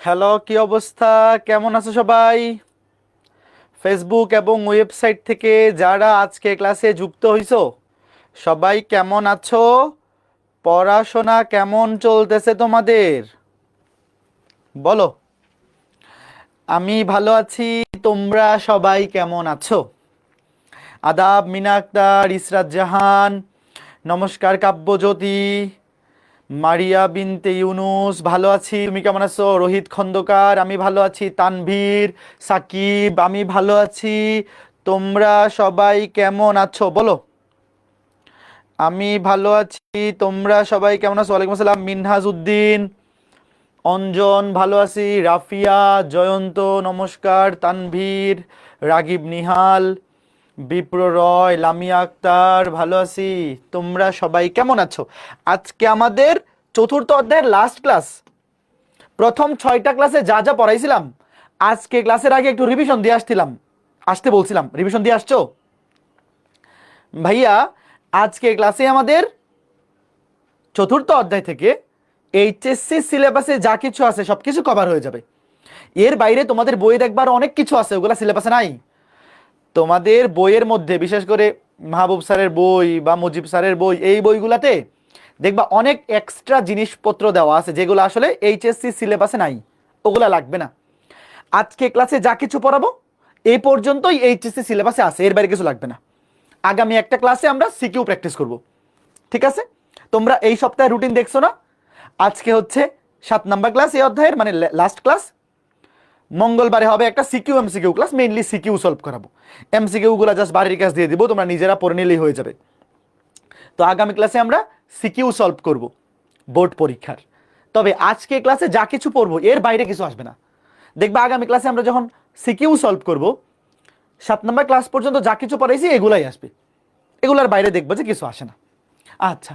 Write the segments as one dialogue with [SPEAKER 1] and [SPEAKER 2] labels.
[SPEAKER 1] Hello, কি অবস্থা? কেমন আছো সবাই? ফেসবুক এবং ওয়েবসাইট থেকে যারা আজকে ক্লাসে যুক্ত হইছো, সবাই কেমন আছো? পড়াশোনা কেমন চলতেছে তোমাদের? বলো। আমি ভালো আছি। তোমরা সবাই কেমন আছো? আদাব, মিনা আক্তার, ইসরাত জাহান, নমস্কার কাব্যজ্যোতি, মারিয়া বিনতে ইউনুস, ভালো আছি। তুমি কেমন আছো? রোহিত খন্দকার, আমি ভালো আছি। তানভীর, সাকিব, আমি ভালো আছি। তোমরা সবাই কেমন আছো বলো। আমি ভালো আছি। তোমরা সবাই কেমন আছো? ওয়ালাইকুম আসসালাম। মিনহাজ উদ্দিন, অঞ্জন, ভালো আছি। রাফিয়া, জয়ন্ত, নমস্কার। তানভীর, রাগিব নিহাল, বিপ্র রয়, লামিয়া আক্তার, ভালো আছি। তোমরা সবাই কেমন আছো? আজকে আমাদের চতুর্থ অধ্যায়ের লাস্ট ক্লাস। প্রথম 6টা ক্লাসে যা যা পড়াইছিলাম, আজকে ক্লাসের আগে একটু রিভিশন দিয়ে আসতে বলছিলাম। রিভিশন দিয়ে আসছো ভাইয়া? আজকে ক্লাসে আমাদের চতুর্থ অধ্যায় থেকে এইচএসসি সিলেবাসে যা কিছু আছে সবকিছু কভার হয়ে যাবে। এর বাইরে তোমাদের বইয়ে দেখবার অনেক কিছু আছে, ওগুলা সিলেবাসে নাই। তোমাদের বইয়ের মধ্যে বিশেষ করে মাহবুব স্যারের বই বা মুজিব স্যারের বই, এই বইগুলাতে দেখবা অনেক এক্সট্রা জিনিসপত্র দেওয়া আছে যেগুলো আসলে এইচএসসি সিলেবাসে নাই, ওগুলা লাগবে না। আজকে ক্লাসে যা কিছু পড়াবো এই পর্যন্তই এইচএসসি সিলেবাসে আছে, এর বাইরে কিছু লাগবে না। আগামী একটা ক্লাসে আমরা সিকিউ প্র্যাকটিস করব, ঠিক আছে? তোমরা এই সপ্তাহে রুটিন দেখছো না? আজকে হচ্ছে 7 নাম্বার ক্লাস এই অধ্যায়ের, মানে লাস্ট ক্লাস। মঙ্গলবারে হবে একটা CQ MCQ class, mainly CQ solve করাবো। এমসিকিউ গুলো জাস্ট বাড়ির কাজ দিয়ে দিব, তোমরা নিজেরা পড়ে নিলেই হয়ে যাবে। তো আগামী ক্লাসে আমরা সিকিউ সলভ করব বোর্ড পরীক্ষার। তবে আজকে ক্লাসে যা কিছু পড়বো এর বাইরে কিছু আসবে না। দেখবা আগামী ক্লাসে আমরা যখন সিকিউ সলভ করব, 7 নাম্বার ক্লাস পর্যন্ত যা কিছু পড়াইছি এগুলাই আসবে, এগুলার বাইরে দেখবো যে কিছু আসে না। আচ্ছা,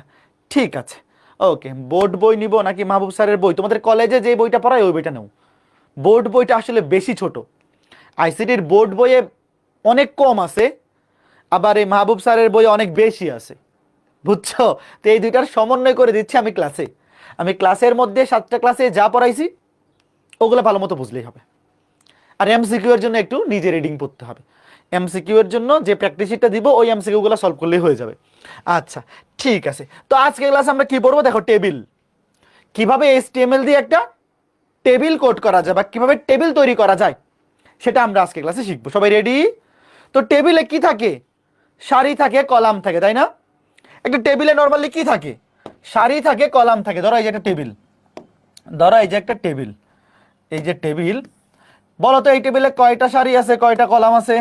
[SPEAKER 1] ঠিক আছে, ওকে। বোর্ড বই নিব নাকি মাহবুব স্যারের বই? তোমাদের কলেজে যে বইটা পড়ায় ওই বইটা নাও। বোর্ড বইটা আসলে বেশি ছোট। আইসিটির বোর্ড বইয়ে অনেক কম আছে, আবার এই মাহবুব স্যারের বইয়ে অনেক বেশি আছে, বুঝছো? তো এই দুইটার সমন্বয় করে দিচ্ছি আমি ক্লাসে। আমি ক্লাসের মধ্যে 7টা ক্লাসে যা পড়াইছি ওগুলো ভালো মতো বুঝলেই হবে। আর এমসিকিউ এর জন্য একটু নিজে রিডিং পড়তে হবে। এমসিকিউ এর জন্য যে প্র্যাকটিস শিটটা দিব ওই এমসিকিউ গুলো সলভ করলেই হয়ে যাবে। আচ্ছা, ঠিক আছে। তো আজকে ক্লাসে আমরা কি পড়বো দেখো, টেবিল। কিভাবে এইচটিএমএল দিয়ে একটা টেবিল কোড করা যায় বা কিভাবে টেবিল তৈরি করা যায় সেটা আমরা আজকে ক্লাসে শিখবো। সবাই রেডি? তো টেবিলে কি থাকে? সারি থাকে, কলাম থাকে, তাই না? একটা টেবিলে নরমালি কি থাকে? সারি থাকে, কলাম থাকে। ধরো এই যে একটা টেবিল, ধরো এই যে একটা টেবিল, এই যে টেবিল। বলো তো এই টেবিলে কয়টা সারি আছে, কয়টা কলাম আছে?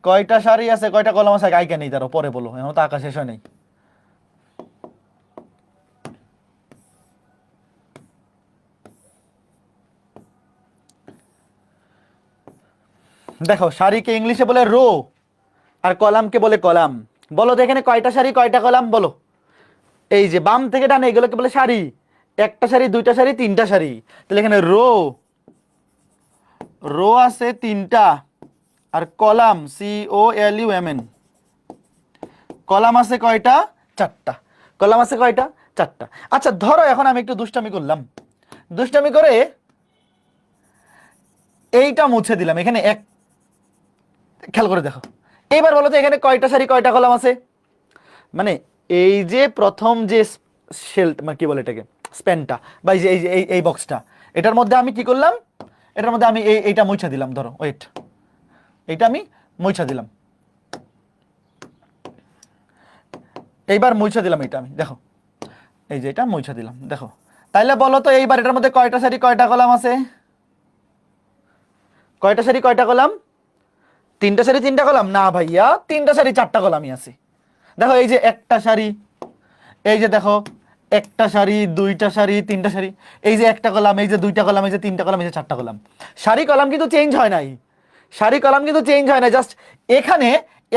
[SPEAKER 1] কয়টা সারি আছে, কয়টা কলাম আছে? আইকা নেই, তারও পরে বলো, এখন তো আঁকা শেষ হয় নাই। দেখো, সারিকে ইংলিশে বলে রো, আর কলামকে বলে কলাম। বলো তো এখানে কয়টা সারি, কয়টা কলাম বলো? এই যে বাম থেকে ডানে এগুলোকে বলে সারি। একটা সারি, দুইটা সারি, তিনটা সারি। তাহলে এখানে রো, রো আছে 3টা, আর কলাম COLUMN, কলাম আছে কয়টা? 4টা। কলাম আছে কয়টা? 4টা। আচ্ছা ধরো এখন আমি একটু দুষ্টামি করলাম, দুষ্টামি করে এইটা মুছে দিলাম, এখানে এক, খেয়াল করে দেখো। এইবার বলো তো এখানে কয়টা সারি, কয়টা কলাম আছে? মানে এই যে প্রথম যে শেল, মানে কি বলে এটাকে, স্প্যানটা, বা এই যে এই বক্সটা, এটার মধ্যে আমি কি করলাম? এটার মধ্যে আমি এইটা মুছা দিলাম। ধরো ওয়েট, এইটা আমি মুছা দিলাম, এইবার মুছা দিলাম এটা আমি, দেখো এই যে এটা মুছা দিলাম, দেখো। তাইলে বলো তো এইবার এটার মধ্যে কয়টা সারি, কয়টা কলাম আছে? কয়টা সারি, কয়টা কলাম? 3টা সারি, 3টা কলাম? না ভাইয়া, 3টা সারি 4টা কলামই আছে। দেখো এই যে একটা সারি, এই যে দেখো একটা সারি, 2টা সারি, 3টা সারি, এই যে একটা কলাম, এই যে 2টা কলাম, এই যে 3টা কলাম, এই যে 4টা কলাম। সারি কলাম কিন্তু চেঞ্জ হয় নাই, সারি কলাম কিন্তু চেঞ্জ হয় না, জাস্ট এখানে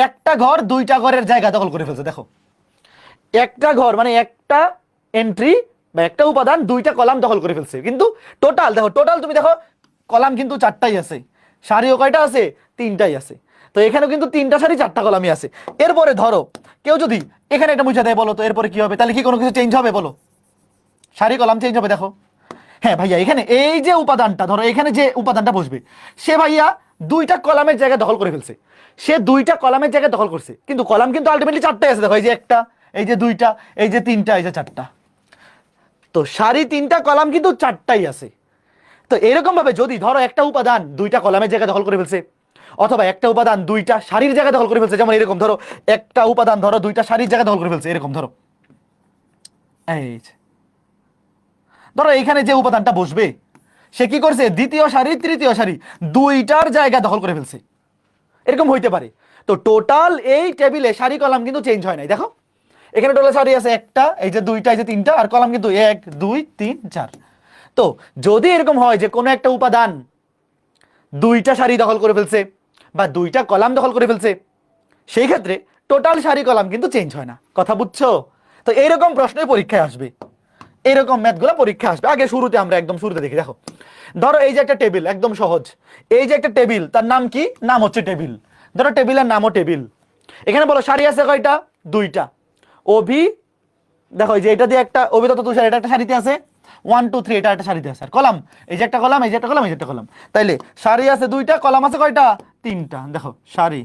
[SPEAKER 1] একটা ঘর 2টা ঘরের জায়গা দখল করে ফেলছে। দেখো একটা ঘর মানে একটা এন্ট্রি বা একটা উপাদান 2টা কলাম দখল করে ফেলছে, কিন্তু টোটাল দেখো, টোটাল তুমি দেখো কলাম কিন্তু 4টাই আছে, সারিও কয়টা আছে? 3টাই আছে। তো এখানেও কিন্তু 3টা সারি 4টা কলামই আছে। এরপরে ধরো কেউ যদি এখানে এটা মুছে দেয়, বলো তো এরপরে কি হবে? তাহলে কি কোনো কিছু চেঞ্জ হবে বলো? সারি কলাম চেঞ্জ হবে দেখো। হ্যাঁ ভাইয়া, এখানে এই যে উপাদানটা, ধরো এখানে যে উপাদানটা বসবে, সে ভাইয়া দুইটা কলামের জায়গা দখল করে ফেলছে। সে দুইটা কলামের জায়গা দখল করছে, কিন্তু কলাম কিন্তু আলটিমেটলি চারটাই আছে। দেখো এই যে একটা, এই যে দুইটা, এই যে তিনটা, এই যে চারটা। তো সারি তিনটা, কলাম কিন্তু চারটাই আছে। তো এরকম ভাবে যদি ধরো একটা উপাদান দুইটা কলামের জায়গা দখল করে ফেলছে, অথবা একটা উপাদান দুইটা সারির জায়গা দখল করে ফেলছে, যেমন এরকম ধরো একটা উপাদান ধরো দুইটা সারির জায়গা দখল করে ফেলছে, এরকম ধরো এই যে, ধরো এখানে যে উপাদানটা বসবে সে কি করছে, দ্বিতীয় সারি তৃতীয় সারি দুইটার জায়গা দখল করে ফেলছে, এরকম হইতে পারে। তো টোটাল এই টেবিলে সারি কলাম কিন্তু চেঞ্জ হয় নাই। দেখো এখানে টোটাল সারি আছে একটা, এই যে দুইটা, এই যে তিনটা, আর কলাম কিন্তু 1 2 3 4। তো যদি এরকম হয় যে কোনো একটা উপাদান দুইটা সারি দখল করে ফেলছে বা দুইটা কলাম দখল করে ফেলছে, সেই ক্ষেত্রে টোটাল সারি কলাম কিন্তু চেঞ্জ হয় না। কথা বুঝছো? তো এইরকম প্রশ্নই পরীক্ষায় আসবে, এরকম ম্যাথগুলো পরীক্ষা আসবে। আগে শুরুতে আমরা একদম শুরুতে দেখি। দেখো ধরো এই যে একটা টেবিল, একদম সহজ, এই যে একটা টেবিল, তার নাম কি, নাম হচ্ছে টেবিল। ধরো টেবিলের নামও টেবিল। এখানে বলো সারি আছে কয়টা, দুইটা। অভি, দেখো এই যে এটা দিয়ে একটা অভিদত্ত তুষার, এটা একটা সারিতে আছে, 1 2 3 এটা একটা সারিতে আছে। আর কলাম, এই যে একটা কলাম, এই যে একটা কলাম, এই যে একটা কলাম। তাইলে সারি আছে দুইটা, কলাম আছে কয়টা, তিনটা। দেখো সারি,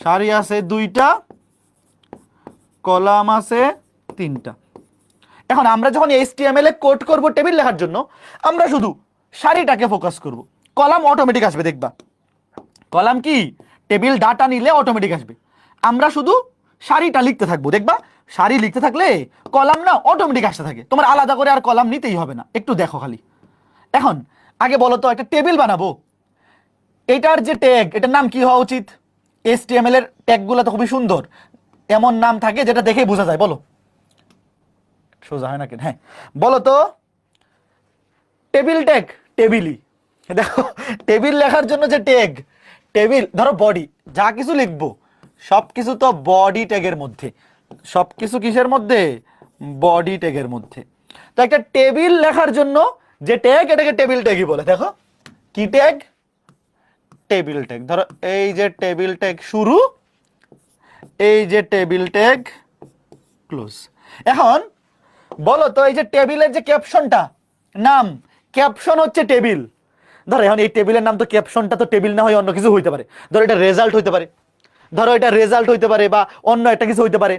[SPEAKER 1] সারি আছে দুইটা, কলাম আছে তিনটা। এখন আমরা যখন HTML এ কোড করব টেবিল লেখার জন্য, আমরা শুধু সারিটাকে ফোকাস করব, কলাম অটোমেটিক আসবে। দেখবা কলাম কি, টেবিল ডাটা নিলে অটোমেটিক আসবে। আমরা শুধু সারিটা লিখতে থাকবো, দেখবা সারি লিখতে থাকলে কলাম না অটোমেটিক আসতে থাকে, তোমার আলাদা করে আর কলাম নিতেই হবে না। একটু দেখো খালি। এখন আগে বলো তো, একটা টেবিল বানাবো, এটার যে ট্যাগ, এটার নাম কি হওয়া উচিত? HTML এর ট্যাগগুলো তো খুবই সুন্দর, এমন নাম থাকে যেটা দেখেই বোঝা যায়। বলো, সোজা হয় না কেন? হ্যাঁ বলো তো, টেবিল ট্যাগ, টেবিলই। দেখো টেবিল লেখার জন্য যে ট্যাগ, টেবিল ধরো বডি, যা কিছু লিখবো সব কিছু তো বডি ট্যাগের মধ্যে, সব কিছু কিসের মধ্যে, বডি ট্যাগের মধ্যে। তো একটা টেবিল লেখার জন্য যে ট্যাগ, এটাকে টেবিল ট্যাগই বলে। দেখো কি ট্যাগ, টেবিল ট্যাগ। ধরো এই যে টেবিল ট্যাগ শুরু, এই যে টেবিল ট্যাগ ক্লোজ। এখন বলো তো, এই যে টেবিলের যে ক্যাপশনটা, নাম ক্যাপশন হচ্ছে টেবিল। ধরো এখন এই টেবিলের নাম তো, ক্যাপশনটা তো টেবিল না হয় অন্য কিছু হইতে পারে। ধরো এটা রেজাল্ট হইতে পারে, ধরো এটা রেজাল্ট হইতে পারে, বা অন্য একটা কিছু হইতে পারে।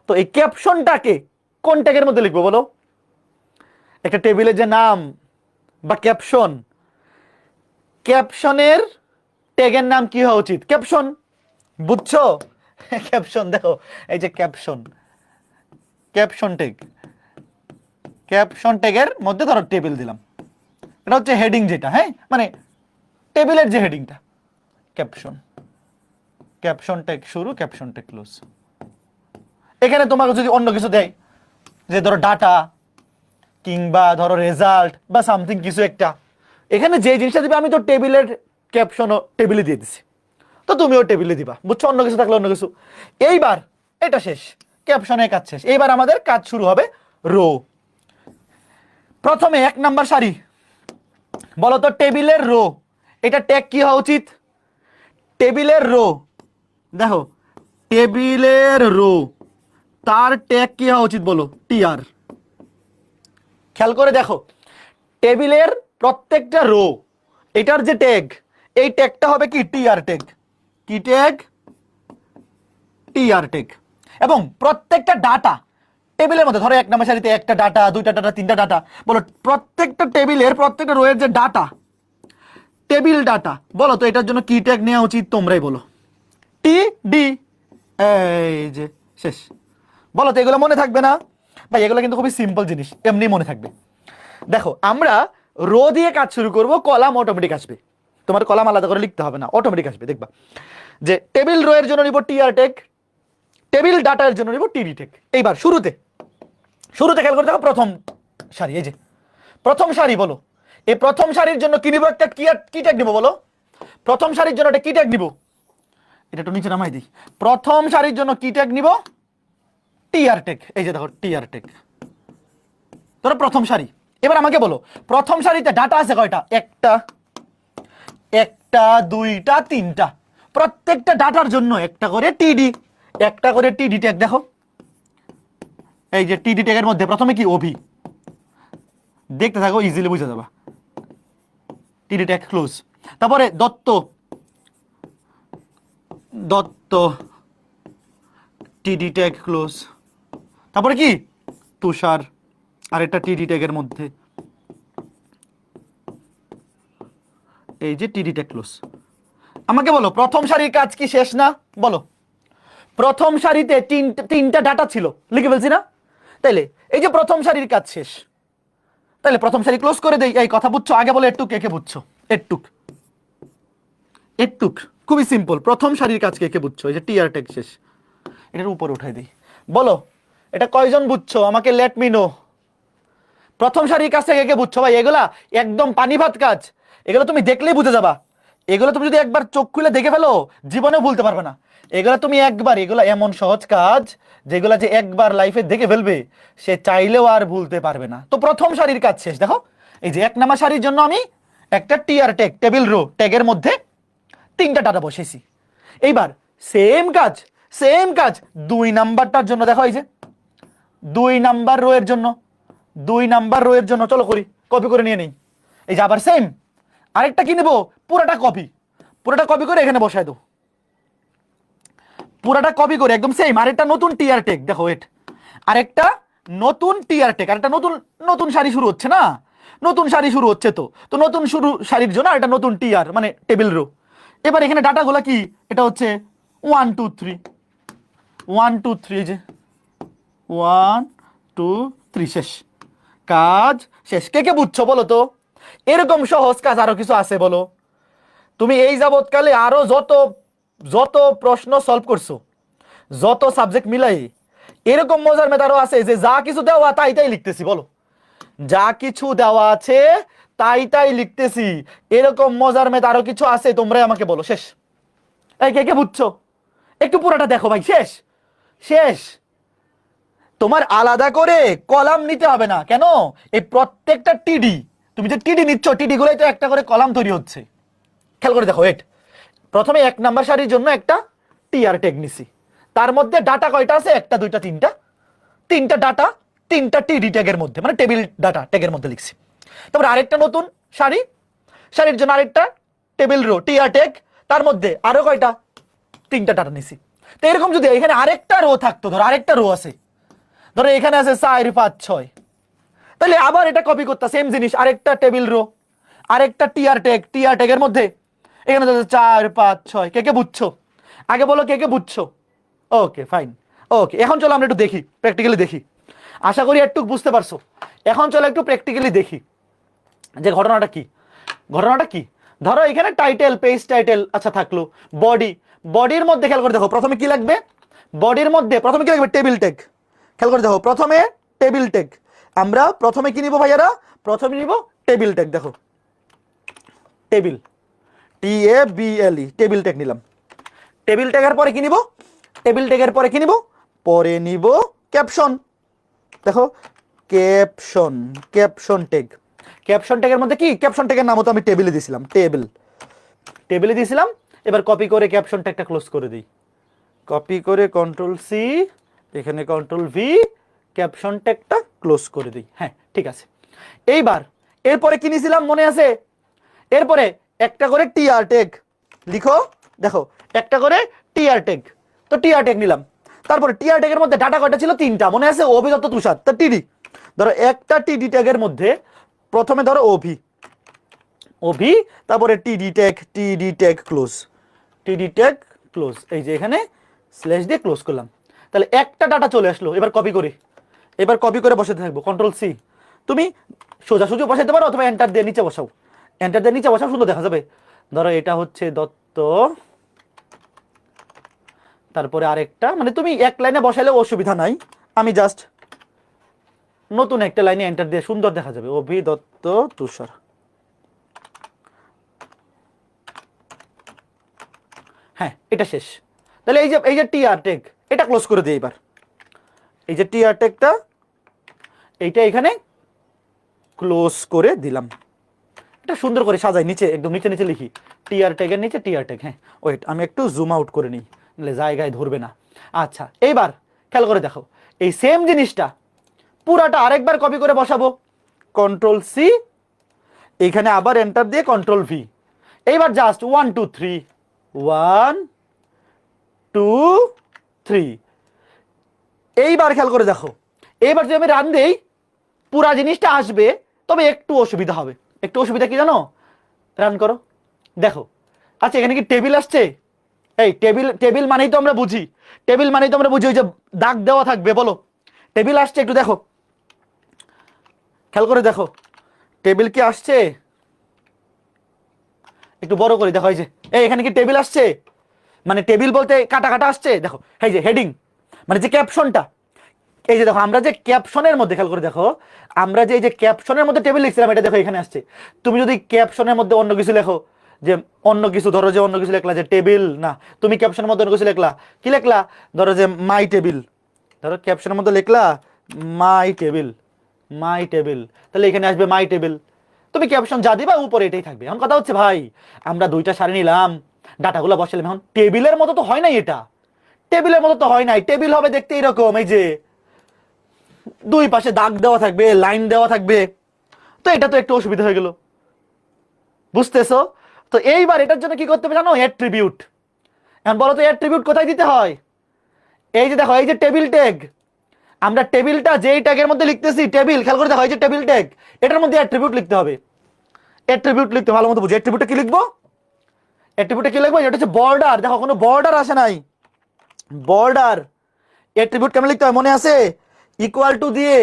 [SPEAKER 1] তো এই ক্যাপশনটাকে কোন ট্যাগের মধ্যে লিখবো বলো? একটা টেবিলের যে নাম বা ক্যাপশন, ক্যাপশনের ট্যাগের নাম কি হওয়া উচিত? ক্যাপশন। বুঝছো? ক্যাপশন, দেখো এই যে ক্যাপশন, ক্যাপশন ট্যাগ, ক্যাপশন ট্যাগের মধ্যে ধরো টেবিল দিলাম, এটা হচ্ছে হেডিং যেটা, হ্যাঁ মানে টেবিলের যে হেডিংটা, ক্যাপশন, ক্যাপশন ট্যাগ শুরু, ক্যাপশন ট্যাগ ক্লোজ। এখানে তোমাকে যদি অন্য কিছু দেয়, যে ধরো ডাটা কিংবা ধরো রেজাল্ট বা সামথিং কিছু একটা, এখানে যে জিনিসটা দিবে, আমি তো টেবিলের ক্যাপশনও টেবিলে দিয়ে দিছি, তো তুমিও টেবিলে দিবা। বুঝছো? অন্য কিছু থাকলে অন্য কিছু। এইবার এটা শেষ, ক্যাপশনের কাজ শেষ। এইবার আমাদের কাজ শুরু হবে রো। প্রথমে 1 নাম্বার সারি, বলো তো টেবিলের রো, এটা ট্যাগ কি হওয়া উচিত? টেবিলের রো, দেখো টেবিলের রো, তার ট্যাগ কি হওয়া উচিত বলো? টিআর। খেয়াল করে দেখো, টেবিলের প্রত্যেকটা রো, এটার যে ট্যাগ, এই ট্যাগটা হবে কি? TR tag. কি ট্যাগ? TR tag. এবং প্রত্যেকটা ডাটা টেবিলের মধ্যে, ধরো 1 নাম্বার সারিতে একটা ডাটা, দুইটা ডাটা, তিনটা ডাটা, বলো প্রত্যেকটা টেবিলের প্রত্যেকটা রো এর যে ডাটা, টেবিল ডাটা, বলো তো এটার জন্য কি ট্যাগ নেওয়া উচিত? তোমরাই বলো। T D. এই যে শেষ। বলো তো এগুলো মনে থাকবে না ভাই? এগুলো কিন্তু খুবই সিম্পল জিনিস, এমনি মনে থাকবে। দেখো আমরা রো দিয়ে কাজ শুরু করব, কলাম অটোমেটিক আসবে, তোমার কলাম আলাদা করে লিখতে হবে না, অটোমেটিক আসবে। দেখবা যে টেবিল রো এর জন্য নিব টিআর ট্যাগ, টেবিল ডাটার জন্য নিব টিডি ট্যাগ। এইবার শুরুতে খেয়াল করে দেখো, প্রথম সারি, এই যে প্রথম সারি, বলো এই প্রথম সারির জন্য কি নিব? একটা কি ট্যাগ নিব বলো? প্রথম সারির জন্য একটা কি ট্যাগ নিব? এটা একটু নিচে নামাই দিই। প্রথম সারির জন্য কি ট্যাগ নিব? TR tag. এই যে দেখো টিআর ট্যাগ, ধরো প্রথম সারি। এবার আমাকে বলো, প্রথম সারিতে ডাটা আছে কয়টা? একটা, একটা, দুইটা, তিনটা। প্রত্যেকটা ডাটার জন্য একটা করে টিডি, একটা করে টিডি ট্যাগ। দেখো এই যে টিডি ট্যাগের মধ্যে প্রথমে কি? অভি, দেখতে থাকো, ইজিলি বুঝে যাবা। টিডি ট্যাগ ক্লোজ। তারপরে দত্ত, দত্ত টিডি ট্যাগ ক্লোজ। তারপরে কি তুষার, আরেকটা টিডি ট্যাগের মধ্যে, এই যে টিডি ট্যাগ ক্লোজ। আমাকে বলো প্রথম সারির কাজ কি শেষ না? বলো। প্রথম সারিতে তিনটা ডাটা ছিল, লিখে ফেলছি না? তাইলে এই যে প্রথম সারির কাজ শেষ, তাহলে প্রথম সারি ক্লোজ করে দেই। এই কথা বুঝছো? আগে বলো এটুক, কে কে বুঝছো? এটুক, এটুক খুবই সিম্পল। প্রথম সারির কাজ কে কে বুঝছো? এই যে টিআর ট্যাগ শেষ, এটার উপরে উঠাই দিই। বলো এটা কয়জন বুঝছো? আমাকে লেট মি নো। প্রথম সারির কাজটা কে কে বুঝছো? ভাই এগুলা একদম পানি ভাত কাজ, এগুলো তুমি দেখলেই বুঝে যাবা। এগুলো তুমি যদি একবার চোখ খুলে দেখে ফেলো, জীবনেও ভুলতে পারবে না। এগুলো তুমি একবার, এগুলো এমন সহজ কাজ যেগুলা যে একবার লাইফে দেখে ফেলবে, সে চাইলেও আর ভুলতে পারবে না। তো প্রথম সারির কাজ শেষ। দেখো এই যে 1 নাম্বার সারির জন্য আমি একটা টিআর ট্যাগ, টেবিল রো ট্যাগের মধ্যে 3টা ডাটা বসেছি। এইবার সেম কাজ, সেম কাজ 2 নাম্বারটার জন্য। দেখো এই যে 2 নাম্বার রো এর জন্য, 2 নাম্বার রো এর জন্য চলো করি, কপি করে নিয়ে নেই। এই যে আবার সেম আরেকটা কি নেবো, পুরোটা কপি, পুরোটা কপি করে এখানে বসায় দাও। পুরোটা কপি করে একদম সেম আরেকটা নতুন টিআর ট্যাগ। দেখো ওয়েট, আরেকটা নতুন টিআর ট্যাগ, আরেকটা নতুন, নতুন সারি শুরু হচ্ছে না? নতুন সারি শুরু হচ্ছে, তো নতুন শুরু সারির জন্য আরেকটা নতুন টিআর মানে টেবিল রো। এবার এখানে ডাটাগুলো কি, এটা হচ্ছে 1 2 3, 1 2 3, এই যে 1 2 3 শেষ, কাজ শেষ। কে কে বুঝছো বলো তো? এরকম সহজ কাজ আরো কিছু আছে বলো? তুমি এই যাবৎকালে আরো যত যত প্রশ্ন সলভ করছো, যত সাবজেক্ট মিলাই, এরকম মজার মেথড আরো আছে যে যা কিছু দেওয়া তাই তাই লিখতেছি। বলো, যা কিছু দেওয়া আছে তাই তাই লিখতেছি, এরকম মজার মেথড আরো কিছু আছে? তোমরাই আমাকে বলো। শেষ? এই কে কে বুঝছো? একটু পুরোটা দেখো ভাই। শেষ? শেষ? তোমার আলাদা করে কলাম নিতে হবে না। কেন? এই প্রত্যেকটা টিডি, তুমি যে টিডি নিচ্ছ, টিডি গুলোই তো একটা করে কলাম তৈরি হচ্ছে। খেয়াল করে দেখো। ওয়েট, প্রথমে 1 নাম্বার সারির জন্য একটা টিআর ট্যাগ নিছি, তার মধ্যে ডাটা কয়টা আছে? 1টা 2টা 3টা, 3টা ডাটা 3টা টিডি ট্যাগের মধ্যে মানে টেবিল ডাটা ট্যাগের মধ্যে লিখছি। তারপর আরেকটা নতুন সারি, সারির জন্য আরেকটা টেবিল রো টিআর ট্যাগ, তার মধ্যে আরো কয়টা? 3টা ডাটা নিছি। তো এরকম যদি এখানে আরেকটা রো থাকতো, ধরো আরেকটা রো আছে, ধরো এখানে আছে 4 5 6, তাহলে আবার এটা কপি করতে সেম জিনিস, আরেকটা টেবিল রো, আরেকটা টিআর ট্যাগ, টিআর ট্যাগের মধ্যে এখানে 4 5 6। কে কে বুঝছো? আগে বলো কে কে বুঝছো? Okay fine. ওকে, এখন চলো আমরা একটু দেখি, প্র্যাকটিক্যালি দেখি। আশা করি একটু বুঝতে পারছো। এখন চলো একটু প্র্যাকটিক্যালি দেখি যে ঘটনাটা কি। ঘটনাটা কি? ধরো এখানে টাইটেল, পেজ টাইটেল আচ্ছা থাকলো, বডি, বডির মধ্যে খেয়াল করে দেখো প্রথমে কি লাগবে? বডির মধ্যে প্রথমে কি লাগবে? Table tag. খেয়াল করে দেখো প্রথমে টেবিল ট্যাগ। আমরা প্রথমে কি নিব ভাইয়ারা? প্রথমে নিব টেবিল ট্যাগ। দেখো টেবিল, TABLE, টেবিল ট্যাগ নিলাম। টেবিল ট্যাগের পরে কি নিব? টেবিল ট্যাগের পরে কি নিব? পরে নিব ক্যাপশন। দেখো ক্যাপশন, ক্যাপশন ট্যাগ। ক্যাপশন ট্যাগের মধ্যে কি? ক্যাপশন ট্যাগের নামও তো আমি টেবিলে দিয়েছিলাম, টেবিল, টেবিলে দিয়েছিলাম। এবার কপি করে ক্যাপশন ট্যাগটা ক্লোজ করে দিই। কপি করে Ctrl+C, এখানে Ctrl+V, ক্যাপশন ট্যাগটা ক্লোজ করে দিই। হ্যাঁ ঠিক আছে। এইবার এরপরে কি নিয়েছিলাম মনে আছে? এরপরে একটা করে টিআর ট্যাগ লিখো। দেখো একটা করে টিআর ট্যাগ, তো টিআর ট্যাগ নিলাম। তারপরে টিআর ট্যাগের মধ্যে ডাটা কয়টা ছিল? 3টা, মনে আছে? অভি, দত্ত, তুষার। তা টিডি, ধরো একটা টিডি ট্যাগের মধ্যে প্রথমে ধরো অভি, অভি, তারপরে টিডি ট্যাগ, টিডি ট্যাগ ক্লোজ, টিডি ট্যাগ ক্লোজ। এই যে এখানে স্ল্যাশ দিয়ে ক্লোজ করলাম। তাহলে একটা ডাটা চলে আসলো। এবার কপি করি, এবার কপি করে বসাতে থাকবো। Ctrl+C, তুমি সোজাসুজি বসাইতে পারো অথবা এন্টার দিয়ে নিচে বসাও। এন্টার দিয়ে নিচে বসাও, সুন্দর দেখা যাবে। ধরো এটা হচ্ছে দত্ত, তারপরে আরেকটা, মানে তুমি এক লাইনে বসাইলে অসুবিধা নাই, আমি জাস্ট নতুন একটা লাইনে এন্টার দিয়ে সুন্দর দেখা যাবে। অভি, দত্ত, তুষার। হ্যাঁ এটা শেষ। তাহলে এই যে টিআর ট্যাগ, এটা ক্লোজ করে দিই। এবার এই যে টিআর ট্যাগটা, এইটা এখানে ক্লোজ করে দিলাম। এটা সুন্দর করে সাজাই, নিচে একদম নিচে নিচে লিখি টিআর ট্যাগের নিচে টিআর ট্যাগ। হ্যাঁ ওয়েট, আমি একটু জুম আউট করে নিই, নাহলে জায়গায় ধরবে না। আচ্ছা এইবার খেয়াল করে দেখো, এই সেম জিনিসটা পুরাটা আরেকবার কপি করে বসাবো। কন্ট্রোল সি, এখানে আবার এন্টার দিয়ে কন্ট্রোল ভি। এইবার জাস্ট 1 2 3, 1 2 3। এইবার খেয়াল করে দেখো, এইবার যদি আমি রান দেই পুরা জিনিসটা আসবে, তবে একটু অসুবিধা হবে। একটু অসুবিধা কি জানো? রান করো, দেখো। আচ্ছা, এখানে কি টেবিল আসছে? এই টেবিল, টেবিল মানেই তো আমরা বুঝি, টেবিল মানেই তো আমরা বুঝি ওই যে দাগ দেওয়া থাকবে, বলো টেবিল আসছে? একটু দেখো, খেয়াল করে দেখো, টেবিল কি আসছে? একটু বড় করে দেখো, এই যে এখানে কি টেবিল আসছে? মানে টেবিল বলতে কাটা কাটা আসছে, দেখো এই যে হেডিং, মানে যে ক্যাপশনটা, এই যে দেখো আমরা যে ক্যাপশনের মধ্যে, খেয়াল করে দেখো, আমরা যে এই যে ক্যাপশনের মধ্যে টেবিল লিখছিলাম, এটা দেখো এখানে আসছে। তুমি যদি ক্যাপশনের মধ্যে অন্য কিছু লেখো, যে অন্য কিছু, ধরো যে অন্য কিছু লেখলা যে টেবিল, না তুমি ক্যাপশনের মধ্যে অন্য কিছু লেখলা, কি লেখলা? ধরো যে মাই টেবিল, ধরো ক্যাপশনের মধ্যে লিখলা মাই টেবিল, মাই টেবিল, তাহলে এখানে আসবে মাই টেবিল। তুমি ক্যাপশন যা দিবা উপরে এটাই থাকবে। এখন কথা হচ্ছে ভাই, আমরা দুইটা সারি নিলাম, ডাটাগুলো বসালাম, এখন টেবিলের মতো তো হয় নাই, এটা টেবিলের মতো তো হয় নাই। টেবিল হবে দেখতে এরকম, এই যে দুই পাশে দাগ দেওয়া থাকবে, লাইন দেওয়া থাকবে, তো এটা তো একটু অসুবিধা হয়ে গেল, বুঝতেছো? তো এইবার এটার জন্য কি করতে হবে জানো? অ্যাট্রিবিউট। এখন বলো তো অ্যাট্রিবিউট কোথায় দিতে হয়? এই যে দেখো, এই যে টেবিল ট্যাগ, আমরা টেবিলটা যেই ট্যাগের মধ্যে লিখতেছি টেবিল, খেয়াল করে দেখো এই যে টেবিল ট্যাগ, এটার মধ্যে অ্যাট্রিবিউট লিখতে হবে। অ্যাট্রিবিউট লিখতে ভালো মতো বুঝি, অ্যাট্রিবিউটটা কি লিখবো? অ্যাট্রিবিউটটা কি লিখবো? এটা হচ্ছে বর্ডার, দেখো কোনো বর্ডার আসে নাই, বর্ডার। অ্যাট্রিবিউট কেমন লিখতে হয় মনে আছে? ইকুয়াল টু দিয়ে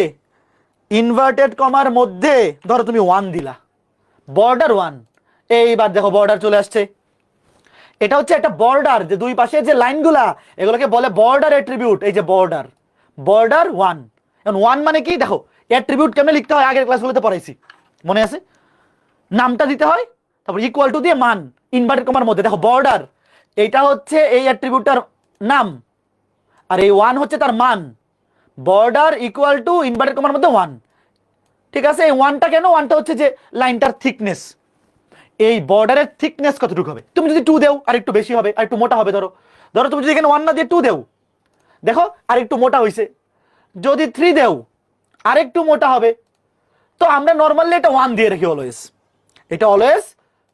[SPEAKER 1] ইনভার্টেড কমার মধ্যে ধরো তুমি 1 দিলা, বর্ডার 1। এইবার দেখো বর্ডার চলে আসছে। এটা হচ্ছে একটা বর্ডার, যে দুই পাশে যে লাইনগুলা, এগুলোকে বলে বর্ডার অ্যাট্রিবিউট। এই যে বর্ডার, বর্ডার 1। এখন 1 মানে কি দেখো, অ্যাট্রিবিউট কেমনে লিখতে হয় আগের ক্লাসগুলোতে পড়াইছি, মনে আছে? নামটা দিতে হয়, তারপর ইকুয়াল টু দিয়ে মান, ইনভার্টেড কমার মধ্যে। দেখো বর্ডার, এটা হচ্ছে এই অ্যাট্রিবিউটটার নাম, আর এই 1 হচ্ছে তার মান। বর্ডার ইকুয়াল টু ইনভার্টেড কমার মধ্যে 1, ঠিক আছে? এই 1টা কেন? 1টা হচ্ছে যে লাইনটার থিকনেস, এই বর্ডারের থিকনেস কতটুকু হবে। তুমি যদি 2 দেও আর একটু বেশি হবে, আর একটু মোটা হবে। ধরো ধরো তুমি যদি এখানে 1 না দিয়ে 2 দেও, দেখো আর একটু মোটা হয়েছে। যদি 3 দেও আর একটু মোটা হবে। তো আমরা নর্মালি এটা 1 দিয়ে রাখি অলওয়েজ, এটা অলওয়েজ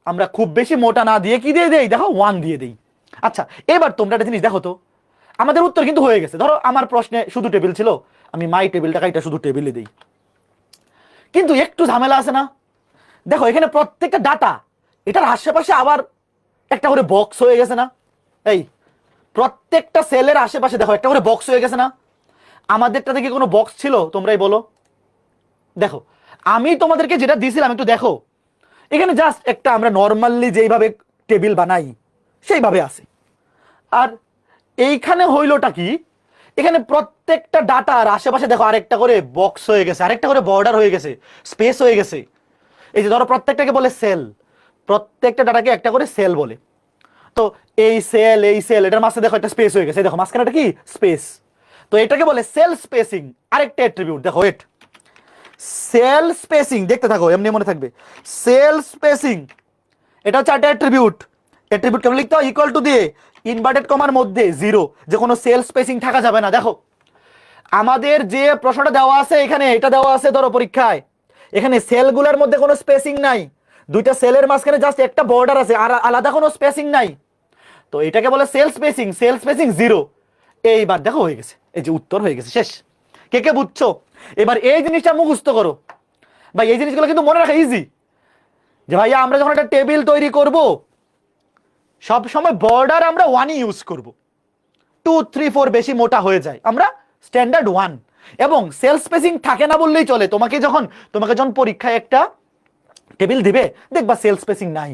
[SPEAKER 1] আমরা খুব বেশি মোটা না দিয়ে কি দিয়ে দেই? দেখো 1 দিয়ে দেই। আচ্ছা, এবার তোমরা একটা জিনিস দেখো তো, আমাদের উত্তর কিন্তু হয়ে গেছে। ধরো আমার প্রশ্নে শুধু টেবিল ছিল, আমি মাই টেবিলটাকে এটা শুধু টেবিলে দিই, কিন্তু একটু ঝামেলা আছে না? দেখো এখানে প্রত্যেকটা ডাটা, এটার আশেপাশে আবার একটা করে বক্স হয়ে গেছে না? এই প্রত্যেকটা সেলের আশেপাশে দেখো একটা করে বক্স হয়ে গেছে না? আমাদেরটাতে কি কোনো বক্স ছিল? তোমরাই বলো। দেখো আমি তোমাদেরকে যেটা দিয়েছিলাম একটু দেখো, এখানে জাস্ট একটা আমরা নর্মালি যেইভাবে টেবিল বানাই সেইভাবে আছে। আর এইখানে হইলোটা কি, এখানে প্রত্যেকটা ডাটার আশেপাশে দেখো আরেকটা করে বক্স হয়ে গেছে, আরেকটা করে বর্ডার হয়ে গেছে, স্পেস হয়ে গেছে। এই যে ধরো প্রত্যেকটাকে বলে সেল, প্রত্যেকটা ডাটাকে একটা করে সেল বলে। তো এই সেল, এই সেল, এটার মাঝে দেখো একটা স্পেস হয়ে গেছে, দেখো মাঝখানে কি স্পেস। তো এটাকে বলে সেল স্পেসিং। আরেকটা অ্যাট্রিবিউট দেখো, ওয়েট, সেল স্পেসিং, দেখতে থাকো এমনি মনে থাকবে। সেল স্পেসিং, এটা হচ্ছে একটা অ্যাট্রিবিউট। অ্যাট্রিবিউট কেমন লিখতে হয়? ইকুয়াল টু দিয়ে ইনভার্টেড কমার মধ্যে 0, যে কোনো সেল স্পেসিং থাকা যাবে না। দেখো আমাদের যে প্রশ্নটা দেওয়া আছে এখানে, এটা দেওয়া আছে ধরো পরীক্ষায়, এখানে সেলগুলোর মধ্যে কোনো স্পেসিং নাই, দুইটা সেলের মাঝখানে জাস্ট একটা বর্ডার আছে, আর আলাদা কোনো স্পেসিং নাই। তো এটাকে বলে সেল স্পেসিং, সেল স্পেসিং 0। এইবার দেখো হয়ে গেছে, এই যে উত্তর হয়ে গেছে, শেষ। কে কে বুঝছো? এবার এই জিনিসটা মুখস্থ করো ভাই, এই জিনিসগুলো কিন্তু মনে রাখা ইজি, যে ভাইয়া আমরা যখন একটা টেবিল তৈরি করব সব সময় বর্ডার আমরা 1ই ইউজ করব। 2 3 4 বেশি মোটা হয়ে যায়, আমরা স্ট্যান্ডার্ড 1। এবং সেল স্পেসিং থাকে না বললেই চলে। তোমাকে যখন পরীক্ষায় একটা টেবিল দিবে দেখবা সেল স্পেসিং নাই,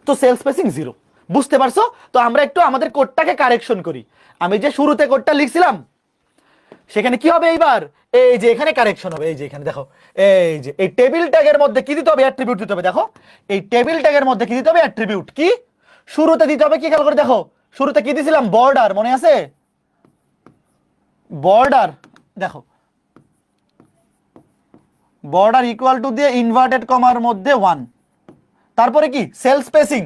[SPEAKER 1] তো সেল স্পেসিং 0। বুঝতে পারছো? তো আমরা একটু আমাদের কোডটাকে কারেকশন করি। আমি যে শুরুতে কোডটা লিখছিলাম সেখানে কি হবে এইবার? এই যে এখানে কারেকশন হবে, এই যে এখানে দেখো, এই যে এই টেবিল ট্যাগের মধ্যে কি দিতে হবে? অ্যাট্রিবিউট দিতে হবে। দেখো এই টেবিল ট্যাগের মধ্যে কি দিতে হবে? অ্যাট্রিবিউট। কি শুরুতে দিতে হবে? কি খেয়াল করে দেখো, শুরুতে কি দিছিলাম? বর্ডার, মনে আছে? বর্ডার, দেখো বর্ডার ইকুয়াল টু দিয়ে ইনভার্টেড কমার মধ্যে 1। তারপরে কি? Sell spacing,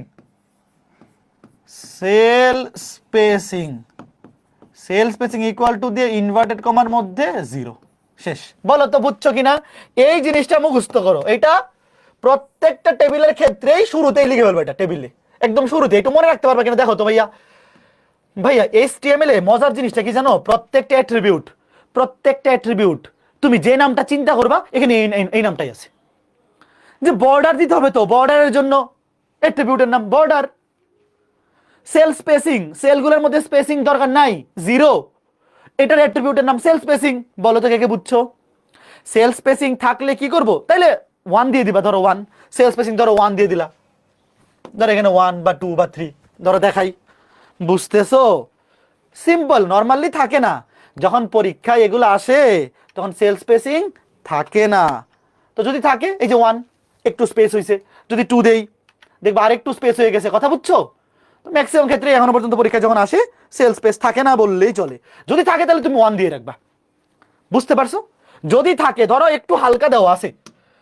[SPEAKER 1] sell spacing, sell spacing equal to দিয়ে ইনভার্টেড কমার মধ্যে 0। শেষ। বলো তো বুঝছো কিনা? এই জিনিসটা মুখস্থ করো, এটা প্রত্যেকটা টেবিলের ক্ষেত্রেই শুরুতেই লিখে ফেলবে, এটা টেবিলে একদম শুরুতে। একটু মনে রাখতে পারবে কিনা দেখো তো ভাইয়া। ভাইয়া HTML এ মজার জিনিসটা কি জানো? প্রত্যেকটা অ্যাট্রিবিউট তুমি যে নামটা চিন্তা করবা এখানে এই নামটাই আছে। যে বর্ডার দিতে হবে, তো বর্ডারের জন্য অ্যাট্রিবিউটের নাম বর্ডার। সেল স্পেসিং, সেলগুলোর মধ্যে স্পেসিং দরকার নাই, 0, এটার অ্যাট্রিবিউটের নাম সেল স্পেসিং। বলো তো কে কে বুঝছো? সেল স্পেসিং থাকলে কি করব? তাইলে 1 দিয়ে দিবা, ধরো 1, সেল স্পেসিং ধরো 1 দিয়ে দিলা, ধরো এখানে 1 বা 2 বা 3 ধরো দেখাই। বুঝতেছো? সিম্পল, নর্মালি থাকে না। যখন পরীক্ষায় এগুলো আসে তখন সেল স্পেসিং থাকে না। তো যদি থাকে, এই যে 1 একটু স্পেস হয়েছে, যদি 2 দেই দেখবা আরেকটু স্পেস হয়ে গেছে। কথা বুঝছো? তো ম্যাক্সিমাম ক্ষেত্রে এখনো পর্যন্ত পরীক্ষা যখন আসে সেল স্পেস থাকে না বললেই চলে। যদি থাকে তাহলে তুমি 1 দিয়ে রাখবা। বুঝতে পারছো? যদি থাকে, ধরো একটু হালকা দেওয়া আছে,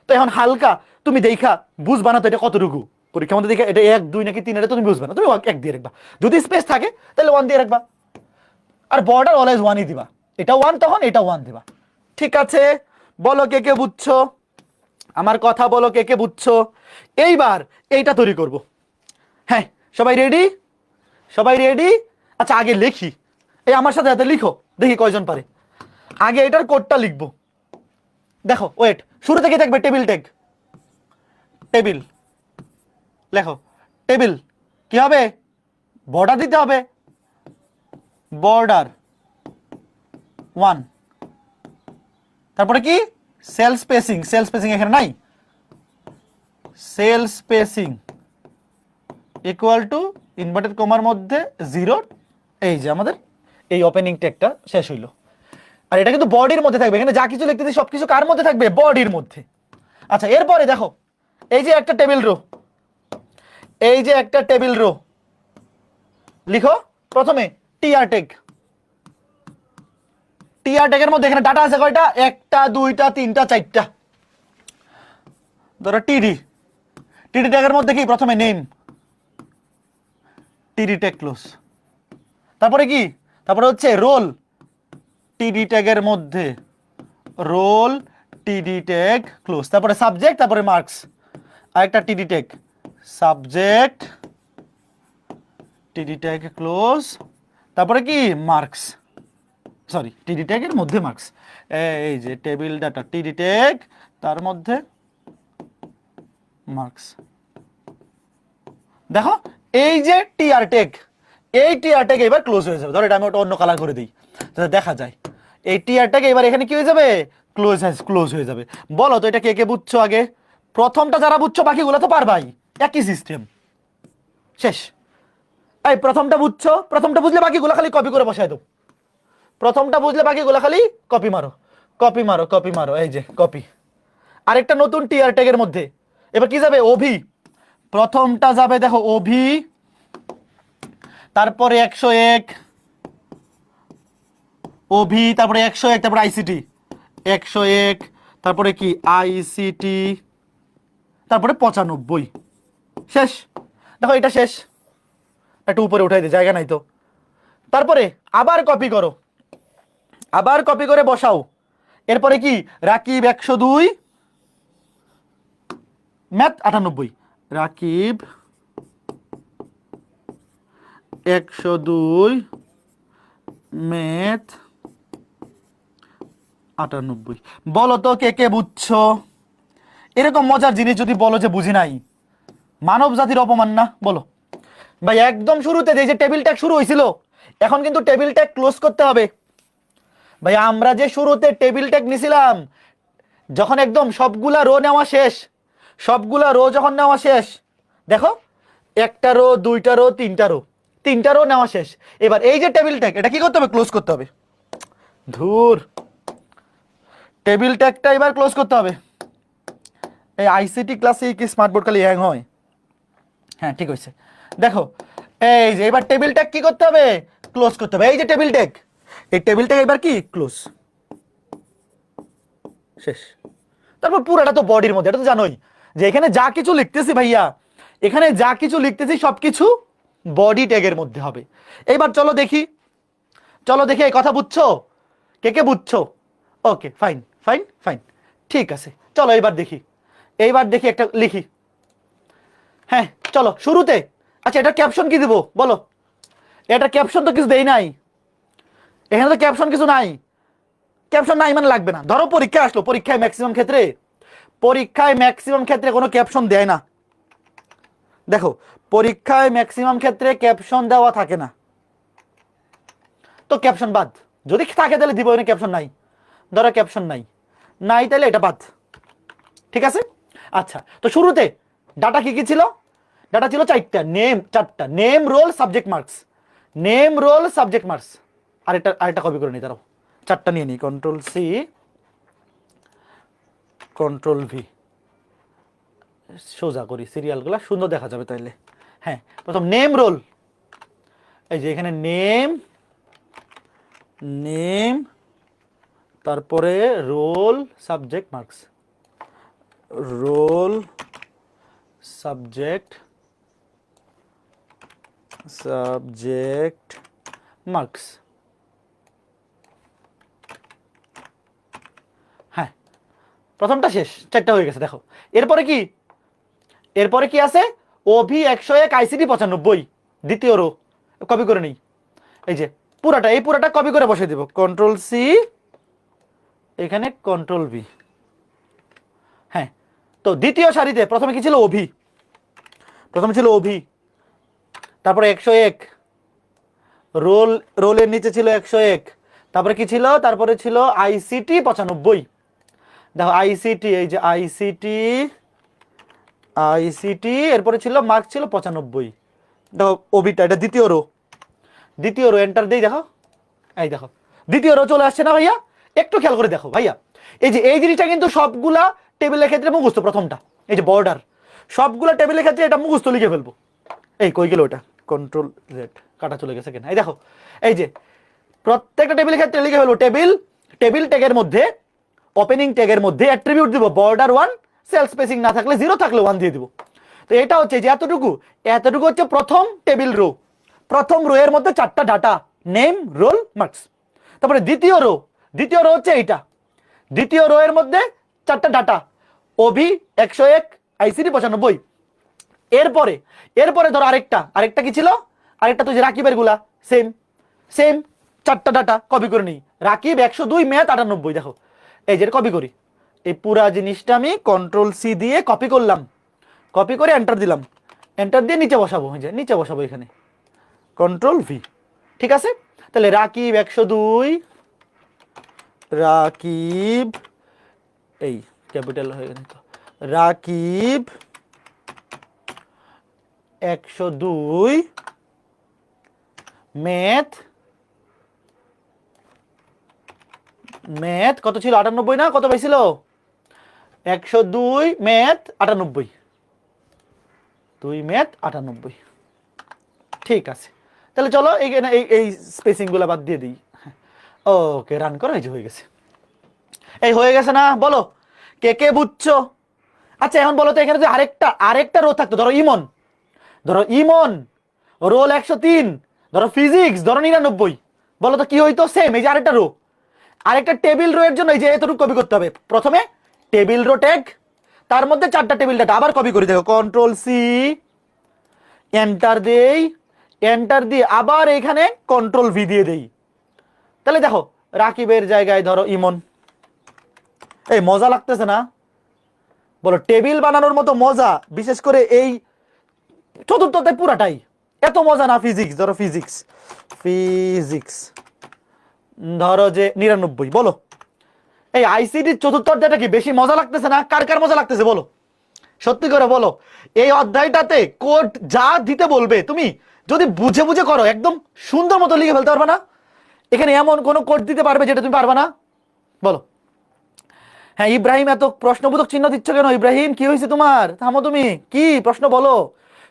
[SPEAKER 1] তো এখন হালকা তুমি দেখা বুঝবা না তো এটা কতটুকু। পরীক্ষার মধ্যে দেখে এটা 1 2 নাকি 3, এটা তুমি বুঝবা না, তুমি 1 দিয়ে রাখবা। যদি স্পেস থাকে তাহলে 1 দিয়ে রাখবা। আর বর্ডার অলওয়েজ 1ই দিবা, এটা 1 তখন এটা 1 দিবা। ঠিক আছে? বলো কে কে বুঝছো আমার কথা? বলো কে কে বুঝছো? এইবার এইটা তৈরি করব। হ্যাঁ, সবাই রেডি? সবাই রেডি? আচ্ছা আগে লিখি, এই আমার সাথে হাতে লিখো, দেখি কয়জন পারে। আগে এটার কোডটা লিখবো। দেখো ওয়েট, শুরু থেকে থাকবে টেবিল ট্যাগ। টেবিল লেখো, টেবিল কি হবে? বর্ডার দিতে হবে, বর্ডার 1। তারপরে কি? সেল স্পেসিং, সেল স্পেসিং এখানে নাই, sell spacing equal to inverted কমার মধ্যে 0। এই যে আমাদের এই ওপেনিং ট্যাগটা শেষ হইলো। আর এটা কিন্তু বডির মধ্যে থাকবে, এখানে যা কিছু লিখতেছি সবকিছু কার মধ্যে থাকবে? বডির মধ্যে। আচ্ছা এরপরে দেখো, এই যে একটা টেবিল রো, এই যে একটা টেবিল রো, লিখো প্রথমে টিআর ট্যাগ। টিআর ট্যাগের মধ্যে এখানে ডাটা আছে কয়টা? 1টা 2টা 3টা 4টা। ধরো টিডি, টিডি ট্যাগের মধ্যে কি? প্রথমে নেম, টিডি ট্যাগ ক্লোজ। তারপরে কি? তারপরে হচ্ছে রোল, টিডি ট্যাগের মধ্যে রোল, টিডি ট্যাগ ক্লোজ। তারপরে সাবজেক্ট, তারপরে মার্কস, আরেকটা টিডি ট্যাগ, সাবজেক্ট, টিডি ট্যাগ ক্লোজ, তারপরে কি? মার্কস, সরি টিডি ট্যাগের মধ্যে মার্কস। এই যে টেবিল ডাটা, টিডি ট্যাগ তার মধ্যে মার্কস। দেখো এই যে টিআর ট্যাগ, এই টিআর ট্যাগ এবার ক্লোজ হয়ে যাবে। ধরো এটা আমি ওটা অন্য কালার করে দিই যাতে দেখা যায়। এই টিআর ট্যাগ এবার এখানে কি হয়ে যাবে? ক্লোজ হয়ে যাবে। বলো তো এটা কে কে বুঝছো? আগে প্রথমটা যারা বুঝছো বাকিগুলো তো পারবাই, একই সিস্টেম। শেষ। এই প্রথমটা বুঝছো? প্রথমটা বুঝলে বাকিগুলো খালি কপি করে বসায় দাও। প্রথমটা বুঝলে বাকিগুলো খালি কপি মারো, কপি মারো, কপি মারো, এই যে কপি। আরেকটা নতুন টিআর ট্যাগের মধ্যে এবার কি যাবে? ওভি। প্রথমটা যাবে দেখো ওভি, তারপরে 101 ওভি, তারপরে 101, তারপরে আইসিটি 101, তারপরে কি? আইসিটি, তারপরে 95। শেষ। দেখো এটা শেষ, একটু উপরে উঠাই দিই, জায়গা নাই তো। তারপরে আবার কপি করো, আবার কপি করে বসাও। এরপরে কি? Rakib 102, math 98, Rakib 102, math 98। বলো তো কে কে বুঝছো? এরকম মজার জিনিস যদি বলো যে বুঝি নাই, মানব জাতির অপমান না? বলো ভাই। একদম শুরুতে যে টেবিল ট্যাগ শুরু হয়েছিল, এখন কিন্তু টেবিল ট্যাগ ক্লোজ করতে হবে। ভাই আমরা যে শুরুতে টেবিল ট্যাগ নিছিলাম, যখন একদম সবগুলা রো নেওয়া শেষ, সবগুলা রো যখন নেওয়া শেষ, দেখো 1টা রো 2টা রো 3টা রো, 3টা রো নেওয়া শেষ। এবার এই যে টেবিল ট্যাগ, এটা কি করতে হবে? ক্লোজ করতে হবে। ধুর, টেবিল ট্যাগটা এবার ক্লোজ করতে হবে। এই আইসিটি ক্লাসে কি স্মার্ট বোর্ড খালি হ্যাং হয়? হ্যাঁ ঠিক হয়েছে। দেখো এই যে এবার টেবিল ট্যাগ কি করতে হবে? ক্লোজ করতে হবে। এই যে টেবিল ট্যাগ, এই টেবিল ট্যাগ এবার কি? ক্লোজ। শেষ। তারপর পুরোটা তো বডির মধ্যে, এটা তো জানোই যে এখানে যা কিছু লিখতেছি ভাইয়া, এখানে যা কিছু লিখতেছি সবকিছু বডি ট্যাগের মধ্যে হবে। এইবার চলো দেখি, চলো দেখি এই কথা বুঝছো? কে কে বুঝছো? Okay fine. ফাইন ফাইন, ঠিক আছে। চলো এইবার দেখি একটা লিখি। হ্যাঁ চলো শুরুতে, আচ্ছা এটা ক্যাপশন কি দিব বলো? এটা ক্যাপশন তো কিছু দেই নাই, এখানে তো ক্যাপশন কিছু নাই। ক্যাপশন নাই মানে লাগবে না। ধরো পরীক্ষা আসলো, পরীক্ষায় ম্যাক্সিমাম ক্ষেত্রে কোনো ক্যাপশন দেয় না। দেখো পরীক্ষায় ম্যাক্সিমাম ক্ষেত্রে ক্যাপশন দেওয়া থাকে না, তো ক্যাপশন বাদ। যদি থাকে তাহলে দিব, না ক্যাপশন নাই, ধরো ক্যাপশন নাই তাহলে এটা বাদ, ঠিক আছে। আচ্ছা তো শুরুতে ডাটা কি কি ছিল? ডাটা ছিল চারটা, নেম রোল সাবজেক্ট মার্কস। আরেকটা কপি করে নিই, দাঁড়াও চারটা নিয়ে নিই, কন্ট্রোল সি কন্ট্রোল ভি, সোজা করি সিরিয়ালগুলো সুন্দর দেখা যাবে তাইলে। হ্যাঁ প্রথম নেম রোল, এই যে এখানে নেম তারপরে roll subject marks, roll subject marks. হ্যাঁ প্রথমটা শেষ, চারটা হয়ে গেছে। দেখো এরপরে কি আছে? ওভি 101 আইসিটি 95, দ্বিতীয় রো কপি করে নিই। এই যে পুরাটা কপি করে বসিয়ে দেব, কন্ট্রোল সি এখানে কন্ট্রোল ভি। হ্যাঁ তো দ্বিতীয় সারিতে প্রথমে কি ছিল? ওভি, তারপরে 101, রোলের নিচে ছিল 101, তারপরে কি ছিল? তারপরে ছিল আইসিটি 95। দেখো আইসিটি, এই যে আইসিটি এরপরে ছিল মার্ক ছিল 95। দেখো ওবিটা, এটা দ্বিতীয় রো এন্টার দেই। দেখো এই দেখো দ্বিতীয় রো চলে আসছে না ভাইয়া? একটু খেয়াল করে দেখো ভাইয়া, এই জিনিসটা কিন্তু সবগুলা টেবিলের ক্ষেত্রে মুখস্থ। প্রথমটা এই যে বর্ডার, সবগুলা টেবিলের ক্ষেত্রে এটা মুখস্থ লিখে ফেলবো। এই কই গেল ওটা? কন্ট্রোল জেড, কাটা চলে গেছে কেন? এই দেখো এই যে প্রত্যেকটা টেবিলের ক্ষেত্রে লিখে ফেলবো। টেবিল ট্যাগের মধ্যে, ওপেনিং ট্যাগের মধ্যে অ্যাট্রিবিউট দিব বর্ডার 1, সেল স্পেসিং না থাকলে 0, থাকলে 1 দিয়ে দিব। তো এটা হচ্ছে যে এতটুকু হচ্ছে প্রথম টেবিল রো। প্রথম রো এর মধ্যে 4টা ডাটা, নেম রোল মার্কস। তারপরে দ্বিতীয় রো হচ্ছে এইটা, দ্বিতীয় রো এর মধ্যে 4টা ডাটা, ওভি 101 আইসিটি 95। এরপরে ধরো আরেকটা কি ছিল? আরেকটা তো যে রাকিবের গুলা সেম 4টা ডাটা কপি করে নিই। রাকিব 102 ম্যাথ 98। দেখো এই যে কপি করি, এই পুরা জিনিসটা আমি কন্ট্রোল সি দিয়ে কপি করলাম, কপি করে এন্টার দিলাম, এন্টার দিয়ে নিচে বসাবো, নিচে বসাবো এখানে কন্ট্রোল ভি, ঠিক আছে। তাহলে রাকিব 102, রাকিব এই ক্যাপিটাল হয়ে গেছে তো, রাকিব 102 ম্যাথ কত ছিল? 98 না? কত পাইছিল? 102 ম্যাথ 98, 2 ম্যাথ 98। ঠিক আছে, তাহলে চলো এই স্পেসিং গুলো বাদ দিয়ে দিই। ওকে রান করো, এই যে হয়ে গেছে। এই হয়ে গেছে না? বলো কে বুঝছো? আচ্ছা এখন বলো তো, এখানে যদি আরেকটা রো থাকতো, ধরো ইমন রোল 103, ধরো ফিজিক্স ধরো 99, বলো তো কি হইতো? সেম, এই যে আরেকটা টেবিল রো এর জন্য এই যে এতটুকু কপি করতে হবে। প্রথমে টেবিল রো ট্যাগ, তার মধ্যে 4টা টেবিল ডাটা, আবার কপি করি। দেখো কন্ট্রোল সি এন্টার দিয়ে আবার এখানে কন্ট্রোল ভি দিয়ে দেই। তাহলে দেখো রাকিবের জায়গায় ধরো ইমন। এই মজা লাগতেছে না? বলো টেবিল বানানোর মতো মজা, বিশেষ করে এই চতুর্থতে পুরাটাই এত মজা না। ধরো ফিজিক্স ধরো যে 99, বলো এই আইসিটির চতুর্থ অধ্যায়টা কি বেশি মজা লাগতেছে না? কার মজা লাগতেছে বলো, সত্যি করে বলো। এই অধ্যায়টাতে কোড যা দিতে বলবে তুমি যদি বুঝে করো, একদম সুন্দর মতো লিখে ফেলতে পারবে না? এখানে এমন কোনো কোড দিতে পারবে যেটা তুমি পারবে না? বলো। হ্যাঁ ইব্রাহিম, এত প্রশ্নবোধক চিহ্ন দিচ্ছ কেন? ইব্রাহিম কি হয়েছে তোমার? থামো, তুমি কি প্রশ্ন বলো,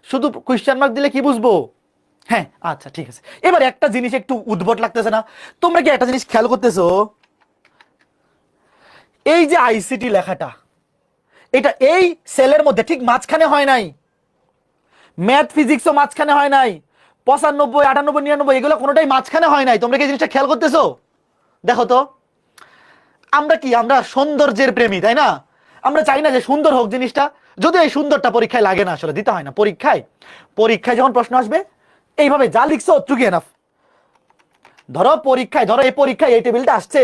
[SPEAKER 1] শুধু কোয়েশ্চেন মার্ক দিলে কি বুঝবো? হ্যাঁ আচ্ছা ঠিক আছে। এবার একটা জিনিস একটু উদ্ভট লাগতেছে না? তোমরা কি একটা জিনিস খেয়াল করতেছো? এই যে আইসিটি লেখাটা, এটা এই সেলের মধ্যে ঠিক মাঝখানে হয় নাই, ম্যাথ ফিজিক্সও মাঝখানে হয় নাই, 95 98 99 এগুলো কোনোটাই মাঝখানে হয় নাই। তোমরা কি জিনিসটা খেয়াল করতেছো? দেখো তো আমরা কি, আমরা সৌন্দর্যের প্রেমী, তাই না? আমরা চাই না যে সুন্দর হোক জিনিসটা, যদিও এই সুন্দরটা পরীক্ষায় লাগে না, আসলে দিতে হয় না পরীক্ষায়। পরীক্ষায় যখন প্রশ্ন আসবে এইভাবে যা লিখছো টুকি এনাফ। ধরো পরীক্ষায়, ধরো এই পরীক্ষায় এই টেবিলটা আসছে,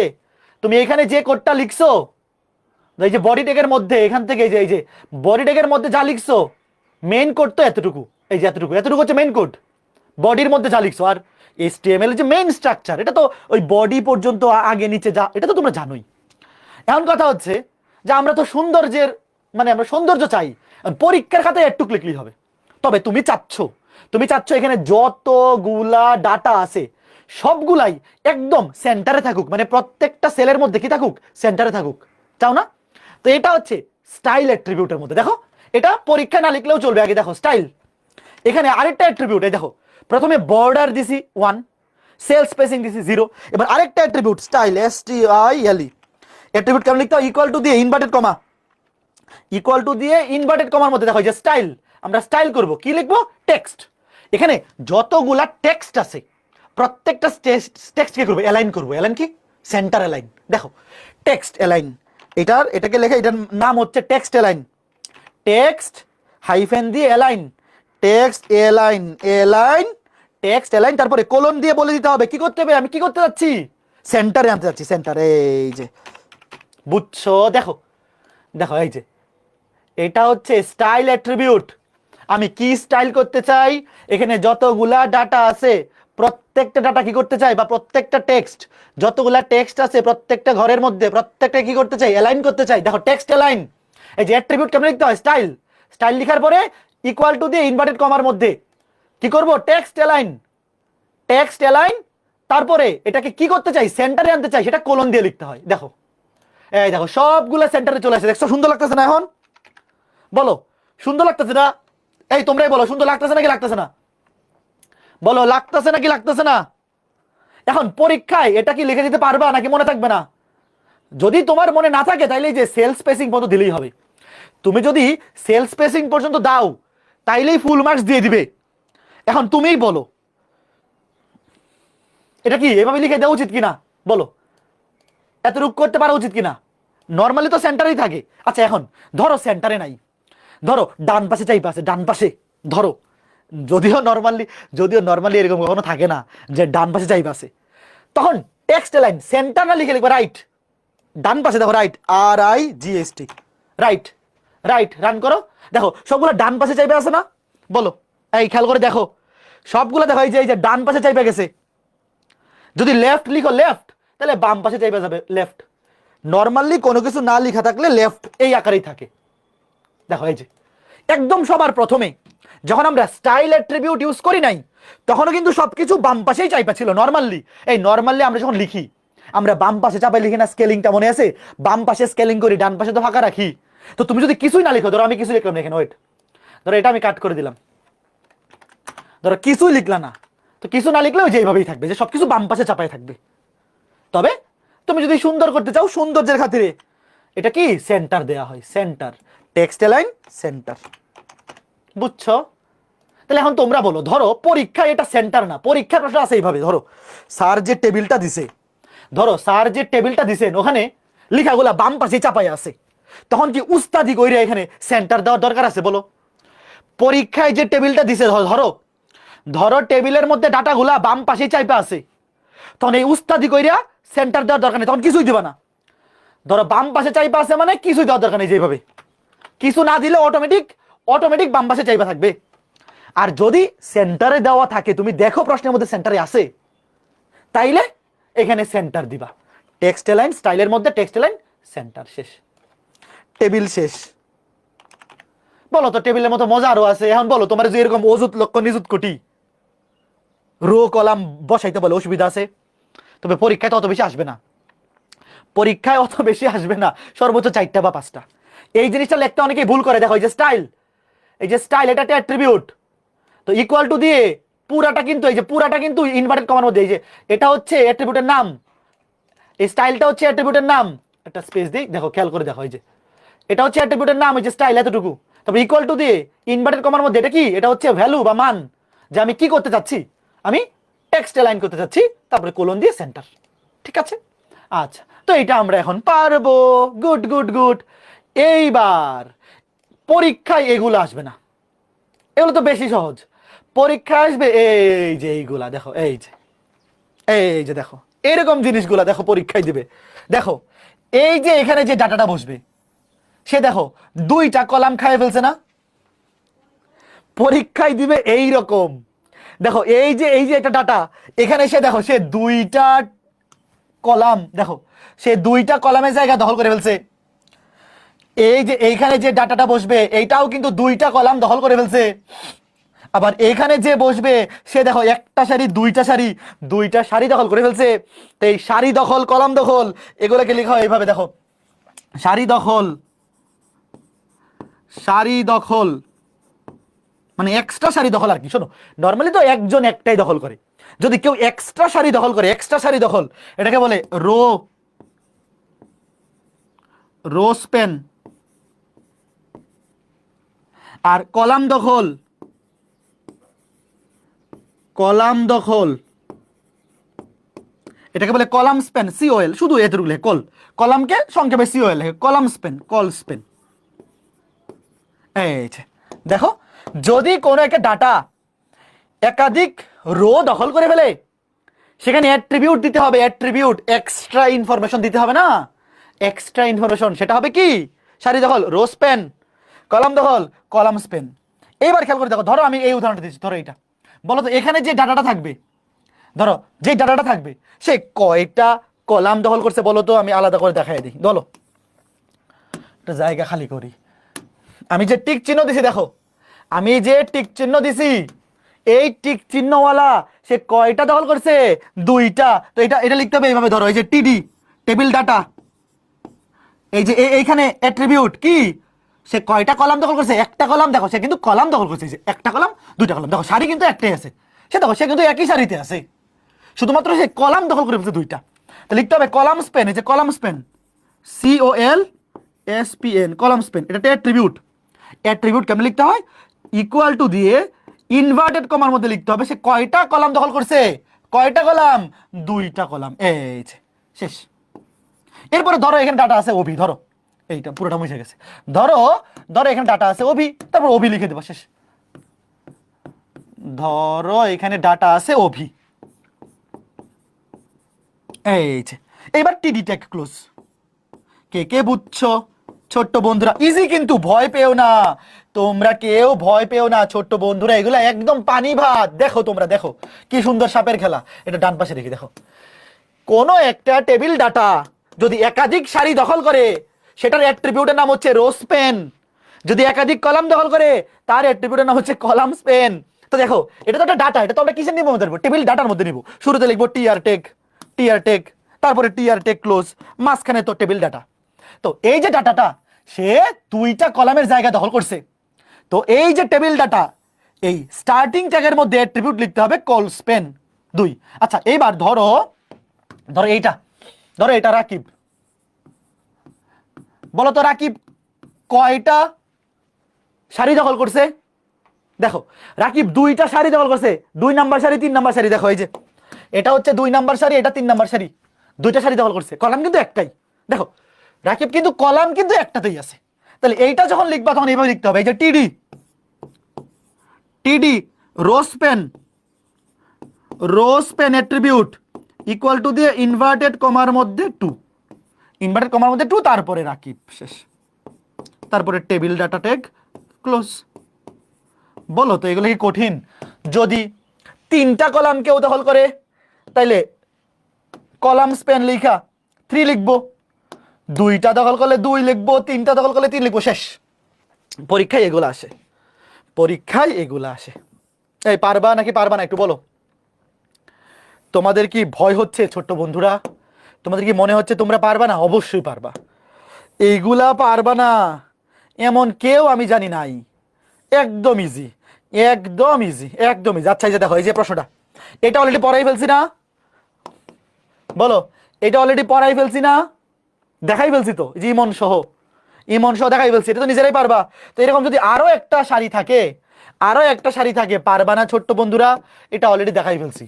[SPEAKER 1] তুমি এখানে যে কোডটা লিখছো, এই যে বডি ট্যাগের মধ্যে, এখান থেকে এই যে বডি ট্যাগের মধ্যে যা লিখছো, মেইন কোড তো এতটুকু, এই যে এতটুকু, এতটুকু হচ্ছে মেইন কোড, বডির মধ্যে যা লিখছো। আর HTML এর যে মেইন স্ট্রাকচার, এটা তো ওই বডি পর্যন্ত আগে নিচে যা, এটা তো তোমরা জানোই। এখন কথা হচ্ছে যে আমরা তো সৌন্দর্যের, মানে আমরা সৌন্দর্য চাই, পরীক্ষার খাতায় একটু লিখলেই হবে। তবে তুমি চাচ্ছ এখানে যতগুলা ডাটা আছে সবগুলাই একদম সেন্টারে থাকুক, মানে প্রত্যেকটা সেলের মধ্যে কি থাকুক, সেন্টারে থাকুক, চাও না? তো এটা হচ্ছে স্টাইল অ্যাট্রিবিউটের মধ্যে। দেখো এটা পরীক্ষা না লিখলেও চলবে। আগে দেখো স্টাইল, এখানে আরেকটা অ্যাট্রিবিউট, এই দেখো প্রথমে বর্ডার দিছি 1, সেল স্পেসিং দিছি 0, এবার আরেকটা অ্যাট্রিবিউট স্টাইল, STILE। অ্যাট্রিবিউট কেমন লিখতে হয়? ইকুয়াল টু দিয়ে ইনভার্টেড কমা, ইকুয়াল টু দিয়ে ইনভার্টেড কমার মধ্যে দেখো যে স্টাইল, আমরা স্টাইল করব কি লিখবো? টেক্সট। এখানে যতগুলা টেক্সট আছে প্রত্যেকটা টেক্সটকে করবো অ্যালাইন করবো। অ্যালাইন কি? Centre align. দেখো টেক্সট অ্যালাইন, এটাকে লেখা, এটার নাম হচ্ছে টেক্সট অ্যালাইন। টেক্সট হাইফেন দিয়ে align, text align, align text align, তারপরে কোলন দিয়ে বলে দিতে হবে কি করতে হবে, আমি কি করতে যাচ্ছি, সেন্টারে আনতে যাচ্ছি, সেন্টার। এই যে বুঝছো? দেখো দেখো এই যে এটা হচ্ছে স্টাইল অ্যাট্রিবিউট। আমি কি স্টাইল করতে চাই, এখানে যতগুলা ডাটা আছে প্রত্যেকটা ডাটা কি করতে চাই, বা প্রত্যেকটা টেক্সট, যতগুলা টেক্সট আছে প্রত্যেকটা ঘরের মধ্যে প্রত্যেকটা কি করতে চাই, অ্যালাইন করতে চাই। দেখো টেক্সট অ্যালাইন, এই যে অ্যাট্রিবিউট কেমন লিখতে হয়? স্টাইল। স্টাইল লিখার পরে ইকুয়াল টু দিয়ে ইনভার্টেড কমার মধ্যে কি করব? টেক্সট অ্যালাইন, টেক্সট অ্যালাইন, তারপরে এটাকে কি করতে চাই, সেন্টারে আনতে চাই, সেটা কোলন দিয়ে লিখতে হয়। দেখো এই দেখো সবগুলা সেন্টারে চলে আসে। দেখছো সুন্দর লাগতেছে না? এখন বলো সুন্দর লাগতেছে না? এই তোমরাই বলো সুন্দর লাগতেছে নাকি লাগতেছে না? বলো লাগতেছে নাকি লাগতেছে না? এখন পরীক্ষায় এটা কি লিখে দিতে পারবা নাকি মনে থাকবে না? যদি তোমার মনে না থাকে তাইলে এই যে সেল স্পেসিং পর্যন্ত দিলেই হবে। তুমি যদি সেল স্পেসিং পর্যন্ত দাও তাইলেই ফুল মার্কস দিয়ে দিবে। এখন তুমিই বলো এটা কি এভাবে লিখে দেওয়া উচিত কিনা? বলো এতটুকু করতে পারা উচিত কিনা? নর্মালি তো সেন্টারেই থাকে। আচ্ছা এখন ধরো সেন্টারে নাই, ধরো ডান পাশে চাইপা আছে, ডান পাশে ধরো, যদিও নর্মালি এরকম কখনো থাকে না যে ডান পাশে চাইপা আছে, তখন টেক্সট লাইন সেন্টার না লিখে লিখবে রাইট, ডান পাশে দেখো right, RIGST, right. Right run করো, দেখো সবগুলো ডান পাশে চাইপে আছে না? বলো এই খেয়াল করে দেখো সবগুলো দেখো, এই যে ডান পাশে চাইপে গেছে। যদি লেফট লিখো লেফট, তাহলে বাম পাশে চাইপে যাবে লেফট। নর্মালি কোনো কিছু না লেখা থাকলে লেফট এই আকারেই থাকে। দেখো এই যে একদম সবার প্রথমে যখন আমরা স্টাইল অ্যাট্রিবিউট ইউজ করি নাই তখনও কিন্তু সবকিছু বাম পাশেই চাইপা ছিল নর্মালি। এই নর্মালি আমরা যখন লিখি আমরা বাম পাশে চাপাই লিখি না? স্কেলিংটা মনে আছে? বাম পাশে স্কেলিং করি, ডান পাশে তো ফাঁকা রাখি। তো তুমি যদি কিছুই না লিখো, ধরো আমি কিছু লিখলাম না এখানে, ওয়েট, ধরো এটা আমি কাট করে দিলাম, ধরো কিছুই লিখলা না, তো কিছু না লিখলেও যে এইভাবেই থাকবে, যে সবকিছু বাম পাশে চাপাই থাকবে। তবে তুমি যদি সুন্দর করতে চাও, সৌন্দর্যের খাতিরে এটা কি সেন্টার দেয়া হয়, সেন্টার, টেক্সট লাইন সেন্টার। বুঝছো? তাহলে এখন তোমরা বলো, ধরো পরীক্ষায় এটা সেন্টার না, পরীক্ষার প্রশ্ন আছে এইভাবে, ধরো স্যার যে টেবিলটা দিছে, ধরো স্যার যে টেবিলটা দিছেন ওখানে লেখাগুলা বাম পাশে চাপাই আছে, তখন কি উস্তাদি কইরা এখানে সেন্টার দেওয়ার দরকার আছে? বলো পরীক্ষায় যে টেবিলটা দিছে, ধরো ধরো টেবিলের মধ্যে ডাটাগুলা বাম পাশে চাইপা আছে, তখন এই উস্তাদি কইরা সেন্টার দেওয়ার দরকার নেই, তখন কিছুই দিবা না। ধরো বাম পাশে চাইপা আছে মানে কিছুই দেওয়ার দরকার নেই, যেভাবে কিছু না দিলে অটোমেটিক বাম পাশে চাইপা থাকবে। আর যদি সেন্টারে দেওয়া থাকে, তুমি দেখো প্রশ্নের মধ্যে সেন্টারে আছে, তাইলে এখানে সেন্টার দিবা। টেক্সট লাইন স্টাইলের মধ্যে টেক্সট লাইন সেন্টার, শেষ, টেবিল শেষ। বলো তো টেবিলের মতো মজা আরো আছে? এখন বলো তোমার যে এরকম অজুত লক্ষ নিযুত কোটি রো কলাম বসাইতে বলে অসুবিধা আছে? তবে পরীক্ষায় তো অত বেশি আসবে না, পরীক্ষায় অত বেশি আসবে না, সর্বোচ্চ 4টা বা 5টা। এই জিনিসটা লিখতে অনেকেই ভুল করে। দেখো এই যে স্টাইল, এই যে স্টাইল এটা একটা অ্যাট্রিবিউট, তো ইকুয়াল টু দিয়ে পুরাটা কিন্তু, এই যে পুরাটা কিন্তু ইনভার্টেড কমার মধ্যে, এই যে এটা হচ্ছে অ্যাট্রিবিউটের নাম, এই স্টাইলটা হচ্ছে অ্যাট্রিবিউটের নাম, একটা স্পেস দিই, দেখো খেয়াল করে দেখো, এই যে এটা হচ্ছে অ্যাট্রিবিউটের নাম, এই যে স্টাইল এতটুকু, তবে ইকুয়াল টু দিয়ে ইনভার্টেড কমার মধ্যে এটা কি, এটা হচ্ছে ভ্যালু বা মান, যে আমি কি করতে চাচ্ছি, আমি টেক্সট অ্যালাইন করতে চাচ্ছি, তারপরে কোলন দিয়ে সেন্টার। ঠিক আছে? আচ্ছা তো এটা আমরা এখন পারবো। Good good good. এইবার পরীক্ষায় এগুলো আসবে না, এগুলো তো বেশি সহজ। পরীক্ষা আসবে এই যে এইগুলা, দেখো এই যে দেখো এরকম জিনিসগুলা দেখো পরীক্ষায় দিবে। দেখো এই যে এখানে যে ডাটাটা বসবে, সে দেখো দুইটা কলাম খায় ফেলছে না? পরীক্ষায় দিবে এই রকম। দেখো এই যে একটা ডাটা, এখানে সে দেখো সে দুইটা কলাম, দেখো সে দুইটা কলামের জায়গা দখল করে ফেলছে। এই যে এইখানে যে ডাটাটা বসবে এইটাও কিন্তু দুইটা কলাম দখল করে ফেলছে। আবার এখানে যে বসবে সে দেখো একটা সারি দুইটা সারি দখল করে ফেলছে। তো এই সারি দখল কলাম দখল এগুলোকে লেখা হয় এইভাবে, দেখো সারি দখল মানে এক্সট্রা সারি দখল আর কি। শোনো, নর্মালি তো একজন একটাই দখল করে, যদি কেউ এক্সট্রা সারি দখল করে, এক্সট্রা সারি দখল এটাকে বলে রো স্পেন। আর কলাম দখল এটাকে বলে কলাম স্পেন, সিওএল, শুধু এতটুকু লেখে কলামকে সংক্ষেপে সিওএল লেখে, কলাম স্পেন, কল স্পেন। এই যে দেখো, যদি কোনো একটা ডাটা একাধিক রো দখল করে ফেলে সেখানে অ্যাট্রিবিউট দিতে হবে, অ্যাট্রিবিউট এক্সট্রা ইনফরমেশন দিতে হবে না, এক্সট্রা ইনফরমেশন। সেটা হবে কি? সারি দখল রো স্পেন, কলাম দখল কলাম স্পেন। এইবার খেয়াল করে দেখো, ধরো আমি এই উদাহরণটা দিচ্ছি, ধরো এইটা, বলো তো এখানে যে ডাটাটা থাকবে, ধরো যে ডাটাটা থাকবে সে কয়টা কলাম দখল করছে বলো তো, আমি আলাদা করে দেখাই দিই। বলো, একটা জায়গা খালি করি, আমি যে টিক চিহ্ন দিছি, দেখো আমি যে টিক চিহ্ন দিছি, এই টিক চিহ্নওয়ালা সে কয়টা দখল করছে? দুইটা। তো এটা লিখতে হবে এইভাবে, ধরো এই যে টিডি, টেবিল ডাটা, এই যে এইখানে অ্যাট্রিবিউট কি, সে কয়টা কলাম দখল করছে? একটা কলাম। দেখো সে কিন্তু কলাম দখল করছে, যে একটা কলাম দুইটা কলাম, দেখো সারি কিন্তু একটাই আছে, সে দেখো সে কিন্তু একই সারিতে আছে, শুধুমাত্র সে কলাম দখল করে ফেলছে দুইটা। তো লিখতে হবে কলাম স্পেন, এই যে column Spain, COLSPN, column Spain, এটা অ্যাট্রিবিউট। অ্যাট্রিবিউট কেমন লিখতে হয়? ইকুয়াল টু দিয়ে ইনভার্টেড কমার মধ্যে লিখতে হবে সে কয়টা কলাম দখল করছে। কয়টা কলাম? দুইটা কলাম। এই যে শেষ। এরপরে ধরো এখানে ডাটা আছে অভি, ধরো এইটা পুরোটা মুছে গেছে, ধরো এখানে ডাটা আছে অভি, তারপর অভি লিখে দেবো, শেষ। ধরো এখানে ডাটা আছে অভি, এই যে এবার টিডি ট্যাগ ক্লোজ। কে কে বুঝছো ছোট্ট বন্ধুরা? ইজি কিন্তু, ভয় পেও না তোমরা, কেউ ভয় পেও না ছোট্ট বন্ধুরা, এগুলা একদম পানি ভাত। দেখো তোমরা দেখো কি সুন্দর সাপের খেলা। এটা ডান পাশে রেখে দেখো, কোন একটা টেবিল ডাটা যদি একাধিক সারি দখল করে সেটার অ্যাট্রিবিউটের নাম হচ্ছে রো স্পেন। যদি একাধিক কলাম দখল করে তার অ্যাট্রিবিউটের নাম হচ্ছে কলাম স্পেন। তো দেখো এটা তো একটা ডাটা, এটা তো আমরা কিসের নিব? টেবিল ডাটার মধ্যে নিব। শুরুতে লিখবো টিআর টেক, তারপরে টিআর টেক ক্লোজ, মাঝখানে তো টেবিল ডাটা। তো এই যে ডাটাটা সে দুইটা কলামের জায়গা দখল করছে, তো এই যে টেবিল ডাটা, এই স্টার্টিং ট্যাগের মধ্যে অ্যাট্রিবিউট লিখতে হবে কল স্পেন 2। আচ্ছা এইবার ধরো এটা রাকিব, বলো তো রাকিব কয়টা সারি দখল করছে? দেখো রাকিব দুইটা সারি দখল করছে, 2 নাম্বার সারি 3 নাম্বার সারি। দেখো এই যে এটা হচ্ছে 2 নাম্বার সারি, এটা 3 নাম্বার সারি, দুইটা সারি দখল করছে, কলাম কিন্তু একটাই। দেখো রাকিব কিন্তু কলাম কিন্তু একটাতেই আছে। তাহলে এইটা যখন লিখবা তখন এইভাবে লিখতে হবে, এই যে টিডি রোস্পেন অ্যাট্রিবিউট ইকুয়াল টু দিয়ে ইনভার্টেড কমার মধ্যে 2, তারপরে রাকিব, শেষ। তারপরে টেবিল ডাটা ট্যাগ ক্লোজ। বলো তো এগুলো কি কঠিন? যদি 3টা কলাম কেউ দখল করে তাইলে কলাম স্পেন লিখা 3 লিখবো, 2টা দখল করলে 2 লিখবো, 3টা দখল করলে 3 লিখবো, শেষ। পরীক্ষায় এগুলা আসে। এই পারবা নাকি পারবা না একটু বলো। তোমাদের কি ভয় হচ্ছে ছোট্ট বন্ধুরা? তোমাদের কি মনে হচ্ছে তোমরা পারবা না? অবশ্যই পারবা, এইগুলা পারবা না এমন কেউ আমি জানি নাই। একদম ইজি। আচ্ছা এই যে দেখো এই যে প্রশ্নটা, এটা অলরেডি পড়াই ফেলছি না? বলো, এটা অলরেডি পড়াই ফেলছি না? দেখাই ফেলছি তো, যে ইমন সহ দেখাই ফেলছি, এটা তো নিজেরাই পারবা। তো এরকম যদি আরো একটা সারি থাকে, পারবা না ছোট্ট বন্ধুরা? এটা অলরেডি দেখাই ফেলছি,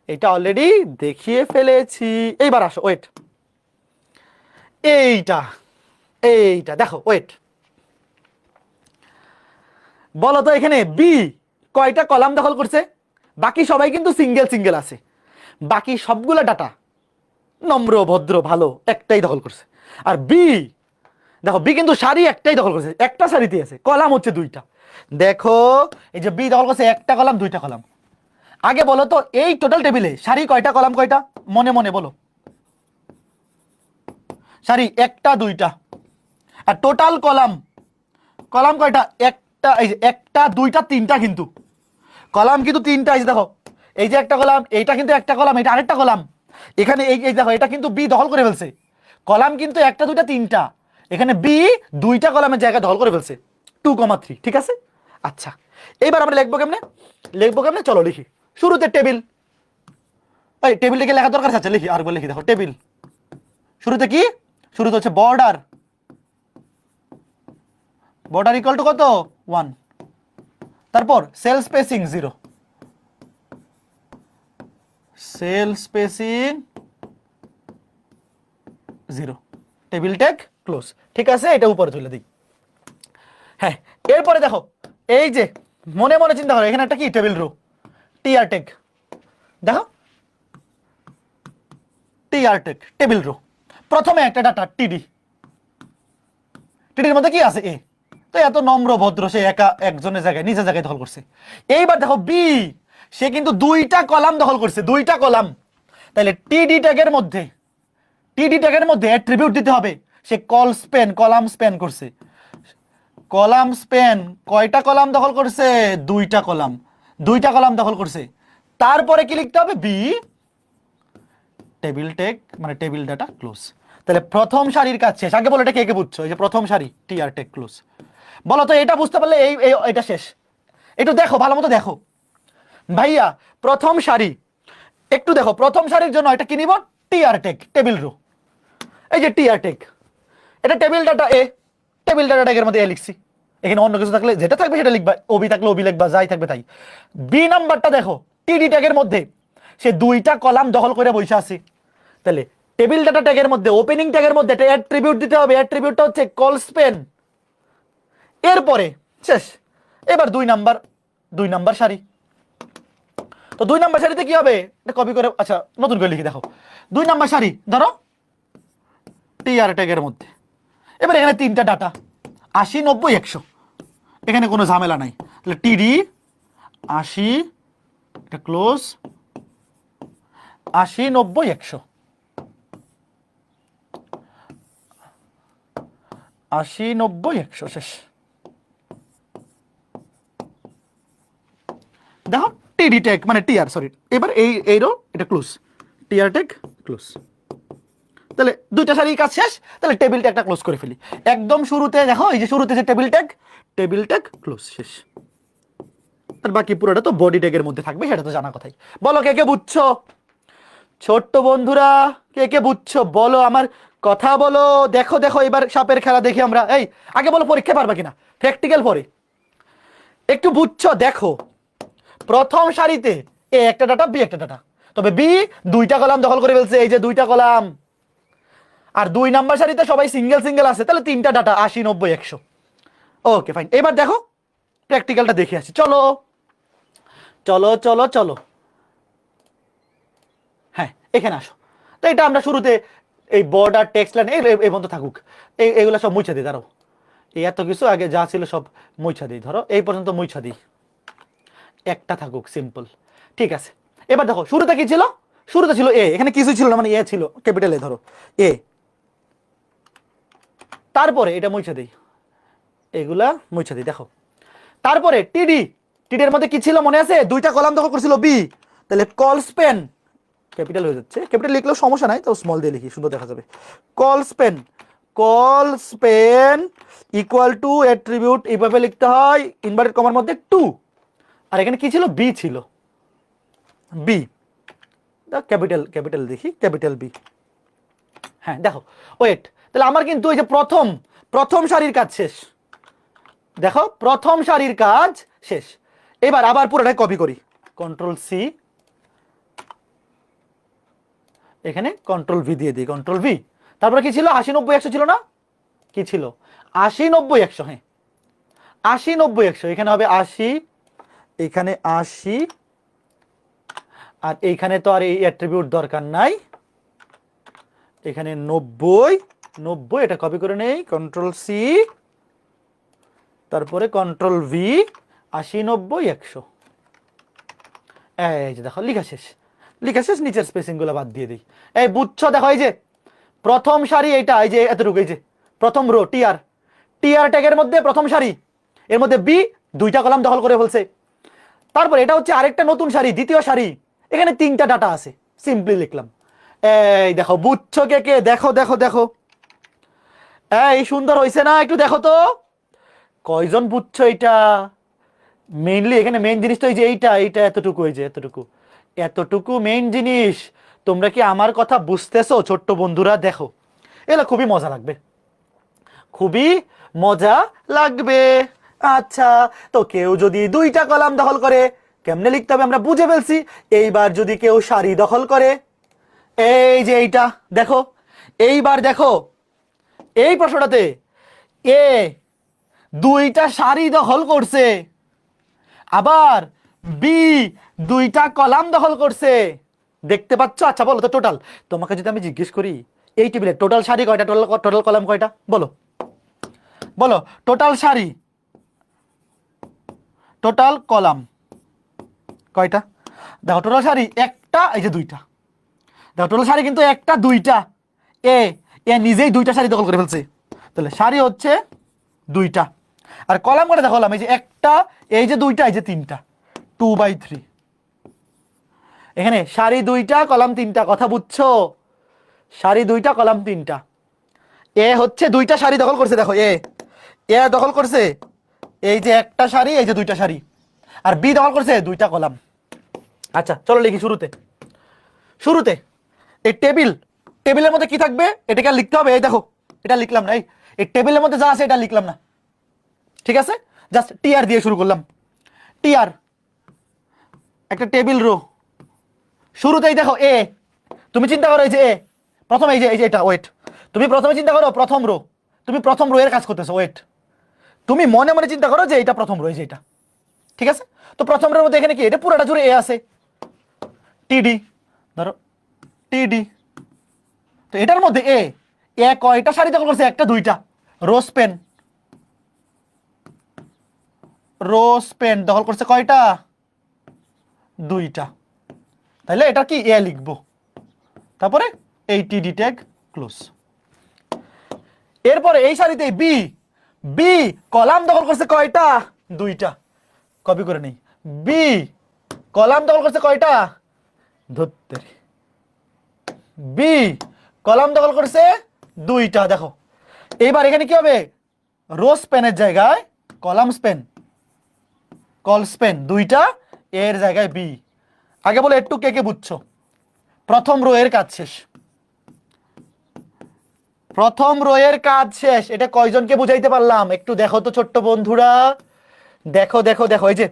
[SPEAKER 1] এটা অলরেডি দেখিয়ে ফেলেছি। এইবার আসো, ওয়েট, এইটা এইটা দেখো, ওয়েট, বলো তো এখানে বি কয়টা কলাম দখল করছে? বাকি সবাই কিন্তু সিঙ্গেল সিঙ্গেল আছে, বাকি সবগুলা ডাটা নম্র ভদ্র ভালো একটাই দখল করছে। আর বি দেখো, বি কিন্তু সারি একটাই দখল করছে, একটা সারিতে আছে, কলাম হচ্ছে দুইটা। দেখো এই যে বি দখল করছে একটা কলাম দুইটা কলাম। আগে বলো তো এই টোটাল টেবিলে সারি কয়টা কলাম কয়টা, মনে মনে বলো। সারি একটা দুইটা, আর টোটাল কলাম, কলাম কয়টা? একটা, এই যে একটা দুইটা তিনটা, কিন্তু কলাম কিন্তু তিনটা। এই যে দেখো, এই যে একটা কলাম, এইটা কিন্তু একটা কলাম, এটা আরেকটা কলাম। এখানে এই এই দেখো, এটা কিন্তু বি দখল করে ফেলছে। কলাম কিন্তু একটা দুইটা তিনটা, এখানে বি দুইটা কলামের জায়গা দখল করে ফেলছে, 2,3। ঠিক আছে, আচ্ছা এবার আমরা লিখবো কেমনে? লিখবো কেমনে, চলো লিখি। শুরুতে টেবিল, এই টেবিলটাকে লেখা দরকার আছে, লিখি আরেকবার লিখি। দেখো টেবিল শুরুতে কি? শুরুতে হচ্ছে বর্ডার, বর্ডার ইকুয়াল টু কত? 1। তারপর sell spacing 0, sell spacing 0, table tag close. ঠিক আছে, এটা উপরে তুলে দিই। হ্যাঁ, এরপরে দেখো, এই যে মনে মনে চিন্তা করো, এখানে একটা কি টেবিল রো, টিআর ট্যাগ। দেখো টিআর ট্যাগ টেবিল রো, প্রথমে একটা ডাটা টিডি, টিডির মধ্যে কি আছে? এ। তো এত নম্র ভদ্র, সে একা একজনের জায়গায় নিজের জায়গায় দখল করছে। এইবার দেখো বি, সে কিন্তু দুইটা কলাম দখল করছে, দুইটা কলাম। তাহলে টিডি ট্যাগের মধ্যে, টিডি ট্যাগের মধ্যে অ্যাট্রিবিউট দিতে হবে। সে কল স্প্যান, কলাম স্প্যান করছে। কলাম স্প্যান কয়টা কলাম দখল করছে? দুইটা কলাম, দুইটা কলাম দখল করছে। তারপরে কি লিখতে হবে? বি টেবিল ট্যাগ মানে টেবিল ডাটা ক্লোজ। তাহলে প্রথম সারির কাজ শেষ। আগে বলো এটা কে কে বুঝছো? এই যে প্রথম সারি টিআর ট্যাগ ক্লোজ। বলো তো এটা বুঝতে পারলে এই এটা শেষ। একটু দেখো, ভালো মতো দেখো ভাইয়া, প্রথম সারি একটু দেখো, প্রথম সারির জন্য এটা কি নিব? TR tag table row. এই যে টিআর ট্যাগ, এটা টেবিল ডাটা এ, টেবিল ডাটা ট্যাগের মধ্যে এ লিখছি। এখানে অন্য কিছু থাকলে যেটা থাকবে সেটা লিখবা, ওবি থাকলে ওবি লিখবা, যাই থাকবে তাই। বি নাম্বারটা দেখো, টিডি ট্যাগের মধ্যে সে দুইটা কলাম দখল করে বসে আছে। তাহলে টেবিল ডাটা ট্যাগের মধ্যে, ওপেনিং ট্যাগের মধ্যে একটা অ্যাট্রিবিউট দিতে হবে। অ্যাট্রিবিউটটা হচ্ছে কল স্পেন। এরপরে শেষ। এবার দুই নাম্বার সারি। তো 2 নাম্বার সারিতে কি হবে? এটা কপি করে, আচ্ছা নতুন করে লিখি। দেখো 2 নাম্বার সারি ধরো টিআর ট্যাগের মধ্যে। এবার এখানে তিনটা ডাটা 80, 90, 100, এখানে কোনো ঝামেলা নাই। তাহলে টিডি 80, এটা ক্লোজ, 80, 90, 100, 80, 90, 100 শেষ। দেখো টিডি ট্যাগ মানে টিআর, সরি, এবার এই রো এটা ক্লোজ, টিআর ট্যাগ ক্লোজ। তাহলে দুইটা সারি কাজ শেষ। তাহলে টেবিল ট্যাগটা ক্লোজ করে ফেলি। একদম শুরুতে দেখো, এই যে শুরুতে যে টেবিল ট্যাগ ক্লোজ শেষ। আর বাকি পুরোটা তো বডি ট্যাগের মধ্যে থাকবে, সেটা তো জানা কথাই। বলো কে কে বুঝছো? ছোট্ট বন্ধুরা কে কে বুঝছো বলো, আমার কথা বলো। দেখো দেখো, এবার সাপের খেলা দেখি আমরা। এই আগে বলো পরীক্ষা পারবা কিনা, প্র্যাকটিক্যাল পরে। একটু বুঝছো দেখো, প্রথম সারিতে এ একটা ডাটা, বি একটা ডাটা, তবে বি দুইটা কলাম দখল করে ফেলছে, এই যে দুইটা কলাম। আর 2 নাম্বার সারিতে সবাই সিঙ্গেল সিঙ্গেল আছে, তাহলে তিনটা ডাটা 80, 90, 100। Okay fine. এবার দেখো প্র্যাকটিক্যালটা দেখে আসি, চলো চলো চলো চলো। হ্যাঁ এখানে আসো। তো এটা আমরা শুরুতে এই বর্ডার টেক্সট লাইন এই পর্যন্ত থাকুক, এইগুলো সব মুছে দিই। দাঁড়াও, এই এত কিছু আগে যা ছিল সব মুছা দিই। ধরো এই পর্যন্ত মুছা দিই, একটা থাকুক, সিম্পল। ঠিক আছে, এবার দেখো শুরুতে কি ছিল? শুরুতে ছিল এ, এখানে কিছু ছিল না, মানে এ ছিল, ক্যাপিটাল এ, ধরো এ। তারপরে এটা মুছে দিই, এগুলা মুছে দিই। দেখো তারপরে টিডি, টিডির মধ্যে কি ছিল মনে আছে? দুইটা কলাম দখল করছিল বি। তাহলে কল স্পেন, ক্যাপিটাল হয়ে যাচ্ছে, ক্যাপিটাল লিখলেও সমস্যা নাই, তো স্মল দিয়ে লিখি, সুন্দর দেখা যাবে। Call Spain equal two attribute, এইভাবে লিখতে হয় ইনভার্টেড কমার মধ্যে 2। আর এখানে কি ছিল? বি ছিল, বি, ক্যাপিটাল দেখি, ক্যাপিটাল বি। হ্যাঁ দেখো, ওয়েট, তাহলে আমার কিন্তু ওই যে প্রথম সারির কাজ শেষ। দেখো প্রথম সারির কাজ শেষ। এবার আবার পুরোটাই কপি করি, কন্ট্রোল সি, এখানে কন্ট্রোল ভি দিয়ে দিই, কন্ট্রোল ভি। তারপরে কি ছিল, 80 90 100 ছিল না, কি ছিল 80 90 100, হ্যাঁ 80 90 100, এখানে হবে 80, এখানে 80, আর এইখানে তো আর এই অ্যাট্রিবিউট দরকার নাই, এখানে 90 90, এটা কপি করে নেই, কন্ট্রোল সি, তারপরে কন্ট্রোল ভি, 80 90 100, এই যে দেখো লেখা শেষ, লেখা শেষ, নিচের স্পেসিং গুলো বাদ দিয়ে দিই। এই বুঝছো, দেখো এই যে প্রথম সারি এইটা, এই যে এতটুকু, এই যে প্রথম রো টিআর, টিআর ট্যাগের মধ্যে প্রথম সারি, এর মধ্যে বি 2টা কলাম দখল করে ফেলছে। তারপর এটা হচ্ছে আরেকটা নতুন সারি, দ্বিতীয় সারি, এখানে 3টা ডাটা আছে, সিম্পলি লিখলাম। এই দেখো বুঝছো কে কে, দেখো দেখো দেখো, এই সুন্দর হয়েছে না, একটু দেখো তো কয়জন বুঝছো এটা। মেইনলি এখানে মেইন জিনিস তো এই যে এইটা, এইটা এতটুকু, এই যে এতটুকু, এতটুকু মেইন জিনিস। তোমরা কি আমার কথা বুঝতেছো ছোট্ট বন্ধুরা? দেখো এগুলো খুবই মজা লাগবে, খুবই মজা লাগবে। আচ্ছা, তো কেউ যদি 2টা কলাম দখল করে কেমনে লিখতে হবে আমরা বুঝে ফেলছি। এইবার যদি কেউ সারি দখল করে, এই যে এইটা দেখো, এইবার দেখো এই প্রশ্নটাতে এ 2টা সারি দখল করছে, আবার বি 2টা কলাম দখল করছে, দেখতে পাচ্ছ? আচ্ছা বলো তো টোটাল, তোমাকে যদি আমি জিজ্ঞেস করি এই টেবিলে টোটাল সারি কয়টা, টোটাল টোটাল কলাম কয়টা, বলো বলো, টোটাল সারি টোটাল কলাম কয়টা? দেখো টোটাল সারি একটা, এই যে 2টা, দেখো টোটাল সারি কিন্তু একটা 2টা, এ এ নিজেই 2টা সারি দখল করে ফেলছে, তাহলে সারি হচ্ছে 2টা। আর কলাম করে দেখালাম, এই যে একটা, এই যে 2টা, এই যে 3টা, 2/3। এখানে সারি 2টা কলাম 3টা, কথা বুঝছো? সারি 2টা কলাম 3টা, এ হচ্ছে 2টা সারি দখল করছে, দেখো এ এ দখল করছে এই যে একটা সারি, এই যে 2টা সারি, আর বি দখল করছে 2টা কলাম। আচ্ছা চলো লিখি শুরুতে, শুরুতে এই টেবিলের মধ্যে কি থাকবে এটাকে আর লিখতে হবে, এই দেখো এটা লিখলাম না, এই টেবিলের মধ্যে যা আছে এটা লিখলাম না, ঠিক আছে? জাস্ট টিআর দিয়ে শুরু করলাম, টিআর একটা টেবিল রো, শুরুতেই দেখো এ, তুমি চিন্তা করো এই যে এ প্রথম, এই যে এটা ওয়েট, তুমি প্রথমে চিন্তা করো প্রথম রো, তুমি প্রথম রো এর কাজ করতেছো, ওয়েট তুমি মনে মনে চিন্তা করো যে এটা প্রথম রো, এই যে এটা, ঠিক আছে? তো প্রথম রোর মধ্যে এখানে কি, এটা পুরোটা জুড়ে এ আছে, টিডি ধরো, টিডি, তো এটার মধ্যে এ এ কয়টা সারি দখল করছে, একটা 2টা, রোস্পেন রোস্পেন দখল করছে কয়টা, 2টা, তাহলে এটা কি এ লিখবো, তারপরে এই টিডি ট্যাগ ক্লোজ। এরপরে এই সারিতে বি বি কলাম দখল করছে কয়টা, 2টা, কপি করে নেই, বি কলাম দখল করছে কয়টা, ধরতে বি কলাম দখল করছে 2টা, দেখো এইবার এখানে কি হবে, রো স্পেনের জায়গায় কলাম স্পেন, কল স্পেন 2টা, এর জায়গায় বি। আগে বলে একটু কে কে বুঝছো, প্রথম রো এর কাজ শেষ, প্রথম রো এর কাজ শেষ। এটা কয়জনকে বুঝাইতে পারলাম একটু দেখো তো ছোট্ট বন্ধুরা, দেখো দেখো দেখো, এই যে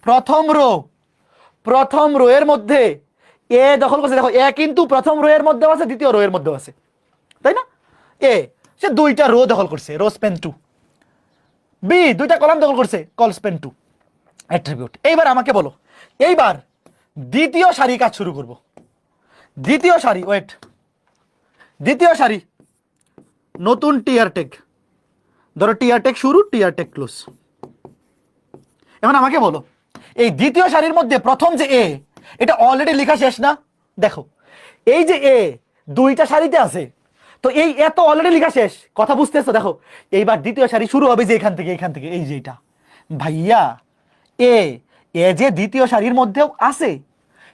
[SPEAKER 1] প্রথম রো এর মধ্যে এ দখল করছে, দেখো এ কিন্তু প্রথম রো এর মধ্যে আছে, দ্বিতীয় রো এর মধ্যে আছে, তাই না? এ সে 2টা রো দখল করছে, রো স্পেন 2, বি 2টা কলাম দখল করছে, কল স্পেন 2 অ্যাট্রিবিউট। এইবার আমাকে বলো, এইবার দ্বিতীয় সারি কাজ শুরু করব, দ্বিতীয় সারি, ওয়েট, দ্বিতীয় সারি নতুন টিআর ট্যাগ, ধরো টিআর ট্যাগ শুরু, টিআর ট্যাগ ক্লোজ। এখন আমাকে বলো এই দ্বিতীয় সারির মধ্যে প্রথম যে এ, এটা অলরেডি লেখা শেষ না, দেখো এই যে এ 2টা সারিতে আছে, তো এই এত অলরেডি লেখা শেষ, কথা বুঝতেছো? দেখো এইবার দ্বিতীয় সারি শুরু হবে যে এখান থেকে, এখান থেকে, এই যে এটা ভাইয়া এ এ যে দ্বিতীয় সারির মধ্যেও আছে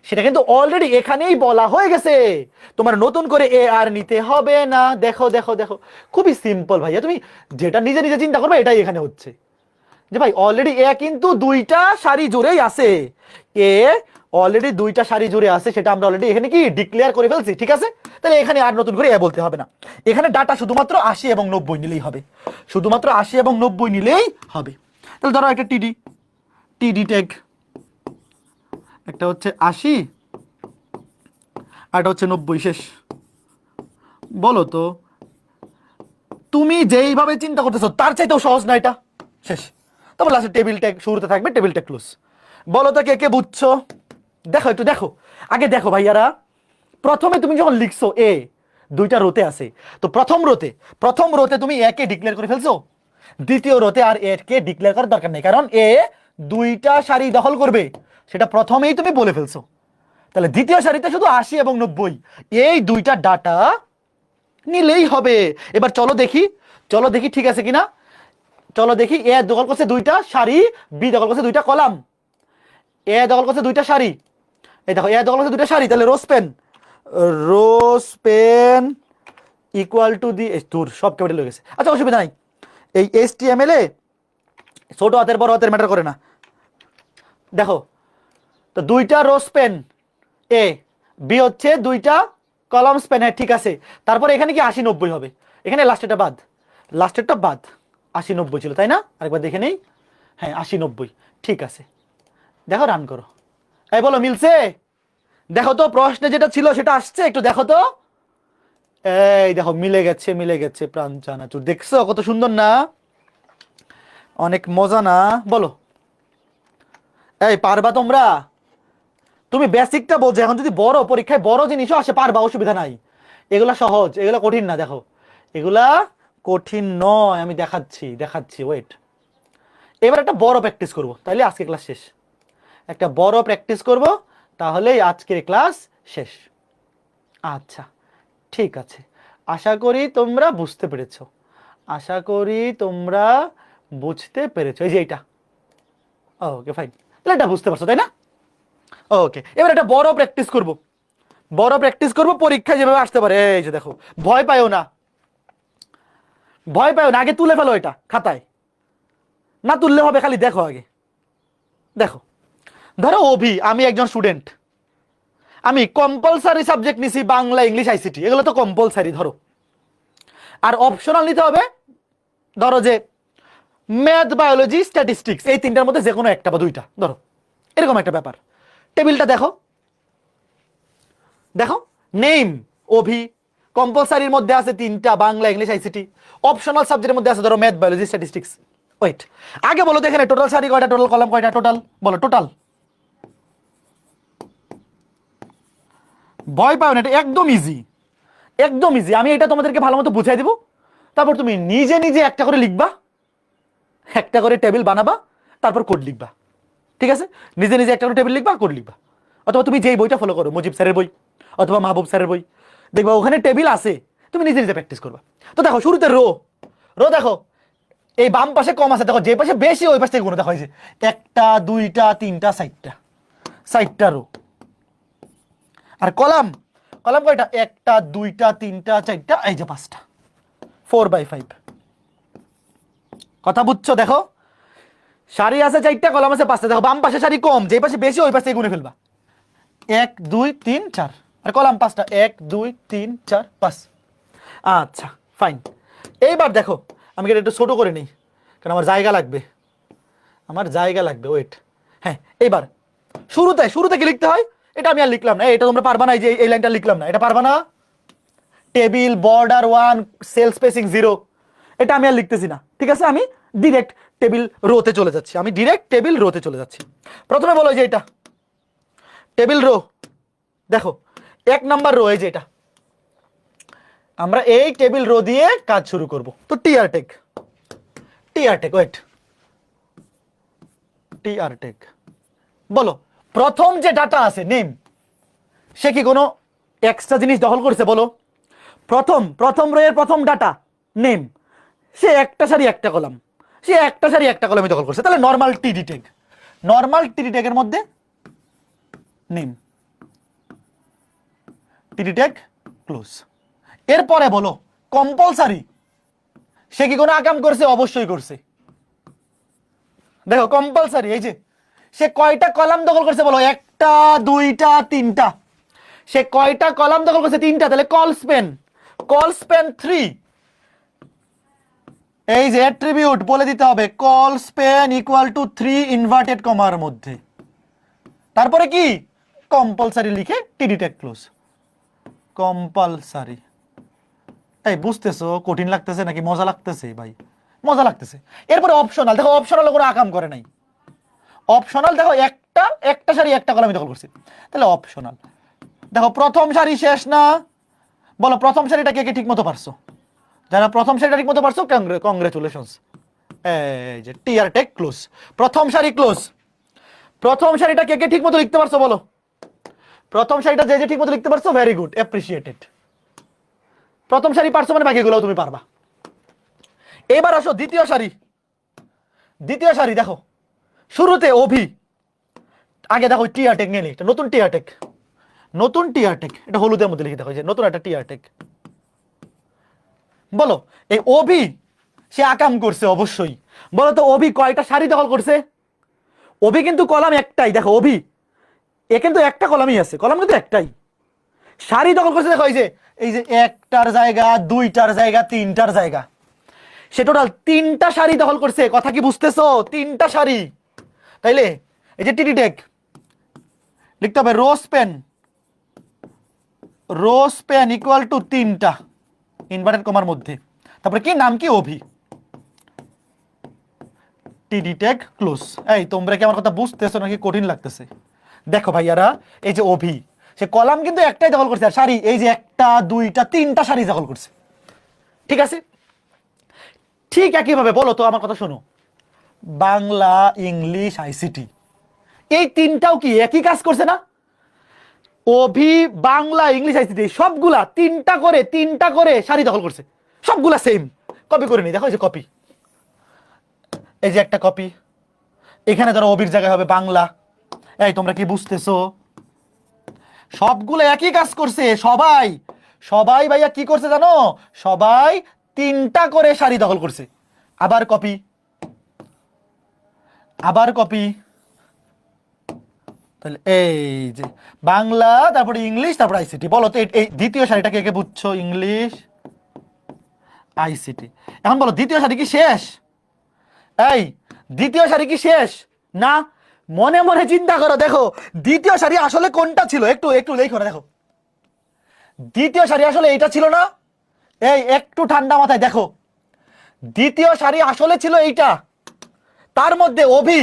[SPEAKER 1] সেটা কিন্তু অলরেডি এখানেই বলা হয়ে গেছে, তোমার নতুন করে এ আর নিতে হবে না। দেখো দেখো দেখো, খুবই সিম্পল ভাইয়া, তুমি যেটা নিজে নিজে চিন্তা করবে এটাই এখানে হচ্ছে, যে ভাই অলরেডি এ কিন্তু 2টা সারি জুড়েই আছে, এ অলরেডি 2টা সারি জুড়ে আছে, সেটা আমরা অলরেডি এখানে কি ডিক্লেয়ার করে ফেলছি, ঠিক আছে? তাহলে এখানে আর নতুন করে এ বলতে হবে না, এখানে ডাটা শুধুমাত্র 80 এবং 90 নিলেই হবে, শুধুমাত্র 80 এবং 90 নিলেই হবে। তাহলে ধরো একটা টিডি, টিডি ট্যাগ একটা হচ্ছে 80 আর একটা হচ্ছে 90, শেষ বলো তো, তুমি যেইভাবে চিন্তা করতেছো তার চাইতেও সহজ না এটা। শেষ। তারপর লাস্টে টেবিল ট্যাগ শুরুতে থাকবে, টেবিল ট্যাগ ক্লোজ। বলো তো কে কে বুঝছো? দেখো একটু দেখো, আগে দেখো ভাইয়ারা, প্রথমে তুমি যখন লিখছো এ, দুইটা রোতে আছে, তো প্রথম রোতে তুমি এ কে ডিক্লেয়ার করে ফেলছো, দ্বিতীয় রোতে আর এ কে ডিক্লেয়ার করার দরকার নেই, কারণ এ দুইটা সারি দখল করবে সেটা প্রথমেই তুমি বলে ফেলছো। তাহলে দ্বিতীয় সারিতে শুধু 80 এবং 90 এই দুইটা ডাটা নিলেই হবে। এবার চলো দেখি ঠিক আছে কিনা। চলো দেখি, এ দখল করছে দুইটা সারি, বি দখল করছে দুইটা কলাম। এ দখল করছে দুইটা সারি, এই দেখো এ দখল করছে দুইটা সারি, তাহলে রো স্পেন ইকুয়াল টু দি দূর সব ক্যাপিটাল হয়ে গেছে। আচ্ছা অসুবিধা নাই, এই HTML এ ছোট হাতের বড় হাতের ম্যাটার করে না। দেখো তো দুইটা রো স্পেন এ, বি হচ্ছে দুইটা কলাম স্পেন, হ্যাঁ ঠিক আছে। তারপরে এখানে কি 80 90 হবে, এখানে লাস্টেরটা বাদ 80 90 ছিল তাই না? আরেকবার দেখে নেই, হ্যাঁ 80 90 ঠিক আছে। দেখো রান করো, এই বলো মিলছে? দেখো তো প্রশ্নে যেটা ছিল সেটা আসছে, একটু দেখো তো। এই দেখো মিলে গেছে প্রাণ চানাচুর, দেখছো কত সুন্দর না, অনেক মজা না? বলো এই পারবা তোমরা? তুমি বেসিকটা বোঝো, এখন যদি বড় পরীক্ষায় বড় জিনিসও আসে পারবা, অসুবিধা নাই। এগুলা সহজ, এগুলা কঠিন না। দেখো এগুলা কঠিন নয়, আমি দেখাচ্ছি ওয়েট। এবার একটা বড় প্র্যাকটিস করব, তাহলে আজকে ক্লাস শেষ। একটা বড় প্র্যাকটিস করব, তাহলেই আজকের ক্লাস শেষ। আচ্ছা ঠিক আছে, আশা করি তোমরা বুঝতে পেরেছো, এই যে এইটা। ওকে ফাইন, তাহলে এটা বুঝতে পারছো তাই না? ওকে, এবার একটা বড় প্র্যাকটিস করব, পরীক্ষায় যেভাবে আসতে পারে। এই যে দেখো, ভয় পাইও না, আগে তুলে ফেলো এটা খাতায়, না তুললে হবে, খালি দেখো আগে। দেখো ধরো আমি একজন স্টুডেন্ট, আমি কম্পালসারি সাবজেক্ট নিছি বাংলা, ইংলিশ, ICT, এগুলো তো কম্পালসারি ধরো। আর অপশনাল নিতে হবে ধরো যে ম্যাথ, বায়োলজি, স্ট্যাটিস্টিক্স, এই তিনটার মধ্যে যে কোনো একটা বা দুইটা ধরো, এরকম একটা ব্যাপার। টেবিলটা দেখো নেম কম্পালসারির মধ্যে আছে তিনটা, বাংলা, ইংলিশ, ICT। অপশনাল সাবজেক্টের মধ্যে আছে ধরো ম্যাথ, বায়োলজি, স্ট্যাটিস্টিক্স। ওয়েট, আগে বলো তো এখানে টোটাল সারি কয়টা, টোটাল কলাম কয়টা, বলো টোটাল। ভয় পাও না, এটা একদম ইজি। আমি এটা তোমাদেরকে ভালো মতো বুঝাই দিব, তারপর তুমি নিজে নিজে একটা করে লিখবা, একটা করে টেবিল বানাবা, তারপর কোড লিখবা। ঠিক আছে, নিজে নিজে একটা করে টেবিল লিখবা, কোড লিখবা। অথবা তুমি যেই বইটা ফলো করো, মুজিব স্যারের বই অথবা মাহবুব স্যারের বই, দেখবা ওখানে টেবিল আছে, তুমি নিজে নিজে প্র্যাকটিস করবা। তো দেখো শুরুতে দেখো এই বাম পাশে কম আছে, দেখো যে পাশে বেশি ওই পাশ থেকে গুণ। দেখো এই যে একটা, দুইটা, তিনটা, চারটা রো। আর কলাম কয়টা, একটা, দুইটা, তিনটা, চারটা, এই যে পাঁচটা, 4/5। কথা বুঝছো? দেখো সারি আছে চারটা, কলাম আছে পাঁচটা। দেখো বাম পাশে সারি কম, যে পাশে বেশি ওই পাশে গুণে ফেলবা। 1 2 3 4, আর কলাম পাঁচটা, 1 2 3 4 5। আচ্ছা ফাইন, এইবার দেখো আমি এটা একটু ছোট করে নিই, কারণ আমার জায়গা লাগবে ওয়েট। হ্যাঁ এইবার শুরুতে কি লিখতে হয় এটা আমি আর লিখলাম না, এটা তোমরা পারবা না, এই যে এই লাইনটা লিখলাম না, এটা পারবা না। টেবিল বর্ডার 1, সেল স্পেসিং 0, এটা আমি আর লিখতেছি না। ঠিক আছে, আমি ডিরেক্ট টেবিল রোতে চলে যাচ্ছি। প্রথমে বলো যে এটা টেবিল রো। দেখো 1 নাম্বার রো, এই যে এটা, আমরা এই টেবিল রো দিয়ে কাজ শুরু করব। তো টিআরটেক ওয়েট, টিআরটেক। বলো প্রথম যে ডাটা আছে নেম, সে কি কোনো এক্সট্রা জিনিস দখল করেছে? বলো প্রথম রো এর প্রথম ডাটা নেম, সে একটা সারি একটা কলাম, কলামই দখল করছে। তাহলে নর্মাল টিডি ট্যাগের মধ্যে নেম, টিডি ট্যাগ ক্লোজ। এরপরে বলো কম্পালসারি, সে কি কোনো আকাম করছে? অবশ্যই করছে। দেখো কম্পালসারি, এই যে সে কয়টা কলাম দখল করছে? বলো একটা, দুইটা, তিনটা। সে কয়টা কলাম দখল করছে? তিনটা। তাহলে কল স্পেন 3। এই যে অ্যাট্রিবিউট বলে দিতে হবে, call Spain equal two 3 inverted কমার মধ্যে, তারপরে কি কম্পালসারি লিখে টিডি ট্যাগ ক্লোজ। কম্পালসারি এই বুঝতেছো কঠিন লাগতেছে নাকি মজা লাগতেছে ভাই? মজা লাগতেছে। এরপরে অপশনাল, দেখো অপশনাল কোনো আকাম করে নাই। অপশনাল দেখো একটা একটা সারি একটা কলামে দখল করছে, তাহলে অপশনাল। দেখো প্রথম সারি শেষ না, বলো প্রথম সারিটা কে কে ঠিক মতো পারছো? যারা প্রথম সারিটা ঠিক মতো পারছো কংগ্রেচুলেশনস। এই যে টিআর টেক ক্লোজ, প্রথম সারি ক্লোজ। প্রথম সারিটা কে কে ঠিক মতো লিখতে পারছো বলো? প্রথম সারিটা যে যে ঠিক মতো লিখতে পারছো ভেরি গুড, অ্যাপ্রিসিয়েটেড। প্রথম সারি পারছো মানে বাকিগুলোও তুমি পারবা। এবার আসো দ্বিতীয় সারি। দ্বিতীয় সারি দেখো শুরুতে অভি, আগে দেখো টিআরটেক নিয়ে এটা নতুন টিআরটেক, নতুন টিআরটেক, এটা হলুদের মধ্যে লিখে দেখো যে নতুন একটা টিআরটেক। বলো এই অভি সে আকাম করছে অবশ্যই। বলো তো অভি কয়টা সারি দখল করছে? অভি কিন্তু কলাম একটাই, দেখো অভি এ কিন্তু একটা কলামই আছে, কলাম কিন্তু একটাই। সারি দখল করছে দেখো এই যে একটার জায়গা, দুইটার জায়গা, তিনটার জায়গা, সে টোটাল তিনটা সারি দখল করছে। কথা কি বুঝতেছো? তিনটা সারি। তাইলে এই যে টিটি টেক লিখতে হবে রোজ পেন ইকুয়াল টু তিনটা ইনভার্টেড কমার মধ্যে, তারপরে কি নাম কি অভি, টিডি টেক ক্লোজ। এই তোমরা কি আমার কথা বুঝতেছো নাকি কঠিন লাগতেছে? দেখো ভাইয়ারা এই যে অভি সে কলাম কিন্তু একটাই দখল করছে, আর সারি এই যে একটা দুইটা তিনটা সারি দখল করছে। ঠিক আছে, ঠিক একইভাবে বলো তো আমার কথা শোনো, বাংলা ইংলিশ আইসিটি এই তিনটাও কি একই কাজ করছে না? অভি বাংলা ইংলিশ আইসিটি সবগুলা তিনটা করে সারি দখল করছে, সবগুলা সেম। কপি করে নি, দেখো এই যে কপি, এই যে একটা কপি, এখানে ধরো অভির জায়গায় হবে বাংলা। এই তোমরা কি বুঝতেছো? সবগুলো একই কাজ করছে, সবাই সবাই ভাইয়া কি করছে জানো? সবাই তিনটা করে সারি দখল করছে। আবার কপি, আবার কপি, তাহলে এই যে বাংলা তারপরে ইংলিশ তারপরে আইসিটি। বলো তো এই দ্বিতীয় সারিটা কে কে বুঝছো? English ICT. এখন বলো দ্বিতীয় সারি কি শেষ? এই দ্বিতীয় সারি কি শেষ? না, মনে মনে চিন্তা করো, দেখো দ্বিতীয় সারি আসলে কোনটা ছিল, একটু একটু লেখো না। দেখো দ্বিতীয় সারি আসলে এইটা ছিল না? এই একটু ঠান্ডা মাথায় দেখো, দ্বিতীয় সারি আসলে ছিল এইটা, তার মধ্যে অভি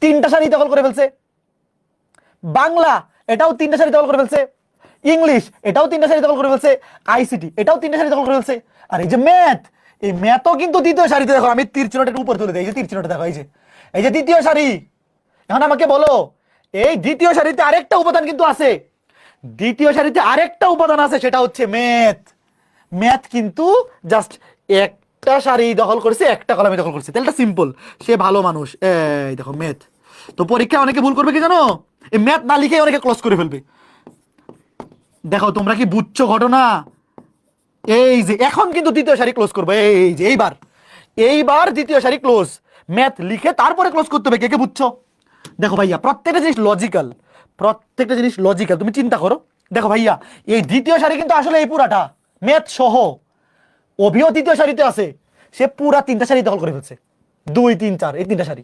[SPEAKER 1] তিনটা সারি দখল করে ফেলছে, বাংলা এটাও তিনটা সারি দখল করে ফেলছে, ইংলিশ এটাও তিনটা সারি দখল করে ফেলছে, আইসিটি এটাও তিনটা সারি দখল করে ফেলছে। আর এই যে ম্যাথ, এই ম্যাথও কিন্তু দ্বিতীয় সারিতে। দেখো আমি তীর চিহ্নটা উপরে তুলে দিই, এই যে তীর চিহ্নটা দেখো, এই যে দ্বিতীয় সারি। এখন আমাকে বলো এই দ্বিতীয় সারিতে আরেকটা উপাদান কিন্তু আছে, দ্বিতীয় সারিতে আরেকটা উপাদান আছে, সেটা হচ্ছে ম্যাথ। ম্যাথ কিন্তু জাস্ট একটা সারি দখল করেছে, একটা কলামে দখল করছে, তাহলে সিম্পল, সে ভালো মানুষ। এই দেখো ম্যাথ। তো পরীক্ষায় অনেকে ভুল করবে কি জানো? এই ম্যাথ না লিখে অনেকে ক্লোজ করে ফেলবে। দেখো তোমরা কি বুঝছো ঘটনা? এই যে এখন কিন্তু দ্বিতীয় সারি ক্লোজ করবো, এই যে এইবার দ্বিতীয় সারি ক্লোজ, ম্যাথ লিখে তারপরে ক্লোজ করতে হবে। কে কে বুঝছো? দেখো ভাইয়া প্রত্যেকটা জিনিস লজিক্যাল, প্রত্যেকটা জিনিস লজিক্যাল, তুমি চিন্তা করো। দেখো ভাইয়া এই দ্বিতীয় সারি কিন্তু আসলে এই পুরাটা ম্যাথ সহ, অভিও দ্বিতীয় সারিতে আছে, সে পুরা তিনটা সারি দখল করে ফেলছে, 2 3 4 এই তিনটা সারি।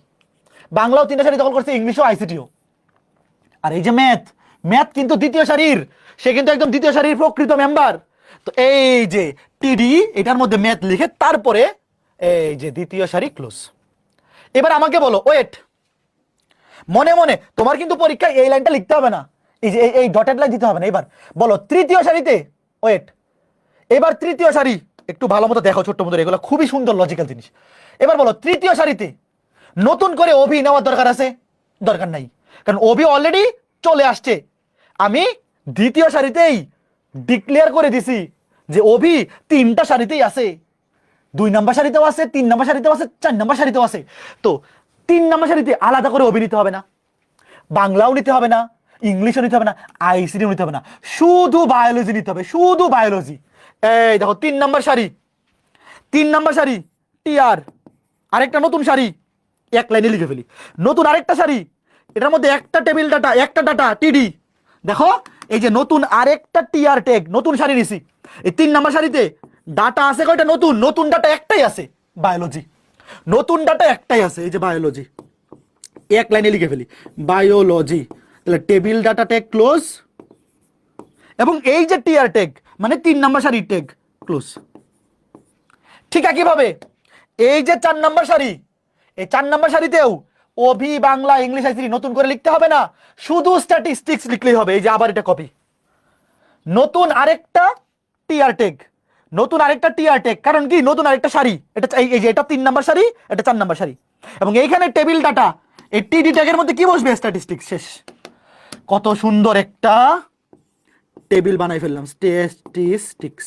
[SPEAKER 1] বাংলাও তিনটা সারি দখল করছে, ইংলিশও আইসিটিও। আর এই যে ম্যাথ, ম্যাথ কিন্তু দ্বিতীয় সারির, সে কিন্তু একদম দ্বিতীয় সারির প্রকৃত মেম্বার। তো এই যে টিডি এটার মধ্যে ম্যাথ লিখে তারপরে এই যে দ্বিতীয় সারি ক্লোজ। এবার আমাকে বলো ওয়েট, মনে মনে তোমার কিন্তু পরীক্ষায় এই লাইনটা লিখতে হবে না, এই যে এই ডটেড লাইন দিতে হবে না। এবার বলো তৃতীয় সারিতে, ওয়েট, এবার তৃতীয় সারি একটু ভালো মতো দেখো, ছোট্ট মতো, এগুলো খুবই সুন্দর লজিক্যাল জিনিস। এবার বলো তৃতীয় সারিতে নতুন করে অভি নেওয়ার দরকার আছে? দরকার নাই, কারণ অভি অলরেডি চলে আসছে। আমি দ্বিতীয় সারিতেই ডিক্লেয়ার করে দিছি যে অভি তিনটা সারিতেই আছে, 2 নাম্বার সারিতেও আছে, 3 নাম্বার সারিতেও আছে, 4 নাম্বার সারিতেও আছে। তো 3 নাম্বার সারিতে আলাদা করে অভি নিতে হবে না, বাংলাও নিতে হবে না, ইংলিশও নিতে হবে না, আইসিটিও নিতে হবে না, শুধু বায়োলজি নিতে হবে, শুধু বায়োলজি। এই দেখো 3 নাম্বার সারি, 3 নাম্বার সারি টিআর, আরেকটা নতুন সারি, এক লাইনে লিখে ফেলি, নতুন আরেকটা সারি, এটার মধ্যে একটা টেবিল ডাটা, একটা ডাটা টিডি। দেখো এই যে নতুন আরেকটা টিআর টেগ, নতুন সারি নিছি। এই 3 নাম্বার সারিতে ডাটা আছে কয়টা? নতুন, নতুন ডাটা একটাই আছে, বায়োলজি। নতুন ডাটা একটাই আছে, এই যে বায়োলজি, এক লাইনে লিখে ফেলি বায়োলজি। তাহলে টেবিল ডাটা টেগ ক্লোজ, এবং এই যে টিআর টেগ মানে 3 নাম্বার সারি টেগ, ক্লোজ। ঠিক একইভাবে এই যে 4 নাম্বার সারি, এই 4 নাম্বার সারিতেও অভি, বাংলা, ইংলিশ, আইসিটি নতুন করে লিখতে হবে না, শুধু স্ট্যাটিস্টিক্স লিখলেই হবে। এই যে আবার এটা কপি, নতুন আরেকটা টিআর টেগ, নতুন আরেকটা টিআর টেগ, কারণ কি নতুন আরেকটা সারি, এটা এই যে এটা 3 নাম্বার সারি, এটা 4 নাম্বার সারি, এবং এইখানে টেবিল ডাটা, এই টিডি ট্যাগের মধ্যে কি বসবে? স্ট্যাটিস্টিক্স। শেষ। কত সুন্দর একটা টেবিল বানাই ফেললাম। স্ট্যাটিস্টিক্স,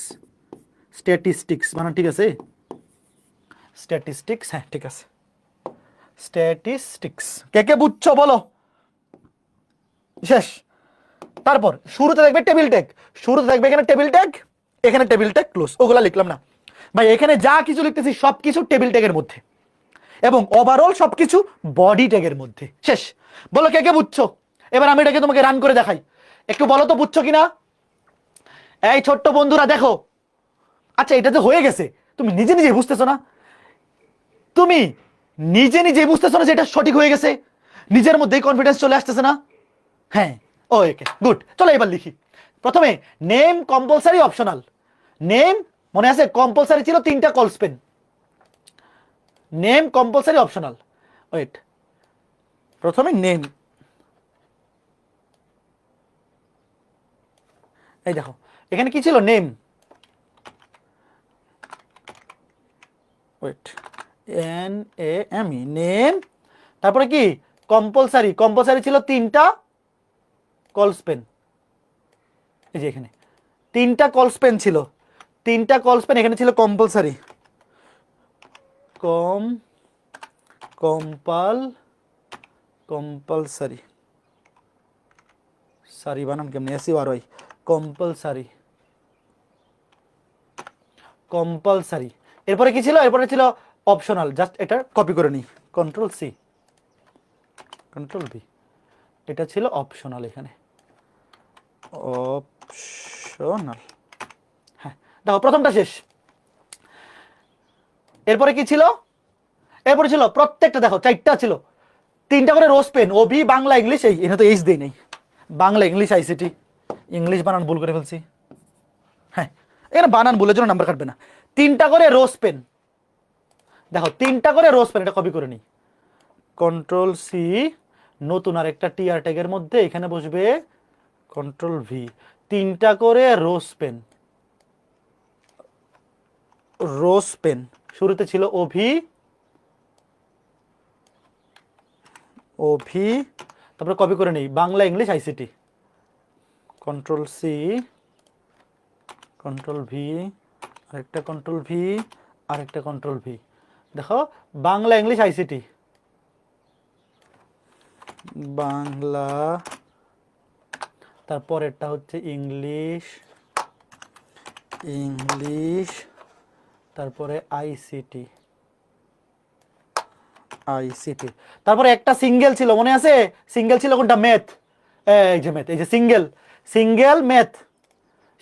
[SPEAKER 1] স্ট্যাটিস্টিক্স বানান ঠিক আছে? স্ট্যাটিস্টিক্স, হ্যাঁ ঠিক আছে, স্ট্যাটিস্টিক্স। কে কে বুঝছো বলো? শেষ। তারপর শুরুতে দেখবে টেবিল ট্যাগ, শুরুতে দেখবে এখানে টেবিল ট্যাগ, এখানে টেবিল ট্যাগ ক্লোজ। ওগুলা লিখলাম না ভাই, এখানে যা কিছু লিখতেছি সবকিছু টেবিল ট্যাগের মধ্যে, এবং ওভারঅল সবকিছু বডি ট্যাগের মধ্যে। শেষ। বলো কে কে বুঝছো? এবার আমি এটাকে তোমাকে রান করে দেখাই, একটু বলো তো বুঝছো কিনা। এই ছোট্ট বন্ধুরা দেখো, আচ্ছা এটা যে হয়ে গেছে, তুমি নিজে নিজে বুঝতেছো না? তুমি নিজে নিজে বুঝতেছো না যে এটা সঠিক হয়ে গেছে? নিজের মধ্যেই কনফিডেন্স চলে আসতেছে না? হ্যাঁ, ওকে গুড। চলো এবার লিখি। প্রথমে নেম কম্পালসারি অপশনাল। নেম মনে আছে কম্পালসারি ছিল 3টা col span, name compulsory optional. Wait, প্রথমে নেম, এই দেখো এখানে কি ছিল? নেম। Wait, NAME, name. তারপরে কি? কম্পালসারি, কম্পালসারি ছিল 3টা কল স্পেন। এই যে এখানে 3টা কল স্পেন ছিল, 3টা কল স্পেন এখানে ছিল কম্পালসারি। কম্পালসারি, সারি বানান কেমনি? SURY, compulsory, compulsory. এরপরে কি ছিল? এরপরে ছিল অপশনাল। জাস্ট এটা কপি করে নিই, Ctrl+C, Ctrl+V। এটা ছিল অপশনাল, এখানে অপশনাল। হ্যাঁ দেখো প্রথমটা শেষ। এরপরে কি ছিল? এরপরে ছিল প্রত্যেকটা, দেখো 4টা ছিল, 3টা করে রোজ পেন, ওবি, বাংলা, ইংলিশ। এই এখানে তো এইচ দেই নাই, বাংলা, ইংলিশ, আইসিটি। ইংলিশ বানান ভুল করে ফেলছি, হ্যাঁ এখানে বানান ভুলের জন্য নাম্বার কাটবে না। 3টা করে রোজ পেন, দেখো 3টা করে রোজ পেন, এটা কপি করে নিই, Ctrl+C। নতুন আর একটা টিআর ট্যাগের মধ্যে এখানে বসবে Ctrl+V। 3টা করে রোজ পেন, রোজ পেন। শুরুতে ছিল ওভি, তারপরে কপি করে নেই Bangla, English, ICT. Ctrl+C, Ctrl+V, আরেকটা Ctrl+V, আরেকটা Ctrl+V। দেখো বাংলা, ইংলিশ, আইসিটি, বাংলা, তারপরেরটা হচ্ছে ইংলিশ, তারপরে আইসিটি, তারপরে একটা সিঙ্গেল ছিল, মনে আছে? সিঙ্গেল ছিল কোনটা? ম্যাথ। এই যে ম্যাথ, এই যে সিঙ্গেল ম্যাথ।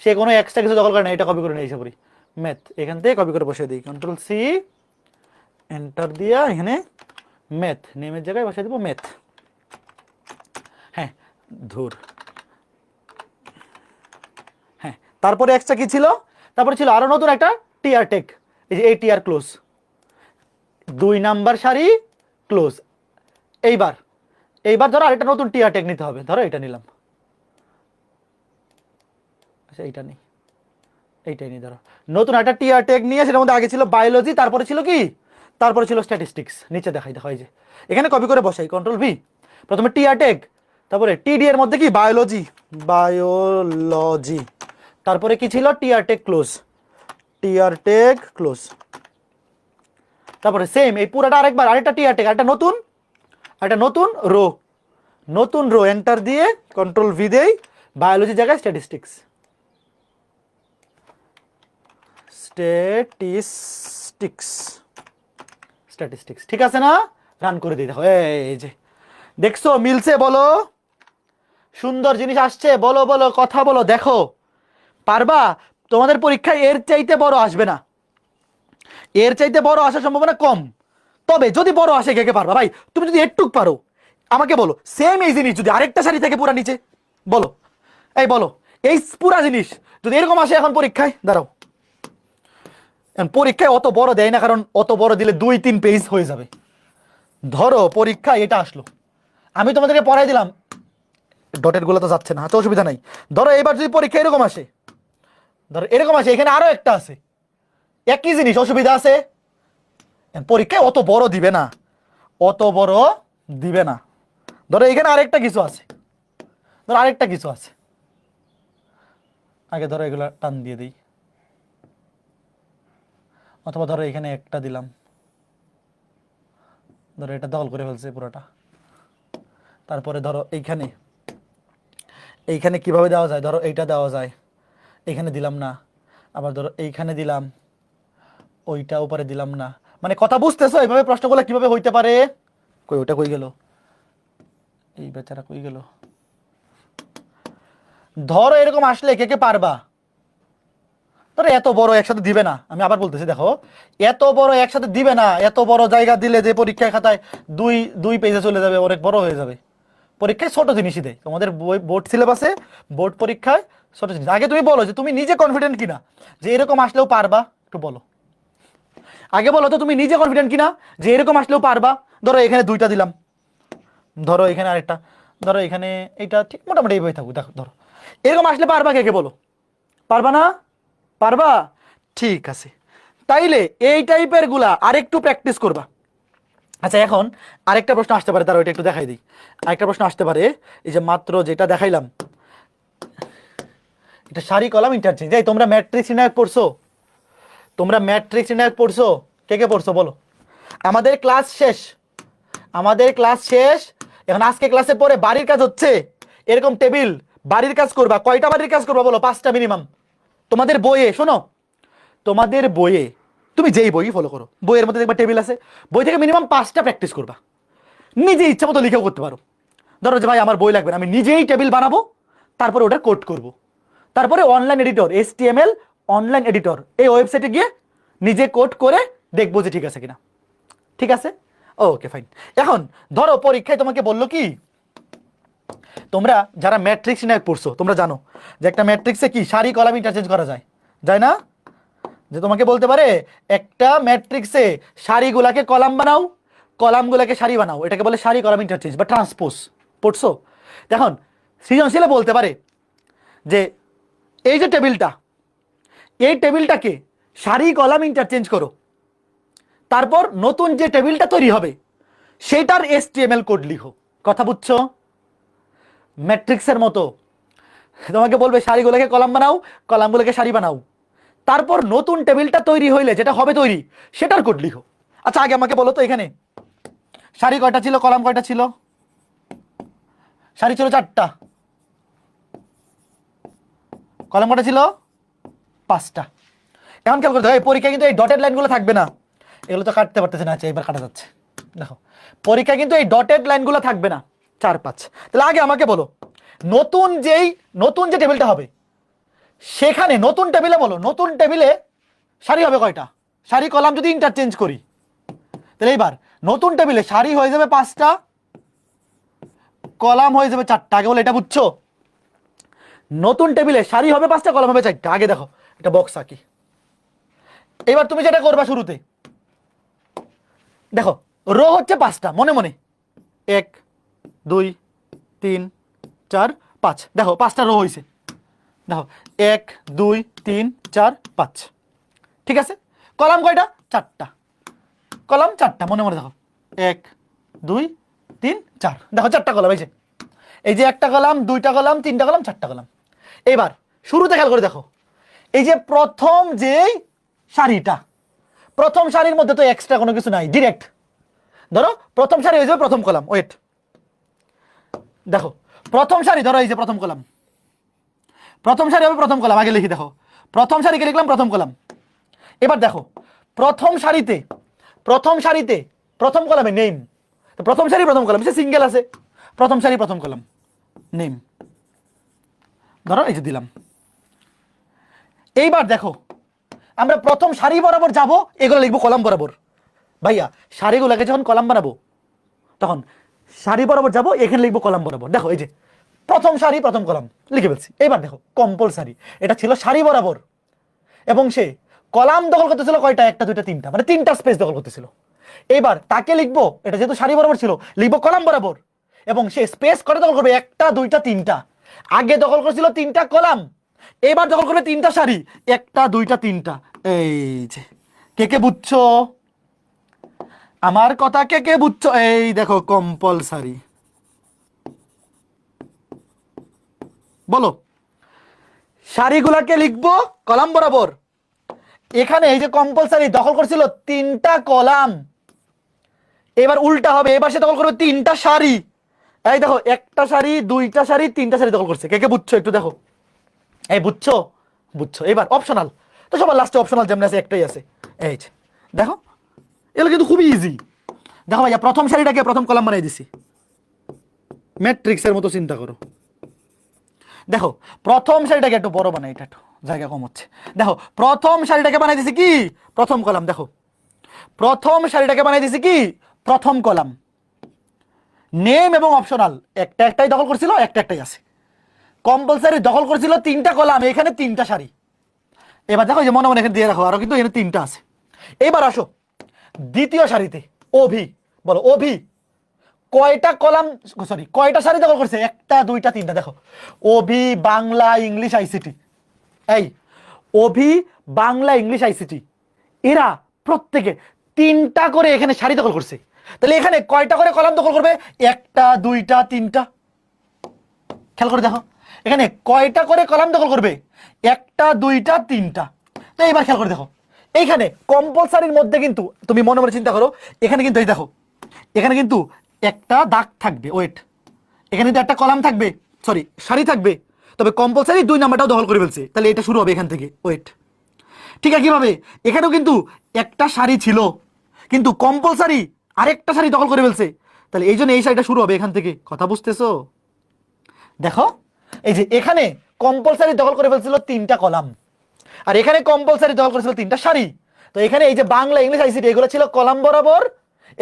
[SPEAKER 1] সে কোনো এক্সট্রা কিছু দখল করে না, এটা কপি করে নিয়ে এসে পড়ি, ম্যাথ। এখান থেকে কপি করে বসিয়ে দিই, Ctrl+C, এন্টার দিয়া এখানে ম্যাথ, নেমের জায়গায় বসিয়ে দিব ম্যাথ। হ্যাঁ ধুর, হ্যাঁ। তারপরে এক্সট্রা কি ছিল? তারপরে ছিল আরো নতুন একটা টিআর টেক, এই যে এই টিআর ক্লোজ, 2 নাম্বার সারি ক্লোজ। এইবার ধরো আরেকটা নতুন টিআর টেক নিতে হবে, ধরো এটা নিলাম, আচ্ছা এইটা নেই, এইটাই নেই, ধরো নতুন একটা টিআর টেক নিয়ে, সেটার মধ্যে আগে ছিল বায়োলজি, তারপরে ছিল কি? তারপরে ছিল স্ট্যাটিস্টিক্স। নিচে দেখাই, দেখো এই যে এখানে কপি করে বসাই, Ctrl+V। প্রথমে টিআর টেক, তারপরে টিডি এর মধ্যে কি? বায়োলজি, তারপরে কি ছিল? টিআর টেক ক্লোজ, তারপরে সেম এই পুরাটা আরেকবার, আরেকটা টিআর টেক, আরেকটা নতুন রো, এন্টার দিয়ে Ctrl+V দেই, বায়োলজি জায়গায় স্ট্যাটিস্টিক্স, ঠিক আছে না? রান করে দিই, দেখো এই যে দেখছো মিলছে? বলো সুন্দর জিনিস আসছে, বলো কথা বলো, দেখো পারবা? তোমাদের পরীক্ষায় এর চাইতে বড় আসবে না, এর চাইতে বড় আসার সম্ভাবনা কম। তবে যদি বড় আসে, কে কে পারবা ভাই? তুমি যদি একটুক পারো আমাকে বলো, সেম এই জিনিস যদি আরেকটা সারি থেকে পুরা নিচে, বলো, এই বলো, এই পুরা জিনিস যদি এরকম আসে এখন পরীক্ষায়, দাঁড়াও পরীক্ষায় অত বড় দেয় না, কারণ অত বড় দিলে 2-3 পেজ হয়ে যাবে। ধরো পরীক্ষায় এটা আসলো, আমি তোমাদেরকে পড়াই দিলাম, ডটের গুলো তো যাচ্ছে না, তো অসুবিধা নাই। ধরো এবার যদি পরীক্ষা এরকম আসে, ধরো এরকম আসে, এখানে আরো একটা আছে, একই জিনিস, অসুবিধা আছে? পরীক্ষায় অত বড় দিবে না, অত বড় দিবে না। ধরো এখানে আরেকটা কিছু আছে, ধরো আরেকটা কিছু আছে, আগে ধরো এগুলা টান দিয়ে দিই, অথবা ধরো এখানে একটা দিলাম, ধরো এটা দখল করে ফেলছে পুরোটা। তারপরে ধরো এইখানে, এইখানে কিভাবে দেওয়া যায়, ধরো এইটা দেওয়া যায়, এইখানে দিলাম না, আবার ধরো এইখানে দিলাম, ওইটা উপরে দিলাম না। মানে কথা বুঝতেছো এইভাবে প্রশ্নগুলো কিভাবে হইতে পারে? কই ওটা কই গেল, এই বেচারা কই গেল? ধরো এরকম আসলে কে কে পারবা? ধরো এত বড় একসাথে দিবে না, আমি আবার বলতেছি, দেখো এত বড় একসাথে দিবে না। এত বড় জায়গা দিলে যে পরীক্ষায় খাতায় দুই দুই পেজে চলে যাবে, অনেক বড় হয়ে যাবে। পরীক্ষায় ছোট জিনিসই দেয় তোমাদের বই, বোর্ড সিলেবাসে, বোর্ড পরীক্ষায় ছোট জিনিস। আগে তুমি বলো যে তুমি নিজে কনফিডেন্ট কিনা যে এরকম আসলেও পারবা, একটু বলো। আগে বলো তো তুমি নিজে কনফিডেন্ট কিনা যে এরকম আসলেও পারবা। ধরো এখানে দুইটা দিলাম, ধরো এখানে আরেকটা, ধরো এখানে এইটা, ঠিক মোটামুটি এইভাবে থাকুক। দেখো ধরো এরকম আসলে পারবা, কে কে বলো? পারবা না? পারবা? ঠিক আছে, তাইলে এই টাইপের গুলা আরেকটু প্র্যাকটিস করবা। আচ্ছা এখন আরেকটা প্রশ্ন আসতে পারে, তার ওইটা একটু দেখাই দিই। আরেকটা প্রশ্ন আসতে পারে, এই যে মাত্র যেটা দেখাইলাম, এটা সারি কলাম ইন্টারচেঞ্জ। এই তোমরা ম্যাট্রিক্স নির্ণায়ক পড়ছো? তোমরা ম্যাট্রিক্স নির্ণায়ক পড়ছো? কে কে পড়ছো বলো? আমাদের ক্লাস শেষ, আমাদের ক্লাস শেষ। এখন আজকে ক্লাসের পরে বাড়ির কাজ হচ্ছে, এরকম টেবিল বাড়ির কাজ করবা। কয়টা বাড়ির কাজ করবা বলো? 5টা মিনিমাম। তোমাদের বইয়ে, শোনো, তোমাদের বইয়ে, তুমি যেই বই ফলো করো, বইয়ের মধ্যে দেখবা টেবিল আছে, বই থেকে মিনিমাম 5টা প্র্যাকটিস করবা। নিজে ইচ্ছা মতো লিখেও করতে পারো। ধরো যে ভাই আমার বই লাগবে না, আমি নিজেই টেবিল বানাবো, তারপরে ওটা কোড করব। তারপরে online editor, HTML online editor, এই ওয়েবসাইটে গিয়ে নিজে কোড করে দেখবো যে ঠিক আছে কিনা। ঠিক আছে, ওকে ফাইন। এখন ধরো পরীক্ষায় তোমাকে বললো কি, তোমরা যারা ম্যাট্রিক্স নিয়ে পড়ছো তোমরা জানো যে একটা ম্যাট্রিক্সে কি সারি কলাম ইন্টারচেঞ্জ করা যায়, যায় না? যে তোমাকে বলতে পারে একটা ম্যাট্রিক্সে সারিগুলাকে কলাম বানাও, কলামগুলাকে সারি বানাও, এটাকে বলে সারি কলাম ইন্টারচেঞ্জ বা ট্রান্সপোজ। পড়ছো? দেখুন সৃজনশীলে বলতে পারে যে এই যে টেবিলটা, এই টেবিলটাকে সারি কলাম ইন্টারচেঞ্জ করো, তারপর নতুন যে টেবিলটা তৈরি হবে সেটার HTML কোড লিখো। কথা বুঝছো? ম্যাট্রিক্সের মতো তোমাকে বলবে সারিগুলোকে কলাম বানাও, কলামগুলোকে সারি বানাও, তারপর নতুন টেবিলটা তৈরি হইলে যেটা হবে তৈরি সেটার কোড লিখো। আচ্ছা আগে আমাকে বলো তো এখানে সারি কয়টা ছিল, কলাম কয়টা ছিল? সারি ছিল 4টা, কলাম কয়টা ছিল? 5টা। এখন খেয়াল করতে হবে পরীক্ষা কিন্তু এই ডটেড লাইনগুলো থাকবে না, এগুলো তো কাটতে পারতেছে না। আচ্ছা এবার কাটা যাচ্ছে। দেখো পরীক্ষা কিন্তু এই ডটেড লাইনগুলো থাকবে না, 4-5। তাহলে আগে আমাকে বলো নতুন যে টেবিলটা হবে সেখানে নতুন টেবিলে বলো, নতুন টেবিলে সারি হবে কয়টা? সারি কলাম যদি ইন্টারচেঞ্জ করি, তাহলে এইবার নতুন টেবিলে সারি হয়ে যাবে 5টা, কলাম হয়ে যাবে 4টা। আগে বলো এটা বুঝছো? নতুন টেবিলে সারি হবে 5টা, কলাম হবে 4টা। আগে দেখো এটা বক্স আঁকি। এবার তুমি যেটা করবা শুরুতে, দেখো রো হচ্ছে 5টা, মনে মনে 1 2 3 4 5। দেখো 5টা রো হয়েছে, দেখো 1 2 3 4 5। ঠিক আছে, কলাম কয়টা? 4টা, কলাম 4টা, মনে মনে দেখো 1 2 3 4। দেখো 4টা কলাম, এই যে একটা কলাম, 2টা কলাম, 3টা কলাম, 4টা কলাম। এবার শুরুতে খেয়াল করে দেখো, এই যে প্রথম যেই সারিটা, প্রথম সারির মধ্যে তো এক্সট্রা কোনো কিছু নাই, ডিরেক্ট ধরো প্রথম সারি হয়ে যাবে প্রথম কলাম। ওয়েট, দেখো প্রথম সারি, ধরো এই যে প্রথম কলাম, প্রথম সারি হবে প্রথম কলাম। আগে লিখি, দেখো প্রথম সারিকে লিখলাম প্রথম কলাম। এবার দেখো প্রথম সারিতে প্রথম কলামে নেম, প্রথম সারি প্রথম কলাম, সে সিঙ্গেল আছে, প্রথম সারি প্রথম কলাম নেম, ধরো এই যে দিলাম। এইবার দেখো আমরা প্রথম সারি বরাবর যাব, এগুলো লিখবো কলাম বরাবর। ভাইয়া সারিগুলোকে যখন কলাম বানাবো তখন সারি বরাবর যাব, এখানে লিখবো কলাম বরাবর। দেখো এই যে প্রথম সারি প্রথম কলাম লিখে ফেলছি। এবার দেখো কম্পালসারি, এটা ছিল সারি বরাবর এবং সে কলাম দখল করতেছিল কয়টা, একটা দুইটা তিনটা, মানে তিনটা স্পেস দখল করতেছিল। এবার তাকে লিখবো, এটা যেহেতু সারি বরাবর ছিল লিখবো কলাম বরাবর, এবং সে স্পেস কটা দখল করবে, একটা দুইটা তিনটা। আগে দখল করেছিল তিনটা কলাম, এবার দখল করবে তিনটা সারি, একটা দুইটা তিনটা। এই যে কে কে বুঝছো আমার কথা, কে কে বুঝছো? এই দেখো কম্পালসারি, বলো। সারিগুলাকে লিখবো কলাম বরাবর। এখানে এই যে কম্পালসারি দখল করছিল তিনটা কলাম, এবার উল্টা হবে, এবার সে দখল করবে তিনটা সারি। এই দেখো একটা সারি দুইটা সারি তিনটা সারি দখল করছে, কে কে বুঝছো একটু দেখো। এই বুঝছো? বুঝছো। এবার অপশনাল, তো সবার লাস্টে অপশনাল যেমন আছে একটাই আছে, এই যে দেখো, এগুলো কিন্তু খুবই ইজি। দেখো ভাইয়া প্রথম সারিটাকে প্রথম কলাম বানিয়ে দিছি, ম্যাট্রিক্সের মতো চিন্তা করো। দেখো প্রথম সারিটাকে একটু বড় বানাই, এটা একটু জায়গা কম হচ্ছে। দেখো প্রথম সারিটাকে বানাই দিছি কি প্রথম কলাম, দেখো প্রথম সারিটাকে বানাই দিছি কি প্রথম কলাম। নেম এবং অপশনাল একটা একটাই দখল করছিল, একটা একটাই আছে। কম্পালসারি দখল করছিল তিনটা কলাম, এখানে তিনটা সারি। এবার দেখো যে মনে মনে এখানে দিয়ে রাখো, আরো কিন্তু এখানে তিনটা আছে। এবার আসো দ্বিতীয় সারিতে, অভি, বলো অভি কয়টা কলাম, সরি কয়টা সারি দখল করছে, একটা দুইটা তিনটা। দেখো অভি বাংলা ইংলিশ আইসিটি, এই অভি বাংলা ইংলিশ আইসিটি, এরা প্রত্যেকে তিনটা করে এখানে সারি দখল করছে। তাহলে এখানে কয়টা করে কলাম দখল করবে, একটা দুইটা তিনটা। খেয়াল করে দেখো এখানে কয়টা করে কলাম দখল করবে, একটা দুইটা তিনটা। তো এইবার খেয়াল করে দেখো এইখানে কম্পালসারির মধ্যে কিন্তু তুমি মনে মনে চিন্তা করো, এখানে কিন্তু এই দেখো এখানে কিন্তু একটা দাগ থাকবে, ওয়েট, এখানে কিন্তু একটা কলাম থাকবে, সরি সারি থাকবে, তবে কম্পালসারি দুই নাম্বারটাও দখল করে ফেলছে, তাহলে এটা শুরু হবে এখান থেকে, ওয়েট। ঠিক আছে, কিভাবে এখানেও কিন্তু একটা সারি ছিল, কিন্তু কম্পালসারি আরেকটা সারি দখল করে ফেলছে, তাহলে এই জন্য এই সারিটা শুরু হবে এখান থেকে। কথা বুঝতেছো? দেখো এই যে এখানে কম্পালসারি দখল করে ফেলছিল তিনটা কলাম, আর এখানে কম্পালসারি দখল করেছিল তিনটা সারি। তো এখানে এই যে বাংলা ইংলিশ আইসিটি এগুলো ছিল কলাম বরাবর,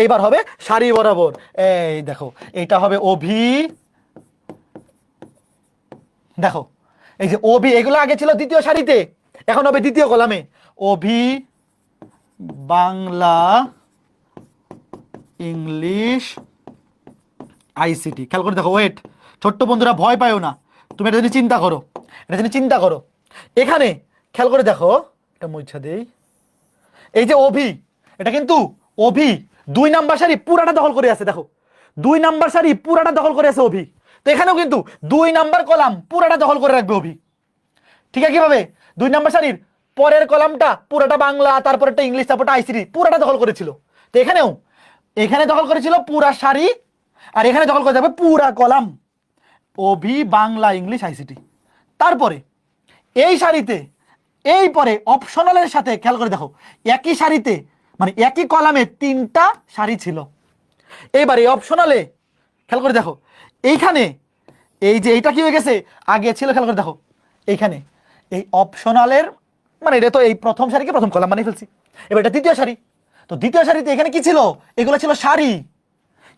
[SPEAKER 1] এইবার হবে সারি বরাবর। এই দেখো এটা হবে অভি, দেখো এই যে অভি এগুলো আগে ছিল দ্বিতীয় সারিতে, এখন হবে দ্বিতীয় কলামে, অভি বাংলা ইংলিশ আইসিটি। খেয়াল করে দেখো, ওয়েট, ছোট্ট বন্ধুরা ভয় পায়ও না, তুমি এটা যদি চিন্তা করো, এটা যদি চিন্তা করো, এখানে খেয়াল করে দেখো, এটা মুছা দেই, এই যে অভি, এটা কিন্তু অভি দুই নাম্বার সারি পুরাটা দখল করে আছে। দেখো দুই নাম্বার সারি পুরাটা দখল করে আছে অভি, তো এখানেও কিন্তু দুই নাম্বার কলাম পুরাটা দখল করে রাখবে অভি। ঠিক আছে, কিভাবে দুই নাম্বার সারির পরের কলামটা পুরাটা বাংলা, তারপরটা ইংলিশ, তারপরটা আইসিটি পুরাটা দখল করেছিল, তো এখানেও এখানে দখল করেছিল পুরা সারি, আর এখানে দখল করে যাবে পুরা কলাম, অভি বাংলা ইংলিশ আইসিটি। তারপরে এই সারিতে এই পরে অপশনালের সাথে খেয়াল করে দেখো একই সারিতে মানে একই কলামে তিনটা সারি ছিল। এইবার এই অপশনালে খেয়াল করে দেখো এইখানে এই যে এইটা কি হয়ে গেছে, আগে ছিল, খেয়াল করে দেখো এইখানে এই অপশনালের মানে এটা তো এই প্রথম সারিকে প্রথম কলাম বানিয়ে ফেলছি, এবার এটা দ্বিতীয় সারি, তো দ্বিতীয় সারিতে এখানে কি ছিল, এগুলো ছিল সারি।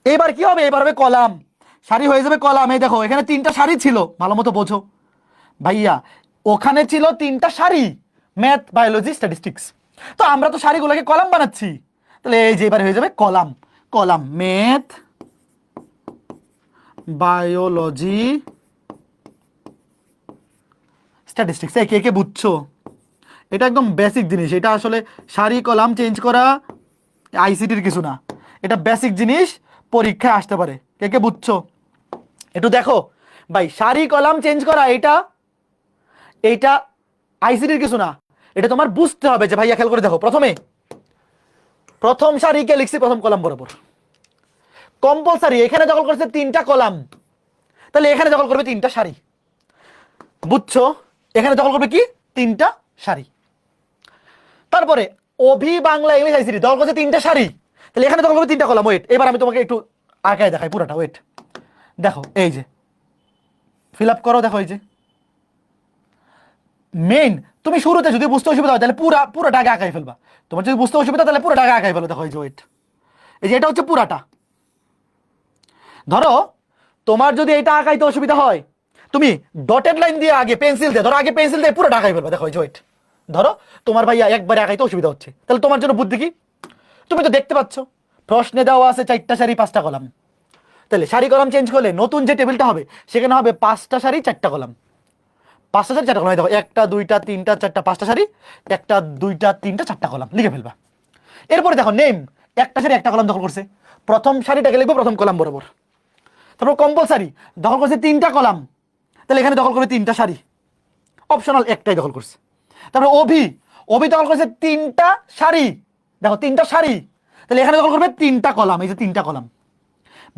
[SPEAKER 1] এইবার কি হবে, এবার হবে কলাম, সারি হয়ে যাবে কলাম। এই দেখো এখানে তিনটা সারি ছিল, ভালো মতো বোঝো ভাইয়া, ওখানে ছিল তিনটা সারি, ম্যাথ বায়োলজি স্ট্যাটিস্টিক্স, তো আমরা তো সারিগুলোকে কলাম বানাচ্ছি, তাহলে এই যে এবার হয়ে যাবে column, column math biology statistics. এই কে কে বুঝছো? এটা একদম বেসিক জিনিস, এটা আসলে সারি কলাম চেঞ্জ করা আইসিটির কিছু না, এটা বেসিক জিনিস, পরীক্ষায় আসতে পারে। কে কে বুঝছো? একটু দেখো ভাই, সারি কলাম চেঞ্জ করা এটা এইটা আইসিটির কিছু না, এটা তোমার বুঝতে হবে যে ভাইয়া খেয়াল করে দেখো, প্রথমে প্রথম সারিকে লিখছি প্রথম কলাম বরাবর, কম্পালসারি এখানে দখল করছে তিনটা কলাম, তাহলে এখানে দখল করবে তিনটা সারি, বুঝছো? এখানে দখল করবে কি তিনটা সারি। তারপরে অভি বাংলা ইংলিশ আইসিটি দখল করছে তিনটা সারি, তাহলে এখানে দখল করবে তিনটা কলাম। ওয়েট, এবার আমি তোমাকে একটু আঁকায় দেখাই পুরোটা, ওয়েট, দেখো এই যে ফিল আপ করো, দেখো এই যে মেইন, তুমি শুরুতে যদি বুঝতে অসুবিধা হয় তাহলে পুরোটা আগে আঁকাই ফেলবা, তোমার যদি বুঝতে অসুবিধা তাহলে পুরোটা আগে আঁকাই ফেলো। দেখো এই যে ওয়েট, এই যে এটা হচ্ছে পুরাটা, ধরো তোমার যদি এটা আঁকাইতে অসুবিধা হয় তুমি ডটেড লাইন দিয়ে আগে পেন্সিল দিয়ে ধরো, আগে পেন্সিল দিয়ে পুরোটা আঁকাই ফেলবা। দেখো এই যে ওয়েট, ধরো তোমার ভাইয়া একবারে একাইতে অসুবিধা হচ্ছে, তাহলে তোমার জন্য বুদ্ধি কি? তুমি তো দেখতে পাচ্ছ প্রশ্নে দেওয়া আছে 4টা সারি 5টা কলাম, তাহলে সারি কলাম চেঞ্জ করলে নতুন যে টেবিলটা হবে সেখানে হবে 5টা সারি 4টা কলাম। 5টা সারি 4টা কলাম, দেখো 1টা 2টা 3টা 4টা 5টা সারি, 1টা 2টা 3টা 4টা কলাম লিখে ফেলবা। এরপরে দেখো নেম, একটা সারি একটা কলাম দখল করছে, প্রথম সারিটাকে লিখবো প্রথম কলাম বরাবর। তারপর কম্পালসারি দখল করছে 3টা কলাম, তাহলে এখানে দখল করবে 3টা সারি, অপশনাল একটাই দখল করছে। তারপরে অভি, অভি দখল করছে 3টা সারি, দেখো 3টা সারি, তাহলে এখানে দখল করবে 3টা কলাম, এই যে 3টা column.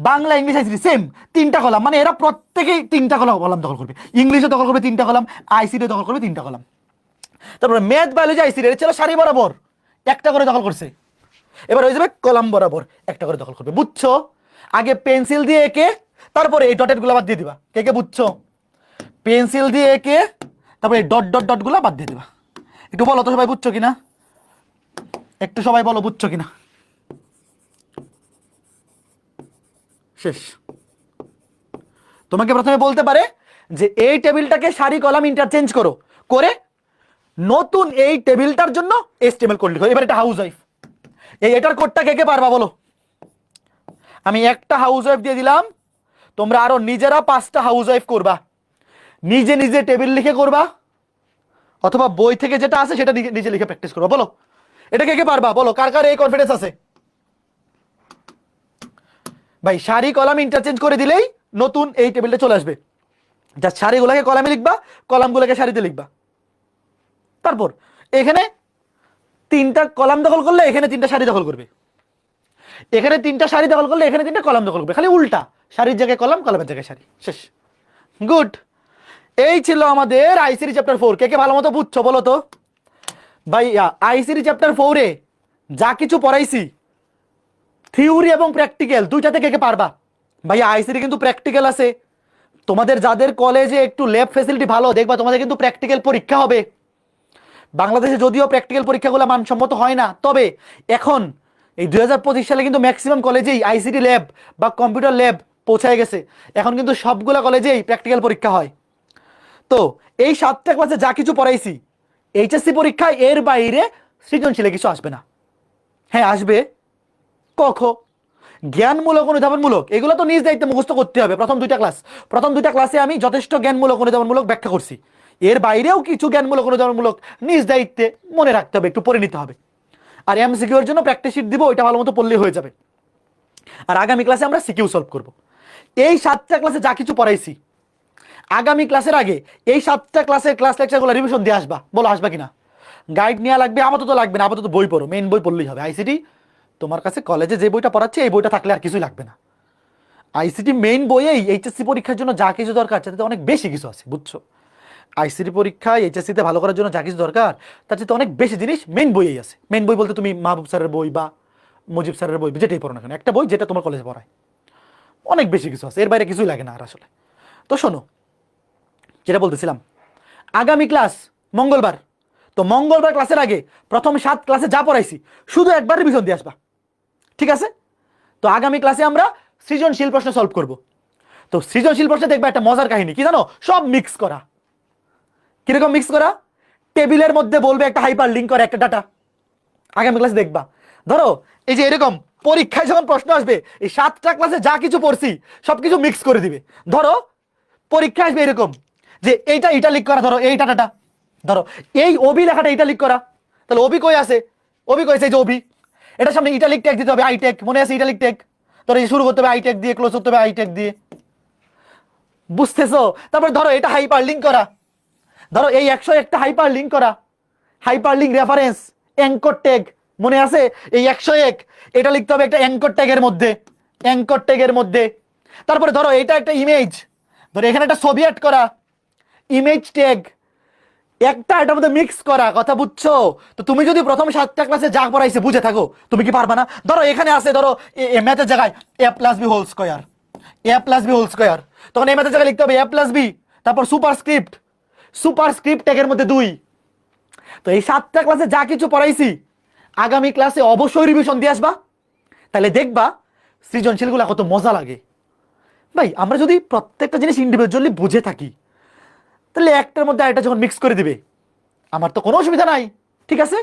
[SPEAKER 1] Bangla English ICT same 3টা কলাম, মানে এরা প্রত্যেকেই 3টা কলাম দখল করবে। ইংলিশে দখল করবে 3টা কলাম, আইসিটি দখল করবে 3টা কলাম। তারপরে ম্যাথ বায়োলজি আইসিটি এর ছিল সারি বরাবর একটা করে দখল করছে, এবার হয়ে যাবে কলাম বরাবর একটা করে দখল করবে। বুঝছো? আগে পেন্সিল দিয়ে এঁকে তারপরে এই ডটেড গুলো বাদ দিয়ে দিবা। কে কে বুঝছো? পেন্সিল দিয়ে এঁকে তারপরে এই ডট ডট ডট গুলা বাদ দিয়ে দিবা। একটু বলো তো সবাই বুঝছো কিনা, একটু সবাই বলো বুঝছো কিনা। শেষ। তোমাকে প্রথমে বলতে পারে যে এই টেবিলটাকে সারি কলাম ইন্টারচেঞ্জ করো, করে নতুন এই টেবিলটার জন্য এসটিএমএল কোড লিখো। এবার এটা হাউস ওয়াইফ, এটার কোডটা কে কে পারবা বলো? আমি একটা হাউস ওয়াইফ দিয়ে দিলাম, তোমরা আরো নিজেরা 5টা হাউস ওয়াইফ করবা, নিজে নিজে টেবিল লিখে করবা, অথবা বই থেকে যেটা আছে সেটা নিজে লিখে প্র্যাকটিস করবা। বলো এটা কে কে পারবা? বলো কার কার এই কনফিডেন্স আছে? ভাই সারি কলাম ইন্টারচেঞ্জ করে দিলেই নতুন এই টেবিলটা চলে আসবে। যা সারিগুলোকে কলামে লিখবা, কলামগুলোকে সারিতে লিখবা। তারপর এখানে 3টা কলাম দখল করলে এখানে 3টা সারি দখল করবে, এখানে 3টা সারি দখল করলে এখানে 3টা কলাম দখল করবে, খালি উল্টা, সারির জায়গায় কলাম, কলামের জায়গায় সারি। শেষ। গুড। এই ছিল আমাদের আইসিটি চ্যাপ্টার 4। কে কে ভালো মতো বুঝছো বলো তো? ভাইয়া আইসিটি চ্যাপ্টার 4-এ যা কিছু পড়াইছি থিওরি এবং প্র্যাকটিক্যাল দুইটাতে কে কে পারবা? ভাইয়া আইসিটি কিন্তু প্র্যাকটিক্যাল আছে, তোমাদের যাদের কলেজে একটু ল্যাব ফ্যাসিলিটি ভালো দেখবা তোমাদের কিন্তু প্র্যাকটিক্যাল পরীক্ষা হবে। বাংলাদেশে যদিও প্র্যাকটিক্যাল পরীক্ষাগুলো মানসম্মত হয় না, তবে এখন এই 2025 সালে কিন্তু ম্যাক্সিমাম কলেজেই আইসিটি ল্যাব বা কম্পিউটার ল্যাব পৌঁছায় গেছে। এখন কিন্তু সবগুলো কলেজেই প্র্যাকটিক্যাল পরীক্ষা হয়। তো এই 7টা ক্লাসে যা কিছু পড়াইছি এইচএসসি পরীক্ষায় এর বাইরে সৃজনশীলে কিছু আসবে না। হ্যাঁ আসবে ক খ, জ্ঞানমূলক অনুধাবনমূলক, এগুলো তো নিজ দায়িত্বে মুখস্থ করতে হবে। প্রথম দুইটা ক্লাসে আমি যথেষ্ট জ্ঞানমূলক অনুধাবনমূলক ব্যাখ্যা করছি, এর বাইরেও কিছু জ্ঞানমূলক অনুধাবনমূলক নিজ দায়িত্বে মনে রাখতে হবে, একটু পড়ে নিতে হবে। আর এমসিকিউ এর জন্য প্র্যাকটিস শিট দিব, ওইটা ভালো মতো পড়লেই হয়ে যাবে। আর আগামী ক্লাসে আমরা সিকিউ সলভ করব। এই 7টা ক্লাসে যা কিছু পড়াইছি আগামী ক্লাসের আগে এই 7টা ক্লাসের ক্লাস লেকচারগুলো রিভিশন দিয়ে আসবা। বলো আসবা কিনা? গাইড নেওয়া লাগবে? আপাতত লাগবে না, আপাতত বই পড়ো, মেইন বই পড়লেই হবে। আইসিটি তোমার কাছে কলেজে যে বইটা পড়াচ্ছে এই বইটা থাকলে আর কিছুই লাগবে না। আইসিটি মেইন বইয়েই এইচএসসি পরীক্ষার জন্য যা কিছু দরকার তাতে অনেক বেশি কিছু আছে, বুঝছো? আইসিটি পরীক্ষায় এইচএসসিতে ভালো করার জন্য যা কিছু দরকার তার চেয়ে অনেক বেশি জিনিস মেইন বইয়েই আছে। মেইন বই বলতে তুমি মাহবুব স্যারের বই বা মুজিব স্যারের বই যেটাই পড়ো না কেন, একটা বই যেটা তোমার কলেজে পড়ায়, অনেক বেশি কিছু আছে, এর বাইরে কিছুই লাগে না আর আসলে। তো শোনো যেটা বলতেছিলাম, আগামী ক্লাস মঙ্গলবার, তো মঙ্গলবার ক্লাসের আগে প্রথম 7 ক্লাসে যা পড়াইছি শুধু একবার রিভিশন দিয়ে আসবা, ঠিক আছে? তো আগামী ক্লাসে আমরা সৃজনশীল প্রশ্ন সলভ করব। তো সৃজনশীল প্রশ্নে দেখবা একটা মজার কাহিনী কি জানো? সব মিক্স করা। কিরকম মিক্স করা? টেবিলের মধ্যে বলবে একটা হাইপার লিঙ্ক করে একটা ডাটা, আগামী ক্লাসে দেখবা। ধরো এই যে এরকম পরীক্ষায় যখন প্রশ্ন আসবে এই 7টা ক্লাসে যা কিছু পড়ছি সবকিছু মিক্স করে দিবে। ধরো পরীক্ষা আসবে এরকম যে এইটা ইটালিক করা, ধরো এই ডাটাটা, ধরো এই অবি লেখাটা ইটালিক করা, তাহলে অবি কই আছে? অবি কইছে এই যে অবি, এটার সামনে ইটালিক ট্যাগ দিতে হবে, আই ট্যাগ, মনে আছে ইটালিক ট্যাগ? ধরো এই শুরু করতে হবে আই ট্যাগ দিয়ে, ক্লোজ করতে হবে আই ট্যাগ দিয়ে, বুঝতেছো? তারপর ধরো এটা হাইপার লিঙ্ক করা, ধরো এই 101টা হাইপার লিঙ্ক করা, hyper link reference, anchor tag, মনে আছে? এই 101 এটা লিখতে হবে একটা অ্যাঙ্কর ট্যাগের মধ্যে, অ্যাঙ্কর ট্যাগের মধ্যে। তারপরে ধরো এটা একটা ইমেজ, ধরো এখানে একটা ছবি অ্যাড করা, ইমেজ ট্যাগ, একটা এটার মধ্যে মিক্স করা। কথা বুঝছো? তো তুমি যদি প্রথম 7টা ক্লাসে যা পড়াইছে বুঝে থাকো, তুমি কি পারবা না? ধরো এখানে আছে, ধরো ম্যাথের জায়গায় a plus b whole square, a plus b whole square, তখন এই ম্যাথের জায়গায় লিখতে হবে a প্লাস বি, তারপর সুপারস্ক্রিপ্ট, সুপারস্ক্রিপ্ট ট্যাগের মধ্যে 2। তো এই 7টা ক্লাসে যা কিছু পড়াইছি আগামী ক্লাসে অবশ্যই রিভিশন দিয়ে আসবা, তাহলে দেখবা সৃজনশীলগুলো কত মজা লাগে। ভাই আমরা যদি প্রত্যেকটা জিনিস ইন্ডিভিজুয়ালি বুঝে থাকি তাহলে একটার মধ্যে আরেকটা যখন মিক্স করে দিবে আমার তো কোনো অসুবিধা নাই, ঠিক আছে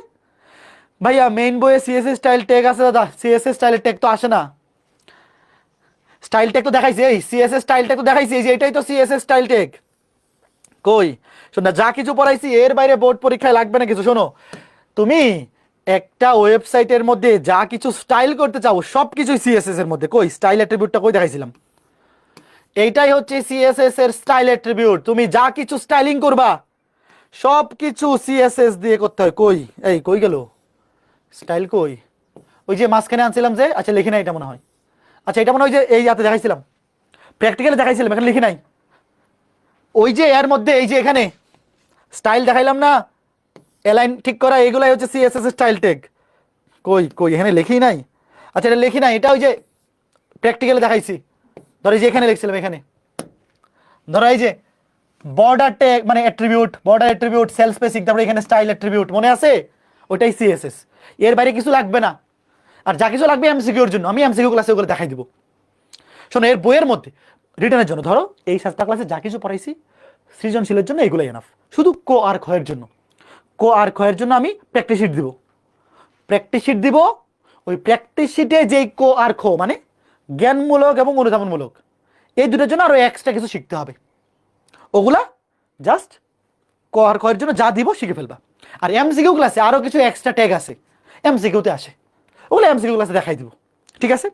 [SPEAKER 1] ভাইয়া। মেইন বইয়ে সিএসএস স্টাইল ট্যাগ আছে দাদা, সিএসএস স্টাইলের ট্যাগ তো আসে না। স্টাইল ট্যাগ তো দেখাইছি, এই সিএসএস স্টাইল ট্যাগ তো দেখাইছি, এই যে এটাই তো সিএসএস স্টাইল ট্যাগ। কই শোনা, যা কিছু পড়াইছি এর বাইরে বোর্ড পরীক্ষায় লাগবে না কিছু। শোনো, তুমি একটা ওয়েবসাইটের মধ্যে যা কিছু স্টাইল করতে চাও সব কিছুই সিএসএস এর মধ্যে। কই স্টাইল অ্যাট্রিবিউটটা কই দেখাইছিলাম? এইটাই হচ্ছে সিএসএস এর স্টাইল অ্যাট্রিবিউট। তুমি যা কিছু স্টাইলিং করবা সব কিছু সিএসএস দিয়ে করতে হয়। কই এই কই গেল স্টাইল? কই ওই যে মাঝখানে আনছিলাম যে, আচ্ছা লিখি নাই এটা মনে হয়। আচ্ছা এটা মনে হয় যে এই হাতে দেখাইছিলাম, প্র্যাকটিক্যালি দেখাইছিলাম, এখানে লিখি নাই। ওই যে এর মধ্যে এই যে এখানে স্টাইল দেখাইলাম না, অ্যালাইন ঠিক করা, এগুলাই হচ্ছে সিএসএস স্টাইল ট্যাগ। কই কই এখানে লিখি নাই। আচ্ছা এটা লিখি নাই, এটা ওই যে প্র্যাকটিক্যালি দেখাইছি। ধরো এই যে এখানে লিখছিলাম, এখানে ধরো এই যে বর্ডার ট্যাগ মানে attribute, border attribute, sell spacing, তারপরে এখানে স্টাইল অ্যাট্রিবিউট, মনে আছে? ওইটাই সিএসএস। এর বাইরে কিছু লাগবে না। আর যা কিছু লাগবে এমসিকিউর জন্য, আমি এমসিকিউ ক্লাসে ওগুলো দেখাই দিব। শোনো, এর বইয়ের মধ্যে রিটার্নের জন্য ধরো এই 7টা ক্লাসে যা কিছু পড়াইছি সৃজনশীলের জন্য এগুলোই এনাফ। শুধু ক আর খ এর জন্য, ক আর খ এর জন্য আমি প্র্যাকটিস শিট দিব। প্র্যাকটিস শিট দিব, ওই প্র্যাকটিস শিটে যেই ক আর খ মানে জ্ঞানমূলক এবং অনুধাবনমূলক, এই দুটোর জন্য আরো এক্সট্রা কিছু শিখতে হবে। ওগুলা জাস্ট ক আর খ এর জন্য যা দিব শিখে ফেলবা। আর এমসিকিউ ক্লাসে আরো কিছু এক্সট্রা ট্যাগ আছে, এমসিকিউতে আসে, ওগুলো এমসিকিউ ক্লাসে দেখাই দিব, ঠিক আছে?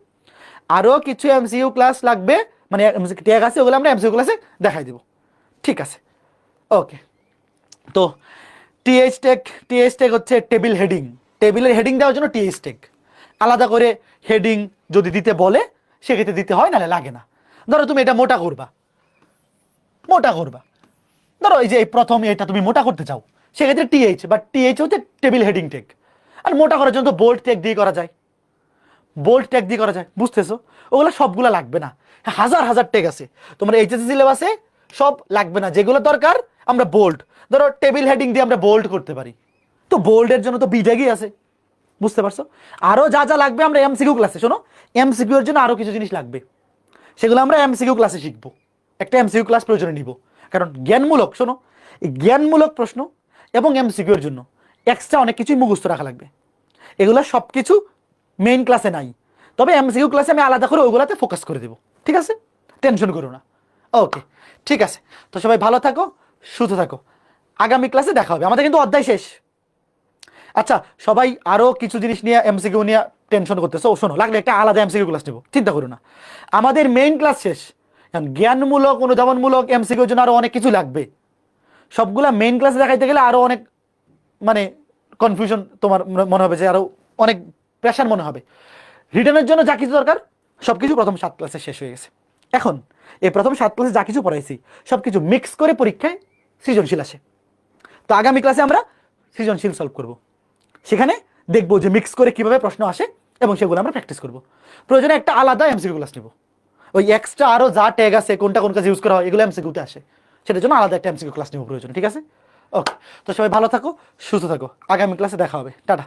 [SPEAKER 1] আরো কিছু এমসিকিউ ক্লাস লাগবে, মানে ট্যাগ আছে, ওগুলো আমরা এমসিকিউ ক্লাসে দেখাই দিব, ঠিক আছে? ওকে, তো টিএইচ ট্যাগ, টিএইচ ট্যাগ হচ্ছে টেবিল হেডিং। টেবিলের হেডিং দেওয়ার জন্য টিএইচ ট্যাগ। আলাদা করে হেডিং যদি দিতে বলে সেক্ষেত্রে দিতে হয়, নাহলে লাগে না। ধরো তুমি এটা মোটা করবা, মোটা করবা, ধরো এই যে এই প্রথম এটা তুমি মোটা করতে চাও, সেক্ষেত্রে টিএইচ, বাট টিএইচ হচ্ছে টেবিল হেডিং ট্যাগ। আর মোটা করার জন্য তো বোল্ড ট্যাগ দিয়ে করা যায়, বোল্ড ট্যাগ দিয়ে করা যায়, বুঝতেছো? ওগুলো সবগুলো লাগবে না, হাজার হাজার ট্যাগ আছে তোমার এইচএসসি সিলেবাসে, সব লাগবে না। যেগুলো দরকার আমরা বোল্ড, ধরো টেবিল হেডিং দিয়ে আমরা বোল্ড করতে পারি, তো বোল্ডের জন্য তো বি ট্যাগই আছে, বুঝতে পারছো? আরো যা যা লাগবে আমরা এমসিকিউ ক্লাসে, শোনো এমসিকিউ এর জন্য আরো কিছু জিনিস লাগবে, সেগুলো আমরা এমসিকিউ ক্লাসে শিখবো। একটা এমসিকিউ ক্লাস প্রয়োজনে নিব, কারণ জ্ঞানমূলক, শোনো এই জ্ঞানমূলক প্রশ্ন এবং এমসিকিউ এর জন্য এক্সট্রা অনেক কিছুই মুখস্থ রাখা লাগবে। এগুলো সব কিছু মেইন ক্লাসে নাই, তবে এমসিকিউ ক্লাসে আমি আলাদা করে ওইগুলাতে ফোকাস করে দেবো, ঠিক আছে? টেনশন করো না। ওকে, ঠিক আছে, তো সবাই ভালো থাকো, সুস্থ থাকো। আগামী ক্লাসে দেখা হবে, আমাদের কিন্তু অধ্যায় শেষ। আচ্ছা, সবাই আরো কিছু জিনিস নিয়ে এমসিকিউ নিয়ে টেনশন করতেছো, শোনো লাগলে একটা আলাদা এমসিকিউ ক্লাস নেবো, চিন্তা করো না। আমাদের মেইন ক্লাস শেষ, জ্ঞানমূলক অনুধাবনমূলক এমসিকিউর জন্য আরো অনেক কিছু লাগবে। সবগুলা মেইন ক্লাসে দেখাইতে গেলে আরো অনেক মানে কনফিউশন তোমার মনে হবে, যে আরো অনেক প্রেশার মনে হবে। রিটার্নের জন্য যা কিছু দরকার সবকিছু প্রথম 7 ক্লাসে শেষ হয়ে গেছে। এখন এই প্রথম 7 ক্লাসে যা কিছু পড়াইছি সবকিছু মিক্স করে পরীক্ষায় সৃজনশীল আসে। তো আগামী ক্লাসে আমরা সৃজনশীল সলভ করব, সেখানে দেখবো যে মিক্স করে কিভাবে প্রশ্ন আসে এবং সেগুলো আমরা প্র্যাকটিস করব। প্রয়োজনে একটা আলাদা এমসিকিউ ক্লাস নেব, ওই এক্সট্রা আরো যা ট্যাগ আছে কোনটা কোন কাজে ইউজ করা হয় এগুলো এমসিকিউতে আসে, সেটার জন্য আলাদা একটা এমসিকিউ ক্লাস নেব প্রয়োজন, ঠিক আছে? ওকে, তো সবাই ভালো থাকো, সুস্থ থাকো, আগামী ক্লাসে দেখা হবে, টাটা।